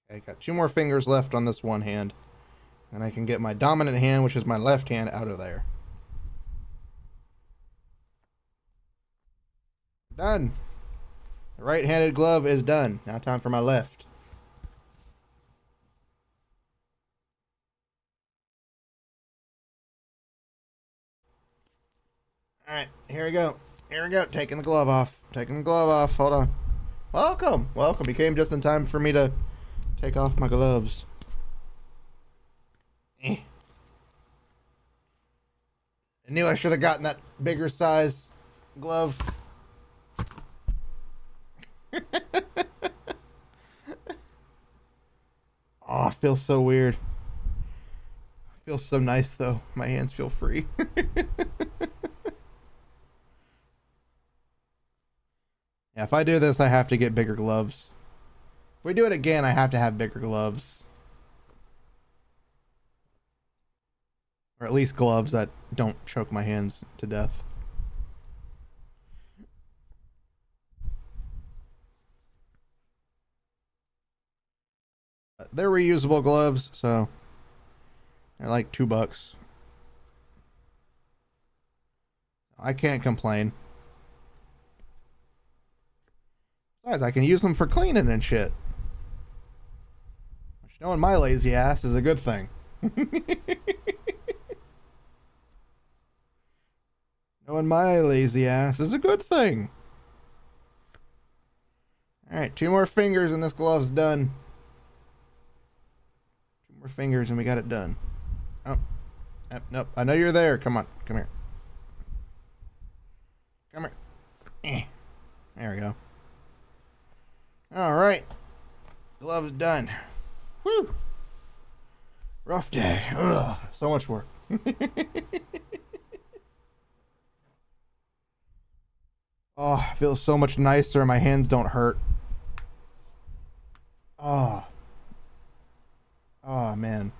Okay, got two more fingers left on this one hand. And I can get my dominant hand, which is my left hand, out of there. Done. The right-handed glove is done. Now time for my left. Alright, here we go. Here we go. Taking the glove off. Taking the glove off. Hold on. Welcome. Welcome. You came just in time for me to take off my gloves. Eh. I knew I should have gotten that bigger size glove. Oh, it feels so weird. It feels so nice though. My hands feel free. Yeah, if I do this, I have to get bigger gloves. If we do it again, I have to have bigger gloves. Or at least gloves that don't choke my hands to death. They're reusable gloves, so they're like $2. I can't complain. Besides, I can use them for cleaning and shit. Which, knowing my lazy ass is a good thing. Knowing my lazy ass is a good thing. Alright, 2 more fingers and this glove's done. 2 more fingers and we got it done. Oh. Nope. I know you're there. Come on. Come here. Come here. There we go. Alright. Glove's done. Whew. Rough day. Ugh. So much work. Oh, it feels so much nicer. My hands don't hurt. Oh. Oh, man.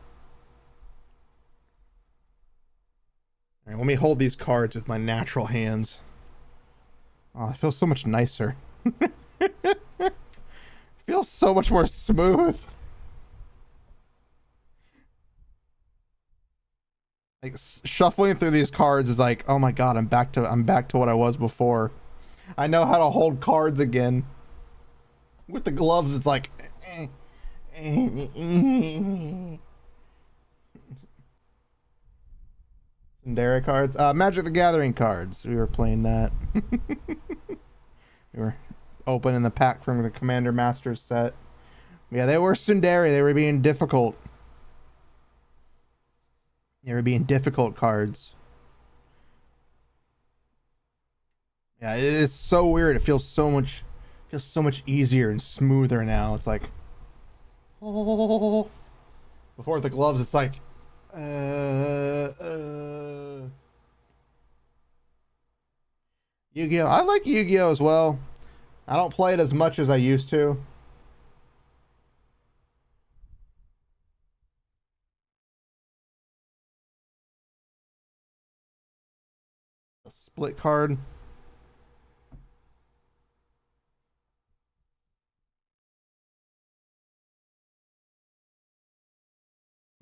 All right, let me hold these cards with my natural hands. Oh, it feels so much nicer. It feels so much more smooth. Like shuffling through these cards is like, oh my god, I'm back to what I was before. I know how to hold cards again. With the gloves, it's like Sundari cards. Magic the Gathering cards. We were playing that. We were opening the pack from the Commander Masters set. Yeah, they were Sundari. They were being difficult. They were being difficult cards. Yeah, it is so weird. It feels so much easier and smoother now. It's like, oh. Before the gloves, it's like, Yu-Gi-Oh! I like Yu-Gi-Oh! As well. I don't play it as much as I used to. A split card.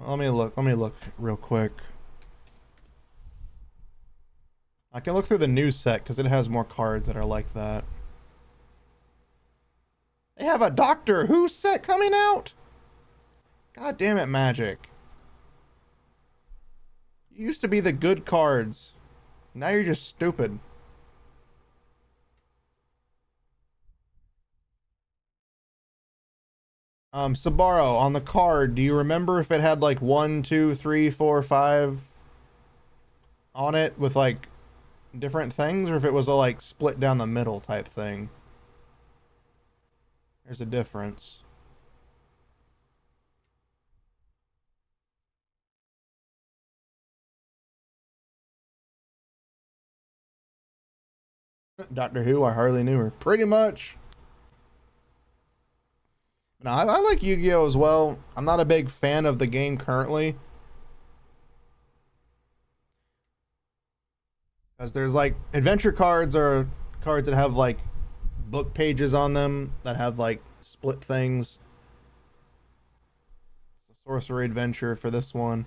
Let me look real quick. I can look through the new set because it has more cards that are like that. They have a Doctor Who set coming out? God damn it, Magic. You used to be the good cards. Now you're just stupid. Sabaro, on the card, do you remember if it had like 1, 2, 3, 4, 5 on it with like different things, or if it was a like split down the middle type thing? There's a difference. Doctor Who, I hardly knew her. Pretty much. No, I like Yu-Gi-Oh! As well. I'm not a big fan of the game currently. Because there's like, adventure cards are cards that have like book pages on them that have like split things. It's a sorcery adventure for this one.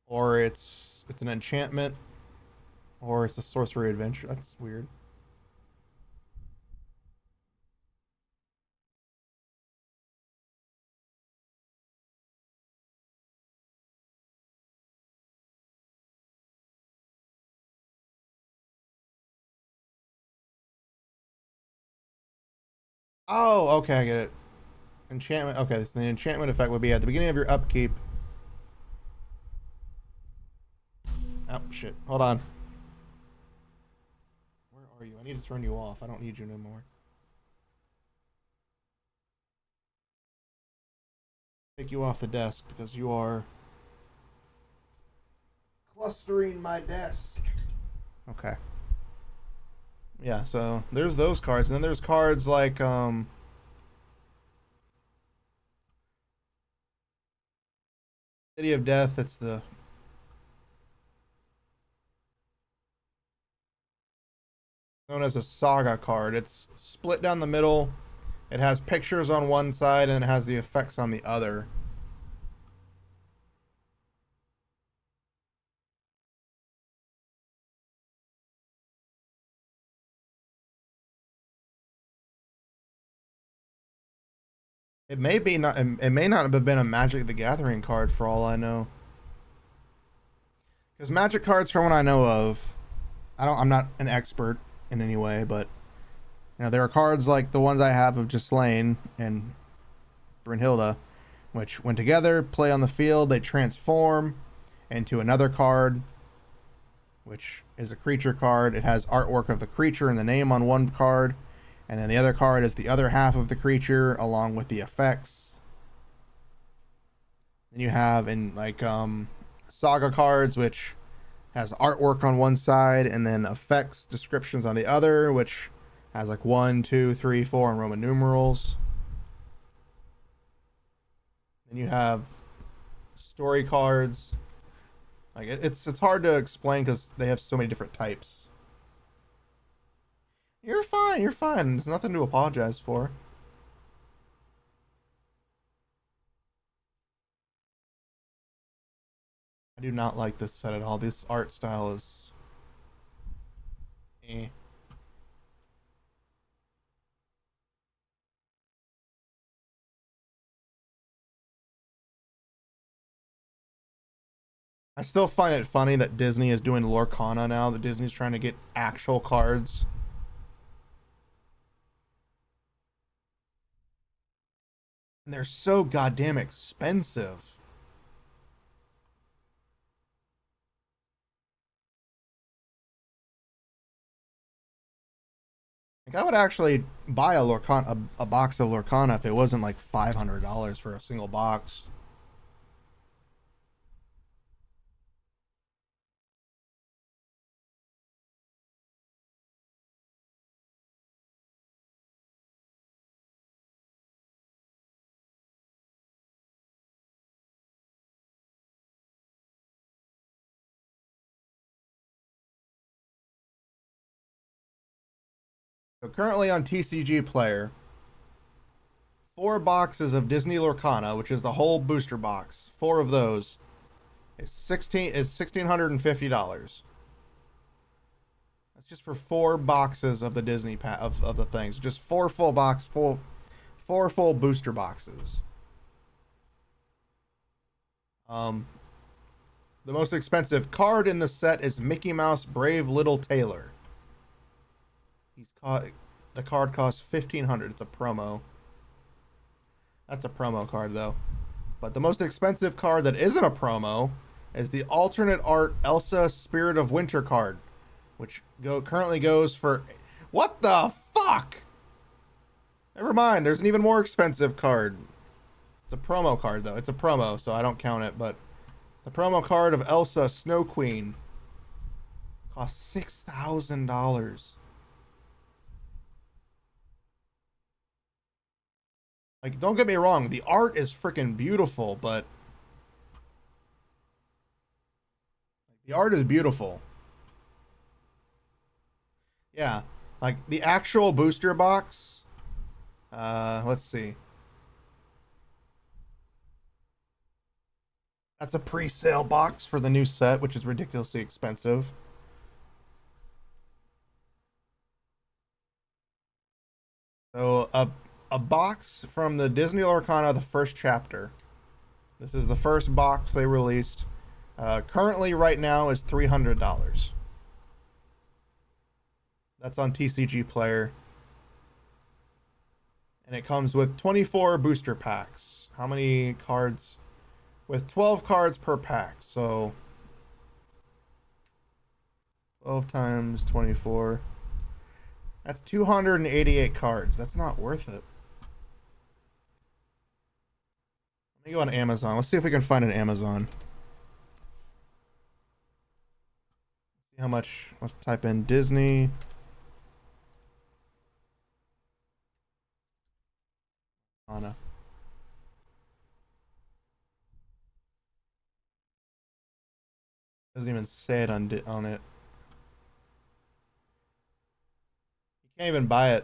Or it's an enchantment. Or it's a sorcery adventure. That's weird. Oh, okay, I get it. Enchantment. Okay, so the enchantment effect would be at the beginning of your upkeep. Oh, shit. Hold on. Where are you? I need to turn you off. I don't need you no more. take you off the desk because you are clustering my desk. Okay. Yeah, so there's those cards, and then there's cards like City of Death. It's the known as a saga card. It's split down the middle. It has pictures on one side and it has the effects on the other. It may be not. It may not have been a Magic the Gathering card for all I know. Because Magic cards, from what I know of, I'm not an expert in any way, but there are cards like the ones I have of Ghislaine and Brynhilda, which when together play on the field, they transform into another card, which is a creature card. It has artwork of the creature and the name on one card, and then the other card is the other half of the creature along with the effects. Then you have in like saga cards, which has artwork on one side and then effects descriptions on the other, which has like 1, 2, 3, 4 in Roman numerals. Then you have story cards. Like it's hard to explain because they have so many different types. You're fine. You're fine. There's nothing to apologize for. I do not like this set at all. This art style is eh. I still find it funny that Disney is doing Lorcana now. That Disney's trying to get actual cards. And they're so goddamn expensive. Like I would actually buy a Lorcana, a box of Lorcana if it wasn't like $500 for a single box. So currently on TCG Player, 4 boxes of Disney Lorcana, which is the whole booster box, 4 of those is $1,650. That's just for 4 boxes of the Disney of the things. Just 4 full booster boxes. The most expensive card in the set is Mickey Mouse Brave Little Tailor. The card costs $1,500. It's a promo. That's a promo card though. But the most expensive card that isn't a promo is the alternate art Elsa Spirit of Winter card, which currently goes for what the fuck? Never mind. There's an even more expensive card. It's a promo card though. It's a promo, so I don't count it. But the promo card of Elsa Snow Queen costs $6,000. Like, don't get me wrong, the art is freaking beautiful, but the art is beautiful. Yeah, like the actual booster box. Let's see. That's a pre-sale box for the new set, which is ridiculously expensive. So a box from the Disney Lorcana, the first chapter. This is the first box they released. Currently, right now, is $300. That's on TCG Player. And it comes with 24 booster packs. How many cards? With 12 cards per pack. So 12 times 24. That's 288 cards. That's not worth it. Let me go on Amazon. Let's see if we can find an Amazon. See how much. Let's type in Disney. Anna. Doesn't even say it on it. You can't even buy it.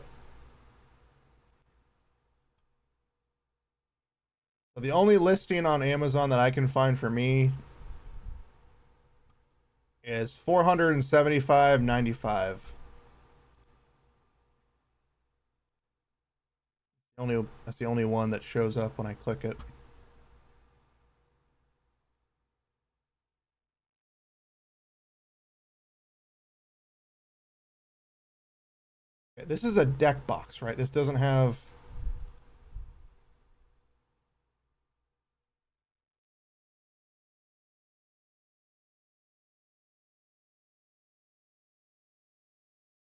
So the only listing on Amazon that I can find for me is $475.95. That's the only one that shows up when I click it. Okay, this is a deck box, right? This doesn't have.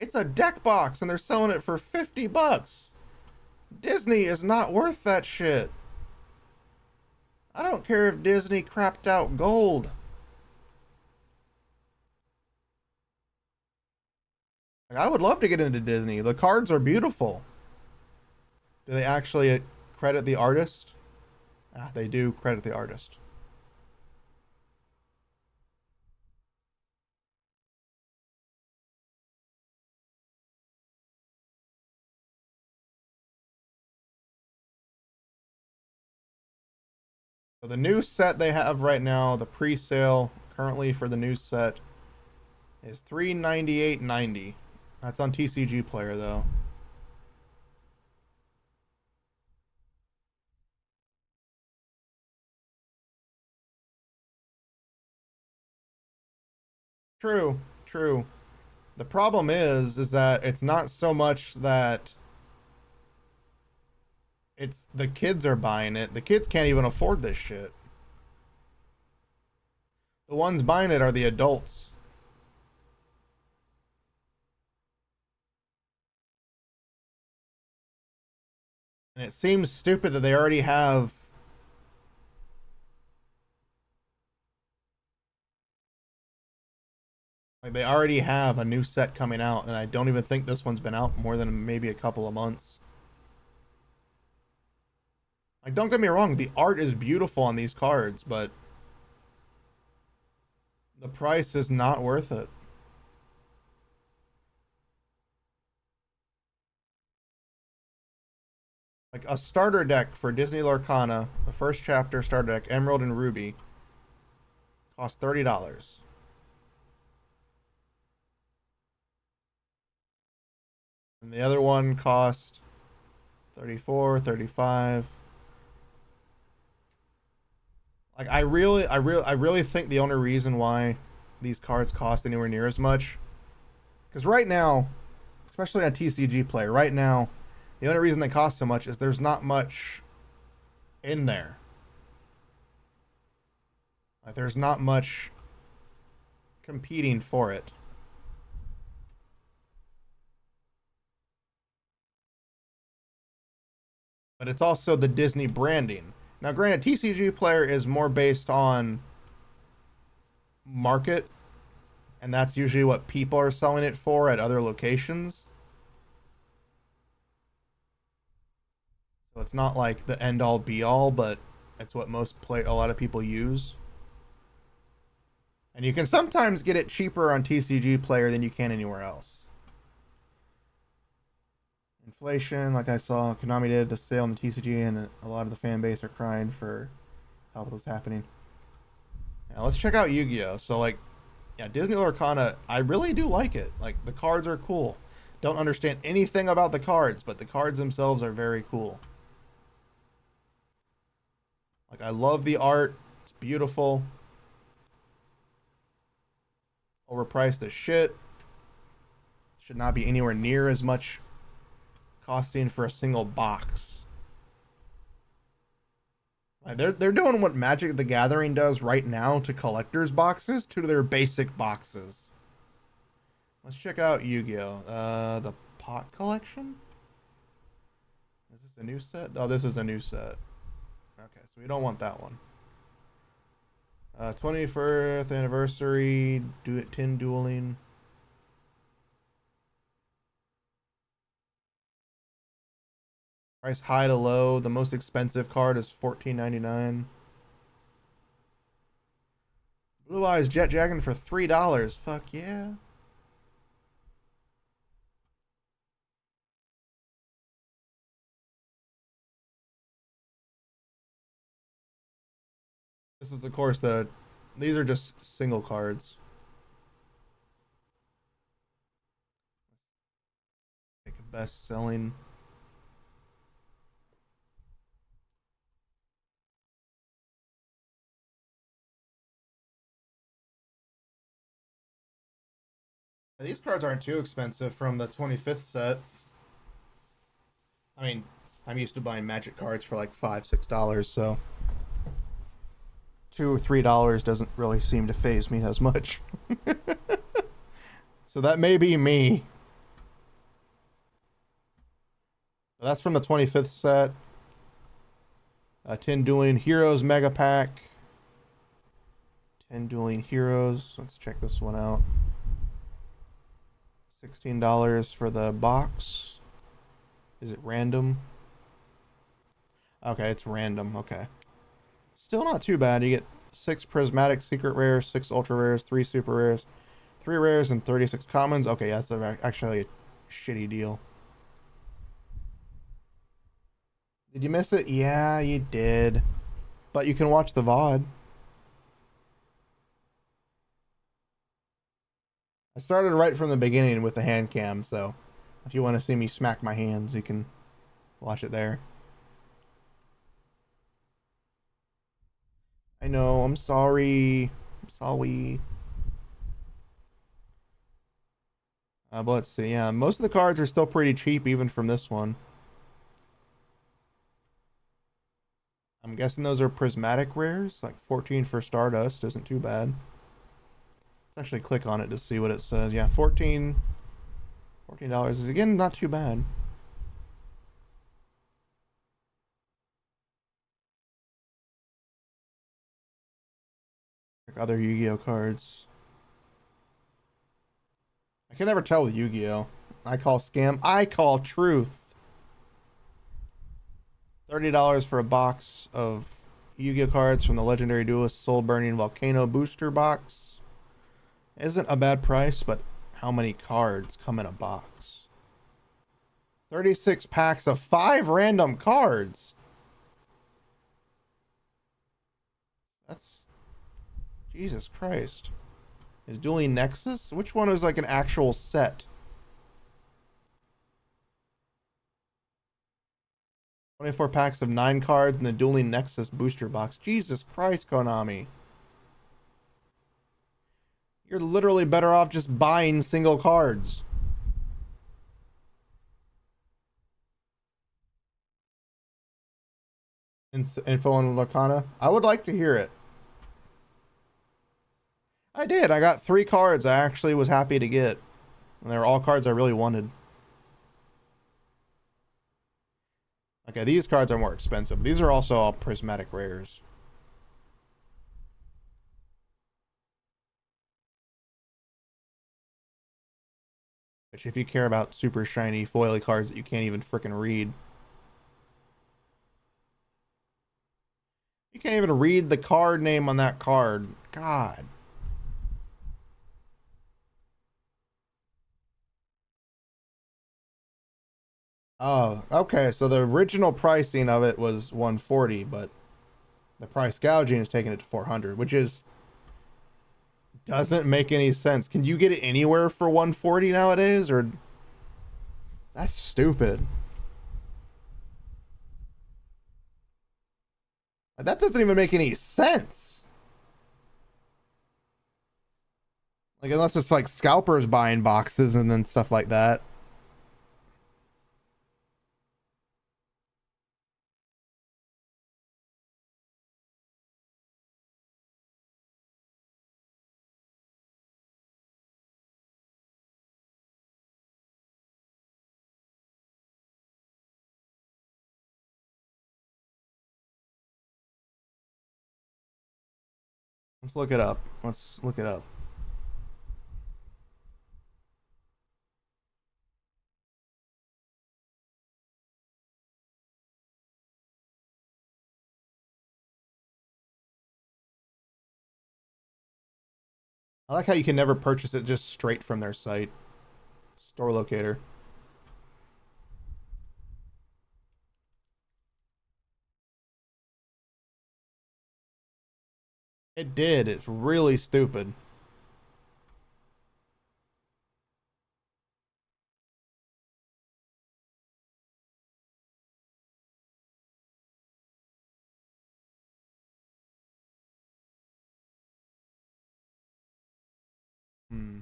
It's a deck box and they're selling it for $50. Disney is not worth that shit. I don't care if Disney crapped out gold. Like, I would love to get into Disney. The cards are beautiful. Do they actually credit the artist? Ah, they do credit the artist. So the new set they have right now, the pre-sale currently for the new set is $398.90. That's on TCG Player though. True, true. The problem is that it's not so much that it's the kids are buying it. The kids can't even afford this shit. The ones buying it are the adults. And it seems stupid that they already have they already have a new set coming out, and I don't even think this one's been out more than maybe a couple of months. Like, don't get me wrong, the art is beautiful on these cards, but the price is not worth it. Like a starter deck for Disney Lorcana, the first chapter starter deck, Emerald and Ruby, costs $30. And the other one cost 34, 35. Like I really think the only reason why these cards cost anywhere near as much, because right now, especially on TCG Player, right now, the only reason they cost so much is there's not much in there. Like there's not much competing for it. But it's also the Disney branding. Now, granted, TCG Player is more based on market, and that's usually what people are selling it for at other locations. So it's not like the end all be all, but it's what a lot of people use. And you can sometimes get it cheaper on TCG Player than you can anywhere else. Inflation, like I saw, Konami did the sale on the TCG, and a lot of the fan base are crying for how this is happening. Now let's check out Yu-Gi-Oh! So like, yeah, Disney Lorcana, I really do like it. Like the cards are cool. Don't understand anything about the cards, but the cards themselves are very cool. Like I love the art. It's beautiful. Overpriced as shit. Should not be anywhere near as much costing for a single box. Like they're doing what Magic the Gathering does right now to collectors boxes to their basic boxes. Let's check out Yu-Gi-Oh! The pot collection? Is this a new set? Oh, this is a new set. Okay, So we don't want that one. 21st anniversary, tin dueling. Price high to low. The most expensive card is $14.99. Blue Eyes Jet Dragon for $3. Fuck yeah. This is, of course, these are just single cards. Like best selling. These cards aren't too expensive from the 25th set. I mean, I'm used to buying Magic cards for like $5-6, so $2 or $3 doesn't really seem to phase me as much. So that may be me. That's from the 25th set. Tin Dueling Heroes Mega Pack. 10 Dueling Heroes. Let's check this one out. $16 for the box. Is it random? Okay, it's random. Okay. Still not too bad. You get 6 prismatic secret rares, 6 ultra rares, 3 super rares, 3 rares, and 36 commons. Okay, that's actually a shitty deal. Did you miss it? Yeah, you did. But you can watch the VOD. I started right from the beginning with the hand cam, so if you want to see me smack my hands, you can watch it there. I know, I'm sorry. I'm sorry. But let's see. Yeah, most of the cards are still pretty cheap, even from this one. I'm guessing those are prismatic rares. Like 14 for Stardust isn't too bad. Let's actually click on it to see what it says. Yeah, $14 is again not too bad. Like other Yu-Gi-Oh cards. I can never tell with Yu-Gi-Oh. I call scam. I call truth. $30 for a box of Yu-Gi-Oh cards from the Legendary Duelist Soul Burning Volcano Booster Box. Isn't a bad price, but how many cards come in a box? 36 packs of 5 random cards. That's... Jesus Christ. Is Dueling Nexus? Which one is like an actual set? 24 packs of 9 cards in the Dueling Nexus booster box. Jesus Christ, Konami. You're literally better off just buying single cards. Info on Lorcana? I would like to hear it. I did. I got 3 cards I actually was happy to get. And they were all cards I really wanted. Okay, these cards are more expensive. These are also all prismatic rares. Which, if you care about super shiny foily cards that you can't even frickin' read. You can't even read the card name on that card. God. Oh, okay. So the original pricing of it was 140, but the price gouging is taking it to 400, which is doesn't make any sense. Can you get it anywhere for 140 nowadays, or that's stupid? That doesn't even make any sense. Like, unless it's like scalpers buying boxes and then stuff like that. Let's look it up. Let's look it up. I like how you can never purchase it just straight from their site. Store locator. It did. It's really stupid. Hmm.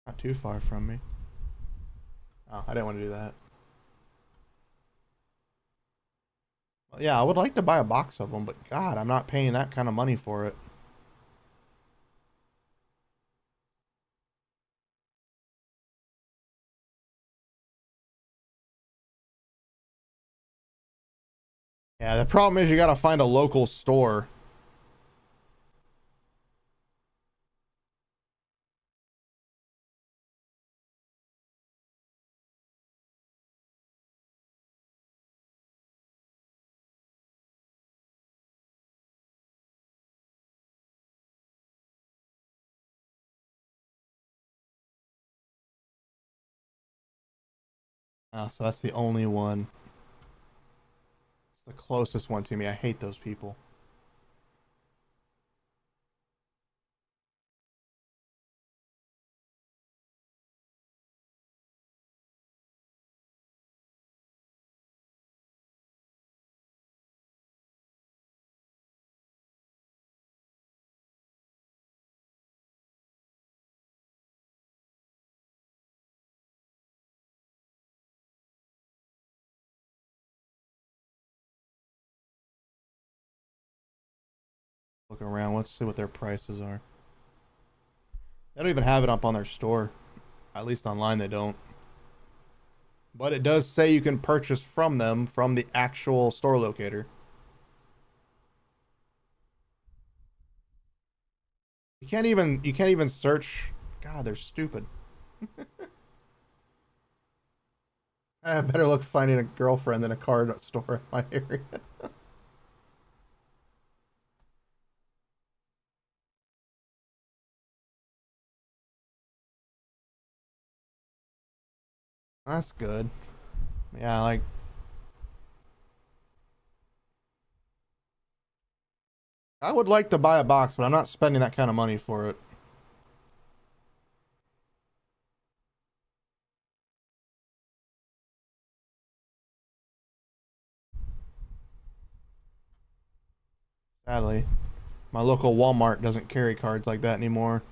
Not too far from me. Oh, I didn't want to do that. Well, yeah, I would like to buy a box of them, but God, I'm not paying that kind of money for it. Yeah, the problem is you gotta find a local store. Oh, so that's the only one. It's the closest one to me. I hate those people. Look around. Let's see what their prices are. They don't even have it up on their store. At least online they don't. But it does say you can purchase from them from the actual store locator. You can't even search. God, they're stupid. I have better luck finding a girlfriend than a card store in my area. That's good. Yeah, like I would like to buy a box, but I'm not spending that kind of money for it. Sadly, my local Walmart doesn't carry cards like that anymore.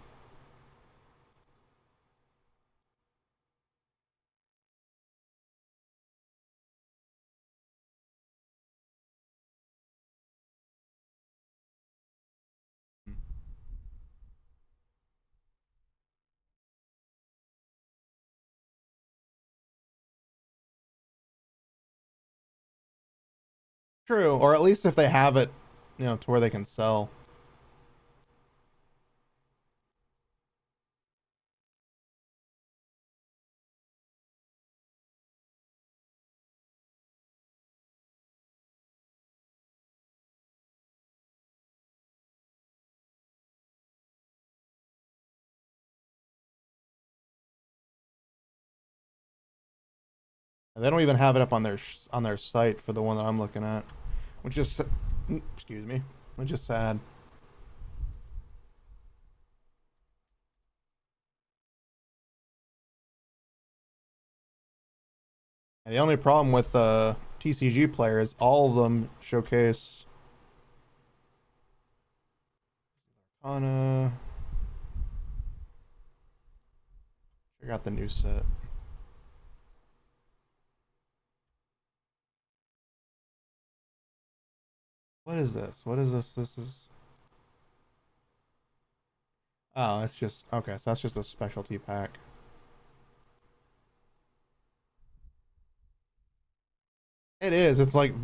True, or at least if they have it, to where they can sell. And they don't even have it up on their site for the one that I'm looking at, which is excuse me, which is sad. And the only problem with TCG player is all of them showcase on check out the new set. What is this? What is this? This is... Oh, it's just... Okay, so that's just a specialty pack. It is. It's like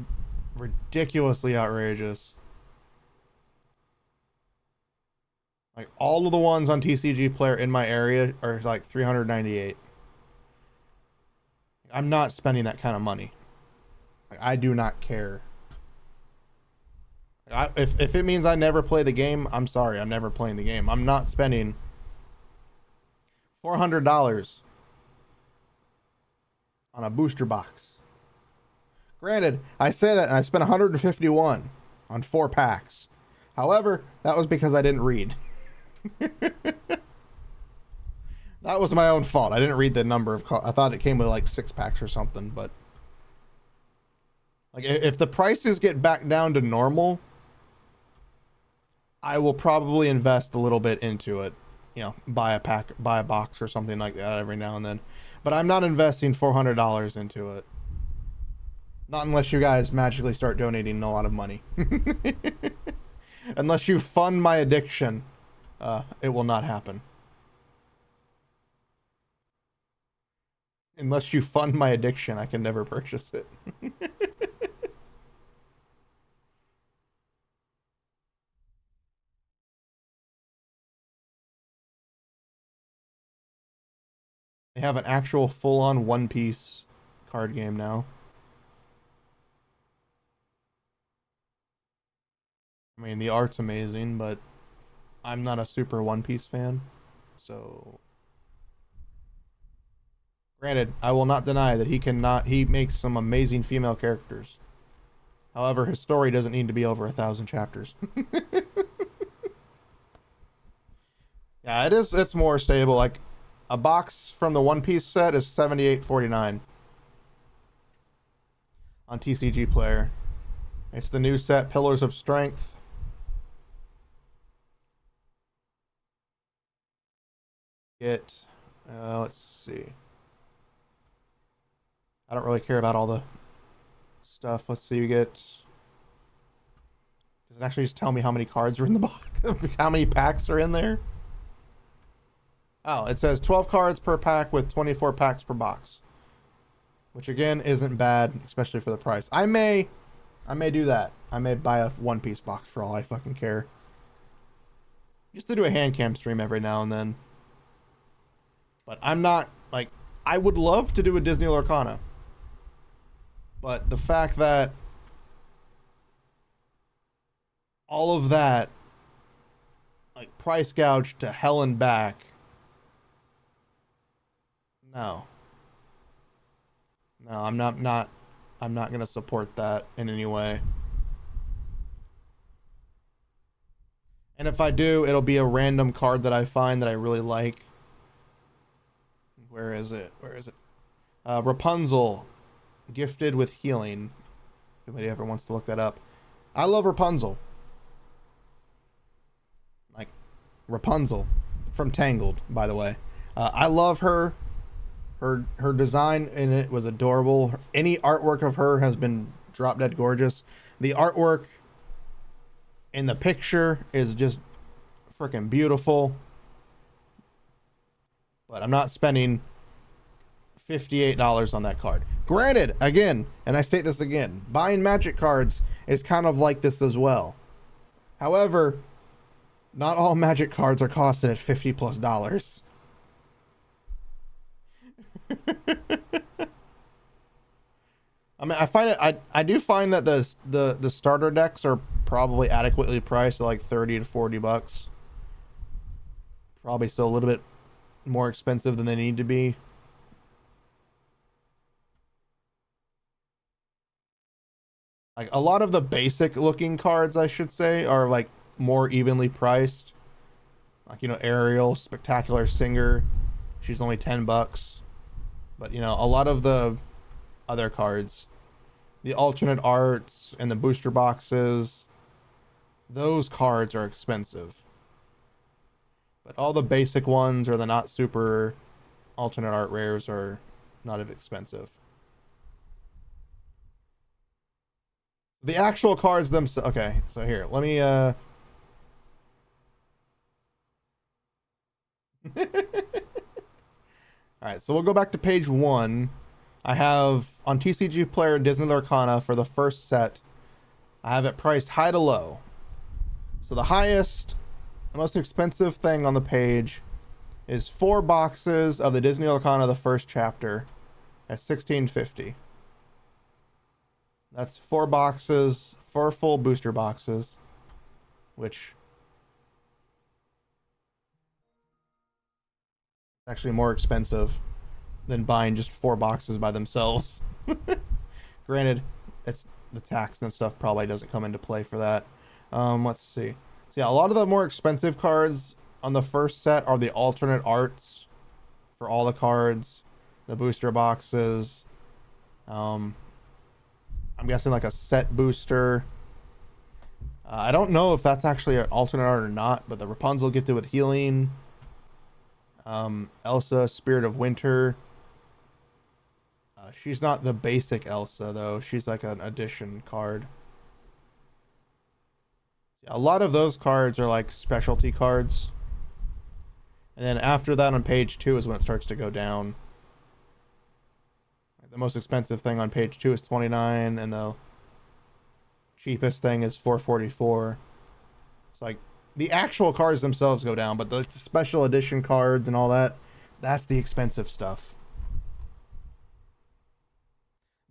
ridiculously outrageous. Like all of the ones on TCG Player in my area are like 398. I'm not spending that kind of money. Like, I do not care. If it means I never play the game, I'm sorry. I'm never playing the game. I'm not spending $400 on a booster box. Granted, I say that and I spent 151 on 4 packs. However, that was because I didn't read. That was my own fault. I didn't read the number of cards. I thought it came with like 6 packs or something, but like if the prices get back down to normal, I will probably invest a little bit into it. You know, buy a pack, buy a box or something like that every now and then. But I'm not investing $400 into it. Not unless you guys magically start donating a lot of money. Unless you fund my addiction, it will not happen. Unless you fund my addiction, I can never purchase it. They have an actual full-on One Piece card game now. I mean, the art's amazing, but I'm not a super One Piece fan, so... Granted, I will not deny that he makes some amazing female characters. However, his story doesn't need to be over 1,000 chapters. Yeah, it's more stable. Like, a box from the One Piece set is $78.49 on TCG Player. It's the new set, Pillars of Strength. Let's see. I don't really care about all the stuff. Let's see, you get... Does it actually just tell me how many cards are in the box? How many packs are in there? Oh, it says 12 cards per pack with 24 packs per box. Which again isn't bad, especially for the price. I may do that. I may buy a One Piece box for all I fucking care. Just to do a Handcam stream every now and then. But I'm not, like, I would love to do a Disney Lorcana. But the fact that all of that, like, price gouged to hell and back, no. No, I'm not going to support that in any way. And if I do, it'll be a random card that I find that I really like. Where is it? Rapunzel, gifted with healing. If anybody ever wants to look that up. I love Rapunzel. Like, Rapunzel from Tangled, by the way. I love her. Her design in it was adorable. Any artwork of her has been drop dead gorgeous. The artwork in the picture is just freaking beautiful. But I'm not spending $58 on that card. Granted, again, and I state this again, buying Magic cards is kind of like this as well. However, not all Magic cards are costing at $50+. I mean, I find it. I do find that the starter decks are probably adequately priced at like $30 to $40. Probably still a little bit more expensive than they need to be. Like a lot of the basic looking cards, I should say, are like more evenly priced. Like, you know, Ariel, Spectacular Singer, she's only $10. But, you know, a lot of the other cards, the alternate arts and the booster boxes, those cards are expensive. But all the basic ones or the not super alternate art rares are not as expensive. The actual cards themselves. Okay, so here, let me Alright, so we'll go back to page 1. I have on TCG Player Disney Arcana for the first set. I have it priced high to low. So the highest, the most expensive thing on the page is 4 boxes of the Disney Arcana, the first chapter, at $16.50. That's 4 boxes, 4 full booster boxes, which is actually more expensive than buying just 4 boxes by themselves. Granted, it's the tax and stuff probably doesn't come into play for that. Let's see. So yeah, a lot of the more expensive cards on the first set are the alternate arts for all the cards, the booster boxes. I'm guessing like a set booster. I don't know if that's actually an alternate art or not, but the Rapunzel gifted with healing. Elsa, Spirit of Winter. She's not the basic Elsa though. She's like an addition card. A lot of those cards are like specialty cards. And then after that on page 2 is when it starts to go down. The most expensive thing on page 2 is $29, and the cheapest thing is $4.44. It's like the actual cards themselves go down, but the special edition cards and all that, that's the expensive stuff.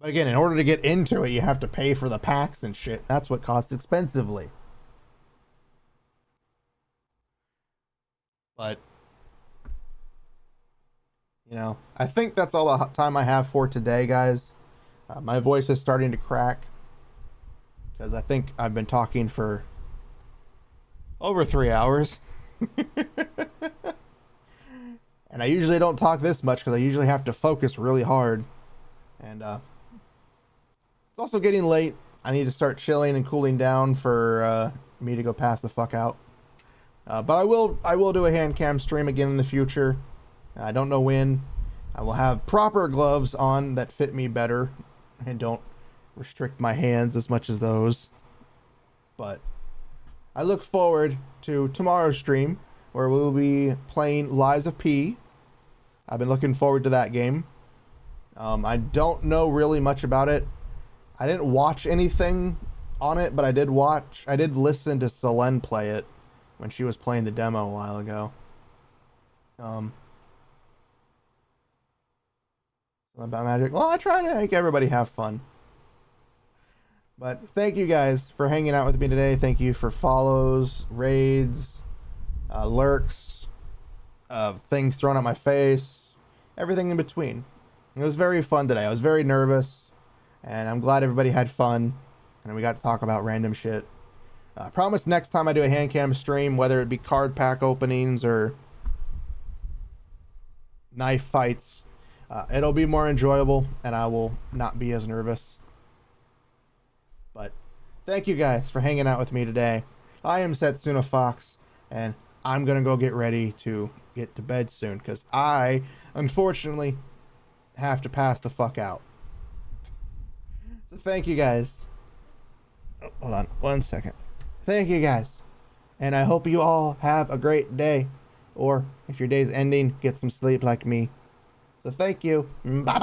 But again, in order to get into it, you have to pay for the packs and shit. That's what costs expensively. But you know, I think that's all the time I have for today, guys. My voice is starting to crack because I think I've been talking for over 3 hours. And I usually don't talk this much because I usually have to focus really hard. And it's also getting late. I need to start chilling and cooling down for me to go pass the fuck out. But I will do a hand cam stream again in the future. I don't know when. I will have proper gloves on that fit me better and don't restrict my hands as much as those. But I look forward to tomorrow's stream where we'll be playing Lies of P. I've been looking forward to that game. I don't know really much about it. I didn't watch anything on it, but I did listen to Selene play it when she was playing the demo a while ago. About Magic. Well, I try to make everybody have fun. But thank you guys for hanging out with me today. Thank you for follows, raids, lurks, things thrown at my face, everything in between. It was very fun today. I was very nervous, and I'm glad everybody had fun, and we got to talk about random shit. I promise next time I do a Handcam stream, whether it be card pack openings or knife fights, it'll be more enjoyable, and I will not be as nervous. But thank you guys for hanging out with me today. I am Setsuna Fox, and I'm going to go get ready to get to bed soon, because I, unfortunately, have to pass the fuck out. So thank you guys. Oh, hold on 1 second. Thank you guys. And I hope you all have a great day. Or if your day's ending, get some sleep like me. So thank you. Bye-bye.